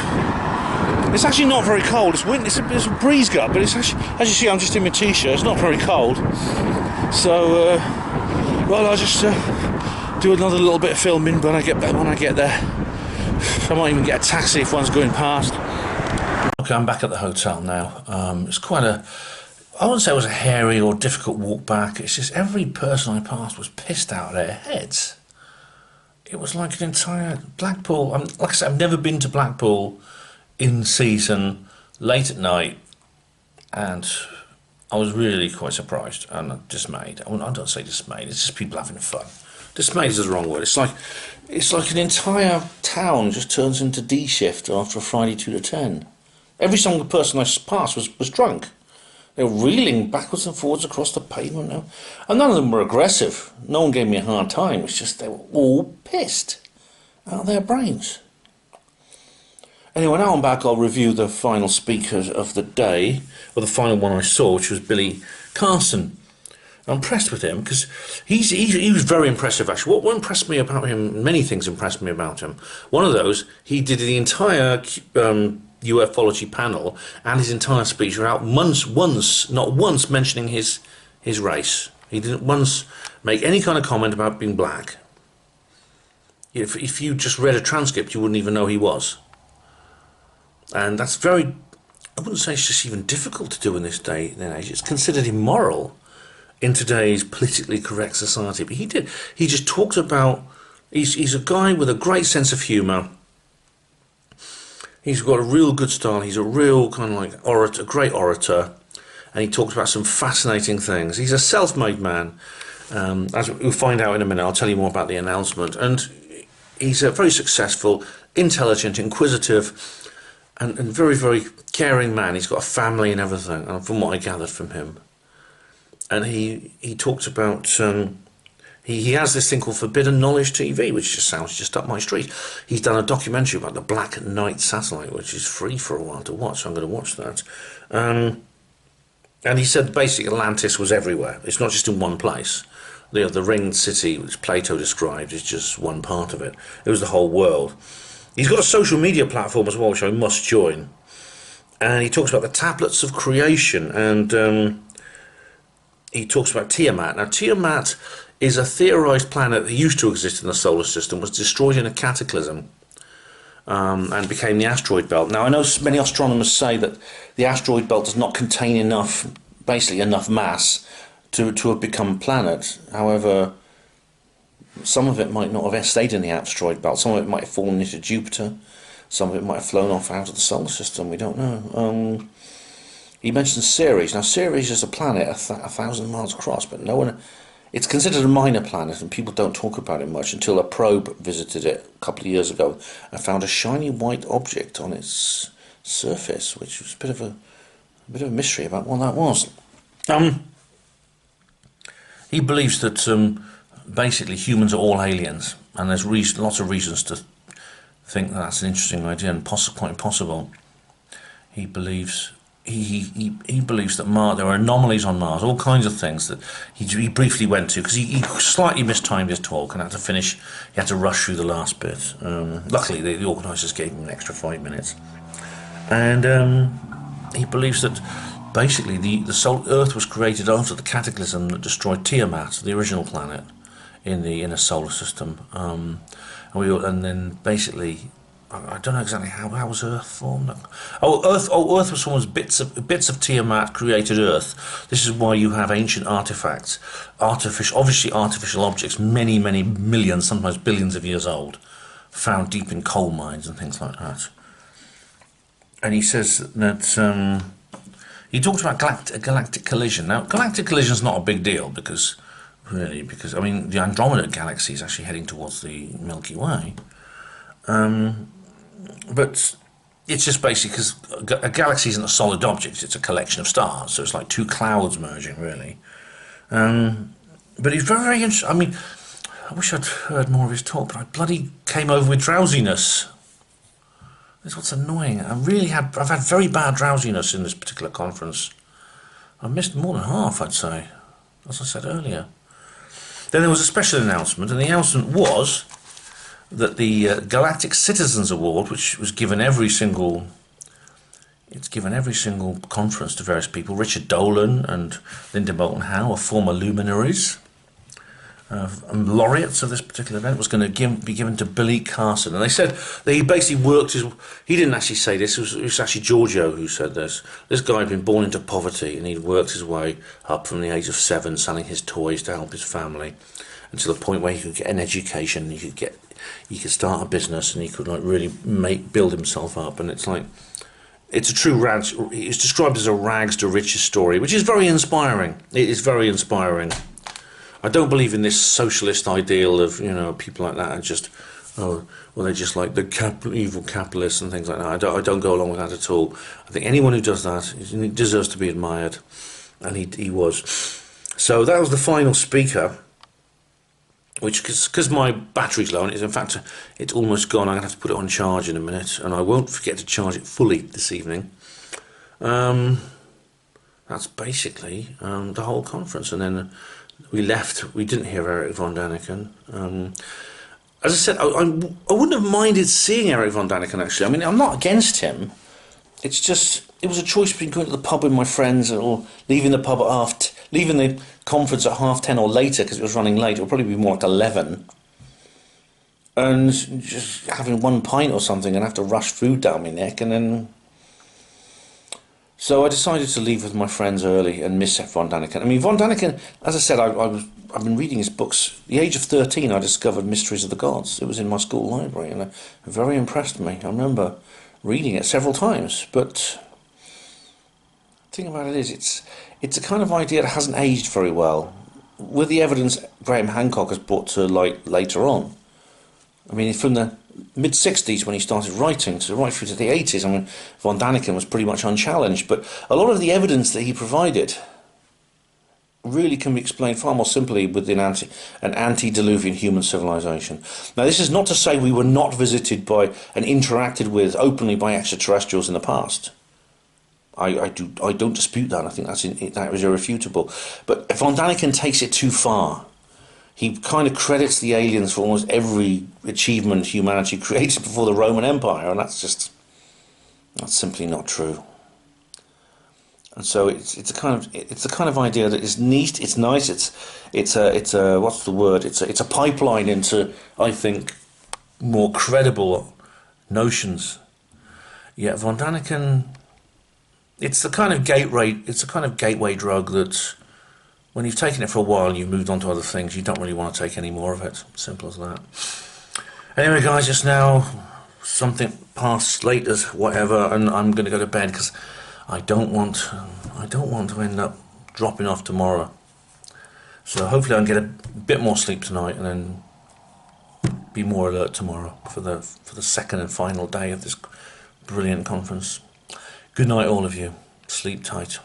It's actually not very cold. It's windy. It's a breeze gut, but it's actually, as you see, I'm just in my t-shirt. It's not very cold. So, I'll just do another little bit of filming when I get there. I might even get a taxi if one's going past. Okay, I'm back at the hotel now. It's quite I wouldn't say it was a hairy or difficult walk back. It's just every person I passed was pissed out of their heads. It was like an entire Blackpool. Like I said, I've never been to Blackpool in season, late at night, and I was really quite surprised and dismayed. I don't say dismayed. It's just people having fun. Dismayed is the wrong word. It's like an entire town just turns into D shift after a Friday 2 to 10. Every single person I passed was drunk. They were reeling backwards and forwards across the pavement now. And none of them were aggressive. No one gave me a hard time. It's just they were all pissed out of their brains. Anyway, now I'm back, I'll review the final speaker of the day, or the final one I saw, which was Billy Carson. I'm impressed with him because he was very impressive, actually. What impressed me about him, many things impressed me about him. One of those, he did the entire ufology panel and his entire speech without not once mentioning his race. He didn't once make any kind of comment about being black. If you just read a transcript, you wouldn't even know he was. And that's very, I wouldn't say it's just even difficult to do in this day and age. It's considered immoral in today's politically correct society. But he did. He just talked about, he's a guy with a great sense of humour. He's got a real good style. He's a real kind of like orator, great orator. And he talks about some fascinating things. He's a self-made man. As we'll find out in a minute, I'll tell you more about the announcement. And he's a very successful, intelligent, inquisitive, and very, very caring man. He's got a family and everything, from what I gathered from him. And he talks about, he has this thing called Forbidden Knowledge TV, which just sounds just up my street. He's done a documentary about the Black Knight satellite, which is free for a while to watch, so I'm going to watch that. And he said basically Atlantis was everywhere. It's not just in one place. The ringed city, which Plato described, is just one part of it. It was the whole world. He's got a social media platform as well, which I must join. And he talks about the tablets of creation, and he talks about Tiamat. Now, Tiamat is a theorized planet that used to exist in the solar system, was destroyed in a cataclysm, and became the asteroid belt. Now, I know many astronomers say that the asteroid belt does not contain enough mass to have become a planet. However, some of it might not have stayed in the asteroid belt. Some of it might have fallen into Jupiter. Some of it might have flown off out of the solar system. We don't know. He mentioned Ceres. Now, Ceres is a planet 1,000 miles across, but no one. It's considered a minor planet, and people don't talk about it much until a probe visited it a couple of years ago and found a shiny white object on its surface, which was a bit of a mystery about what that was. He believes that basically humans are all aliens, and there's lots of reasons to think that that's an interesting idea and quite possible. He believes he believes that there are anomalies on Mars, all kinds of things that he briefly went to, because he slightly mistimed his talk and had to finish. He had to rush through the last bit. Luckily, the organisers gave him an extra 5 minutes, and he believes that basically the Earth was created after the cataclysm that destroyed Tiamat, the original planet in the inner solar system, and then basically, I don't know exactly how was Earth formed. Earth was formed as bits of Tiamat created Earth. This is why you have ancient artifacts, obviously artificial objects, many millions, sometimes billions of years old, found deep in coal mines and things like that. And he says that he talks about galactic collision. Now, galactic collision is not a big deal because I mean the Andromeda galaxy is actually heading towards the Milky Way. But it's just basically because a galaxy isn't a solid object, it's a collection of stars, so it's like two clouds merging, really. But he's very, very interesting. I mean, I wish I'd heard more of his talk, but I bloody came over with drowsiness. That's what's annoying. I've had very bad drowsiness in this particular conference. I missed more than half, I'd say, as I said earlier. Then there was a special announcement, and the announcement was that the Galactic Citizens Award, which was given every single conference to various people. Richard Dolan and Linda Moulton Howe are former luminaries. laureates of this particular event was going to be given to Billy Carson, and they said that he basically worked his. He didn't actually say this. It was actually Giorgio who said this. This guy had been born into poverty, and he'd worked his way up from the age of 7, selling his toys to help his family, and to the point where he could get an education. He could start a business, and he could like really build himself up. And it's like, it's a true rags. It's described as a rags to riches story, which is very inspiring. It is very inspiring. I don't believe in this socialist ideal of, you know, people like that are just, oh, well, they're just like the evil capitalists and things like that. I don't go along with that at all. I think anyone who does that deserves to be admired, and he was. So that was the final speaker, which, because my battery's low, and in fact, it's almost gone. I'm going to have to put it on charge in a minute, and I won't forget to charge it fully this evening. That's basically the whole conference, and then we left. We didn't hear Eric von Daniken. As I said, I wouldn't have minded seeing Eric von Daniken, actually. I mean, I'm not against him. It's just, it was a choice between going to the pub with my friends or leaving the pub at leaving the conference at 10:30 or later because it was running late. It would probably be more like 11. And just having one pint or something and have to rush food down my neck, and then... So I decided to leave with my friends early and miss von Daniken. I mean, von Daniken, as I said, I've been reading his books. At the age of 13, I discovered Mysteries of the Gods. It was in my school library, and it very impressed me. I remember reading it several times, but the thing about it is, it's a kind of idea that hasn't aged very well, with the evidence Graham Hancock has brought to light later on. I mean, from the mid-60s when he started writing to right through to the 80s, I mean, von Daniken was pretty much unchallenged, but a lot of the evidence that he provided really can be explained far more simply within an antediluvian human civilization. Now, this is not to say we were not visited by and interacted with openly by extraterrestrials in the past. I don't dispute that. I think that was irrefutable. But von Daniken takes it too far. He kind of credits the aliens for almost every achievement humanity created before the Roman Empire, and that's simply not true. And so it's a kind of idea that is neat. It's nice. It's a what's the word? It's a pipeline into, I think, more credible notions. Yet von Daniken, it's the kind of gateway drug that, when you've taken it for a while and you've moved on to other things, you don't really want to take any more of it. Simple as that. Anyway, guys, just now, something past late as whatever, and I'm going to go to bed because I don't want to end up dropping off tomorrow. So hopefully I can get a bit more sleep tonight and then be more alert tomorrow for the second and final day of this brilliant conference. Good night, all of you. Sleep tight.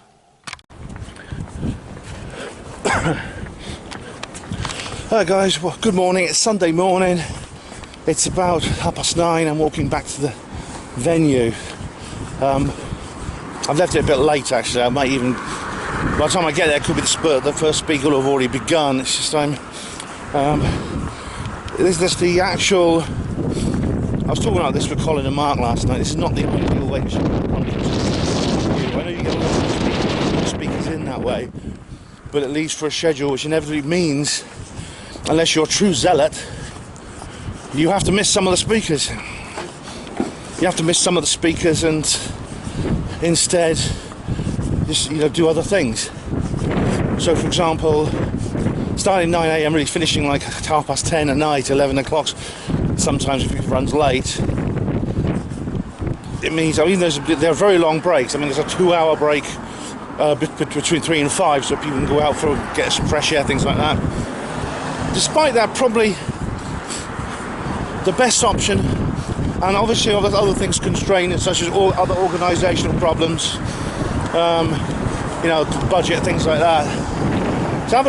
Hi guys, well, good morning. It's Sunday morning. It's about 9:30. I'm walking back to the venue. I've left it a bit late actually. I might even, by the time I get there, it could be the first speaker will have already begun. It's just this the actual. I was talking about this with Colin and Mark last night. This is not the ideal way to I know you get a lot of speakers in that way, but it leaves for a schedule, which inevitably means, unless you're a true zealot, you have to miss some of the speakers. You have to miss some of the speakers and instead just do other things. So, for example, starting 9 AM, really finishing like 10:30 at night, 11 o'clock. Sometimes if it runs late, it means, I mean, there are very long breaks. I mean, there's a 2-hour break between 3 and 5, so people can go out for get some fresh air, things like that. Despite that, probably the best option, and obviously other things constrain it, such as all other organisational problems, budget, things like that. So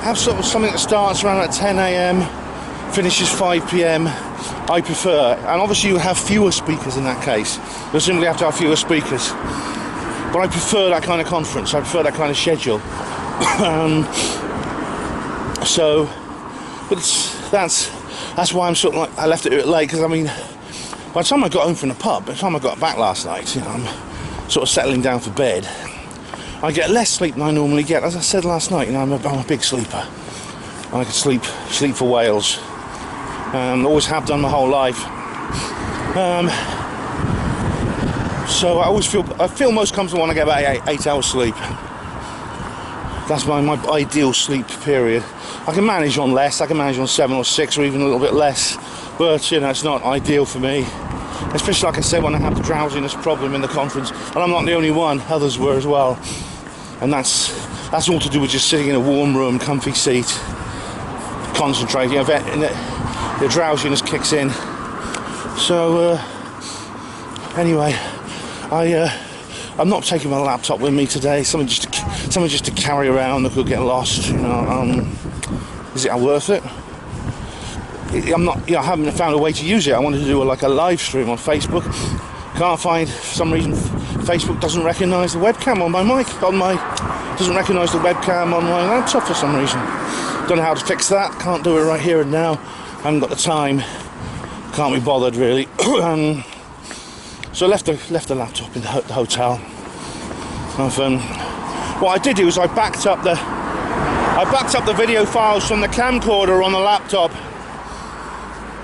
have sort of something that starts around at 10 AM, finishes 5 PM. I prefer, and obviously you have fewer speakers in that case. You simply have to have fewer speakers. But I prefer that kind of conference. I prefer that kind of schedule. That's why I'm sort of like, I left it a bit late, because I mean, by the time I got home from the pub, by the time I got back last night, I'm sort of settling down for bed. I get less sleep than I normally get. As I said last night, I'm a big sleeper. and I could sleep for Wales. Always have done my whole life. So I feel most comfortable when I get about 8 hours sleep. That's my ideal sleep period. I can manage on less, I can manage on 7 or 6 or even a little bit less, but you know, it's not ideal for me. Especially, like I said, when I have the drowsiness problem in the conference, and I'm not the only one, others were as well. And that's all to do with just sitting in a warm room, comfy seat, concentrating, and the drowsiness kicks in. So anyway, I'm not taking my laptop with me today. Something just to carry around that could get lost. You know, is it worth it? I haven't found a way to use it. I wanted to do like a live stream on Facebook. Can't find, for some reason, Facebook doesn't recognise the webcam on my mic. Doesn't recognise the webcam on my laptop for some reason. Don't know how to fix that. Can't do it right here and now. Haven't got the time. Can't be bothered really. So I left the laptop in the hotel. What I did do is I backed up the video files from the camcorder on the laptop.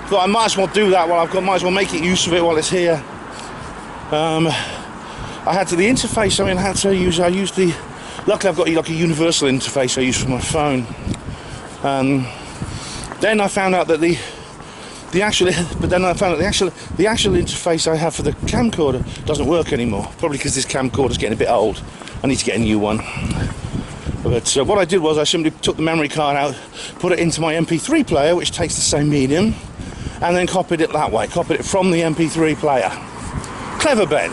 Thought I might as well do that might as well make use of it while it's here. I had the interface. I used the. Luckily, I've got like a universal interface I use for my phone. Then I found out that the actual interface I have for the camcorder doesn't work anymore. Probably because this camcorder's getting a bit old. I need to get a new one. But what I did was I simply took the memory card out, put it into my MP3 player, which takes the same medium, and then copied it that way. Copied it from the MP3 player. Clever Ben.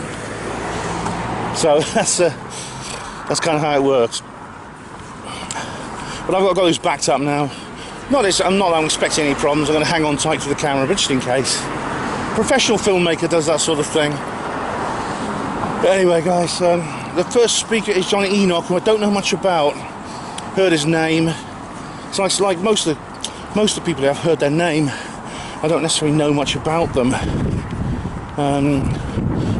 So that's kind of how it works. But I've got those backed up now. I'm expecting any problems. I'm going to hang on tight to the camera, but just in case. Professional filmmaker does that sort of thing. But anyway, guys, the first speaker is Johnny Enoch, who I don't know much about. Heard his name. So it's like most of the people who have heard their name, I don't necessarily know much about them.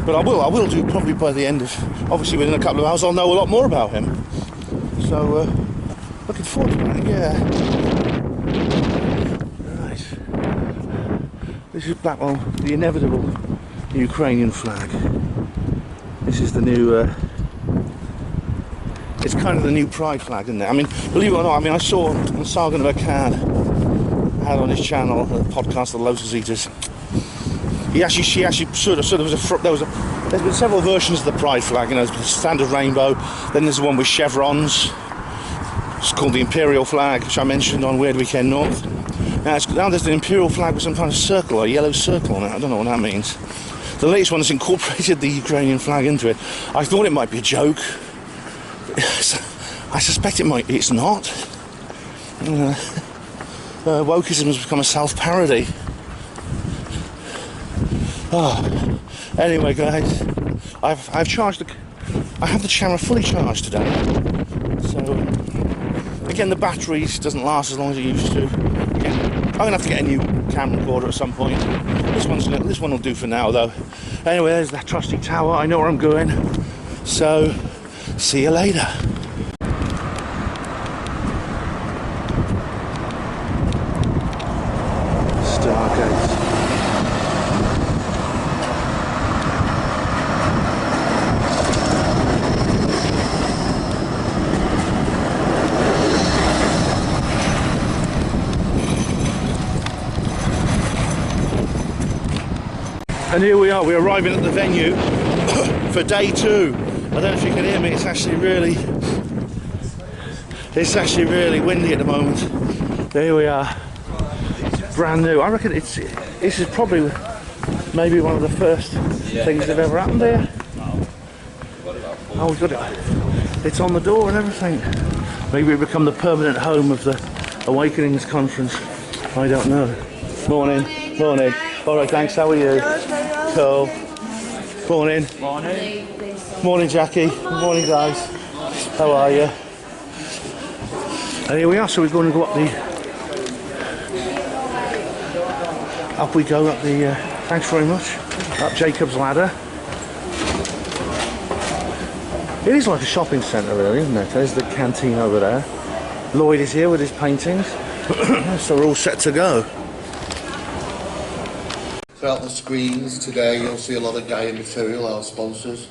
But I will do probably by the end of, obviously within a couple of hours, I'll know a lot more about him. So, looking forward to that, yeah. Right. This is Blackpool, the inevitable Ukrainian flag. This is the new, it's kind of the new pride flag, isn't it? I mean, believe it or not, I saw Sargon of Akkad had on his channel, the podcast, The Lotus Eaters. She actually there's been several versions of the pride flag, you know, there's the standard rainbow, then there's the one with chevrons. It's called the Imperial flag, which I mentioned on Weird Weekend North. Now there's an Imperial flag with some kind of circle, a yellow circle on it. I don't know what that means. The latest one has incorporated the Ukrainian flag into it. I thought it might be a joke. I suspect it might be. It's not. Wokeism has become a self-parody. Oh. Anyway, guys, I've charged I have the camera fully charged today. So again, the batteries doesn't last as long as it used to. Again, I'm gonna have to get a new camera recorder at some point. This one will do for now, though. Anyway, there's that trusty tower. I know where I'm going. So see you later. Stargate. And here we are, we're arriving at the venue for day 2. I don't know if you can hear me, it's actually really windy at the moment. There we are, brand new. I reckon this is probably maybe one of the first things that have ever happened here. Oh, we've got it. It's on the door and everything. Maybe we become the permanent home of the Awakenings conference. I don't know. Morning. Morning. All right, thanks. How are you? Cool. Morning. Morning. Morning, Jackie. Morning, guys. How are you? And here we are. So we're going to go up up we go up the. Thanks very much. Up Jacob's Ladder. It is like a shopping centre, really, isn't it? There's the canteen over there. Lloyd is here with his paintings. So we're all set to go. Throughout the screens today, you'll see a lot of Gaia material, our sponsors.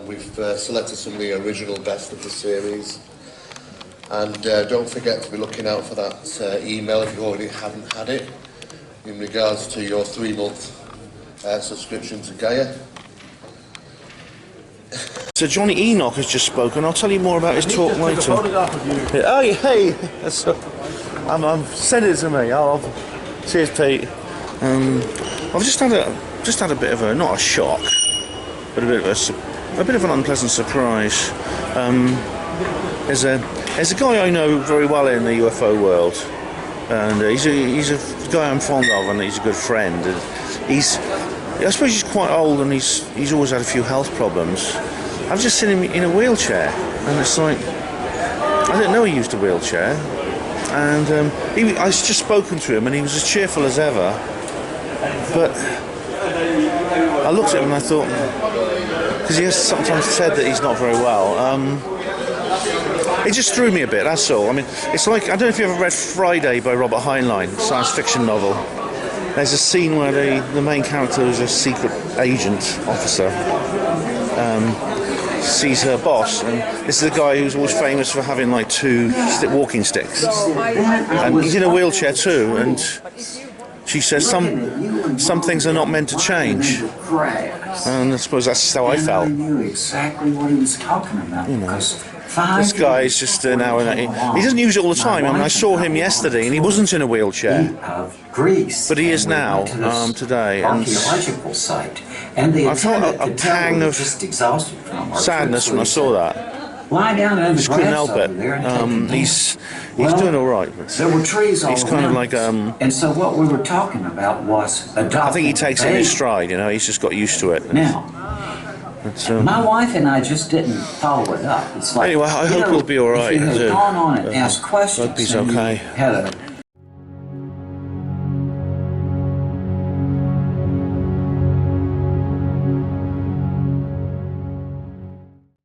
We've selected some of the original best of the series. And don't forget to be looking out for that email if you already haven't had it, in regards to your 3-month subscription to Gaia. So Johnny Enoch has just spoken. I'll tell you more about his talk later. Oh, yeah, hey! I'm send it to me. Oh, cheers, Pete. I've just had a bit of a, not a shock, but a bit of an unpleasant surprise. There's a guy I know very well in the UFO world, and he's a guy I'm fond of, and he's a good friend. And I suppose he's quite old, and he's always had a few health problems. I've just seen him in a wheelchair, and it's like, I didn't know he used a wheelchair, and I just spoken to him, and he was as cheerful as ever. But I looked at him and I thought, because he has sometimes said that he's not very well. It just threw me a bit, that's all. I mean, it's like, I don't know if you ever read Friday by Robert Heinlein, science fiction novel. There's a scene where the main character, who's a secret agent officer, sees her boss, and this is a guy who's always famous for having like 2 walking sticks, and he's in a wheelchair too, and she says some things are not meant to change, and I suppose that's how I felt. I knew exactly what he was talking about. You know, this guy is just now he doesn't use it all the time. I mean, I saw him yesterday, and he wasn't in a wheelchair, but he is now today. And I felt a pang of sadness when I saw that. Lie down in the Just couldn't grass help it. over there and take a He's doing all right. But there were trees all he's kind of around like us. And so what we were talking about was adopting. I think he takes it in his baby. stride. You know, he's just got used to it. Now, my wife and I just didn't follow it up. It's like, anyway, I hope he'll be all right. If you had gone on and asked questions, hope he's and you okay. had a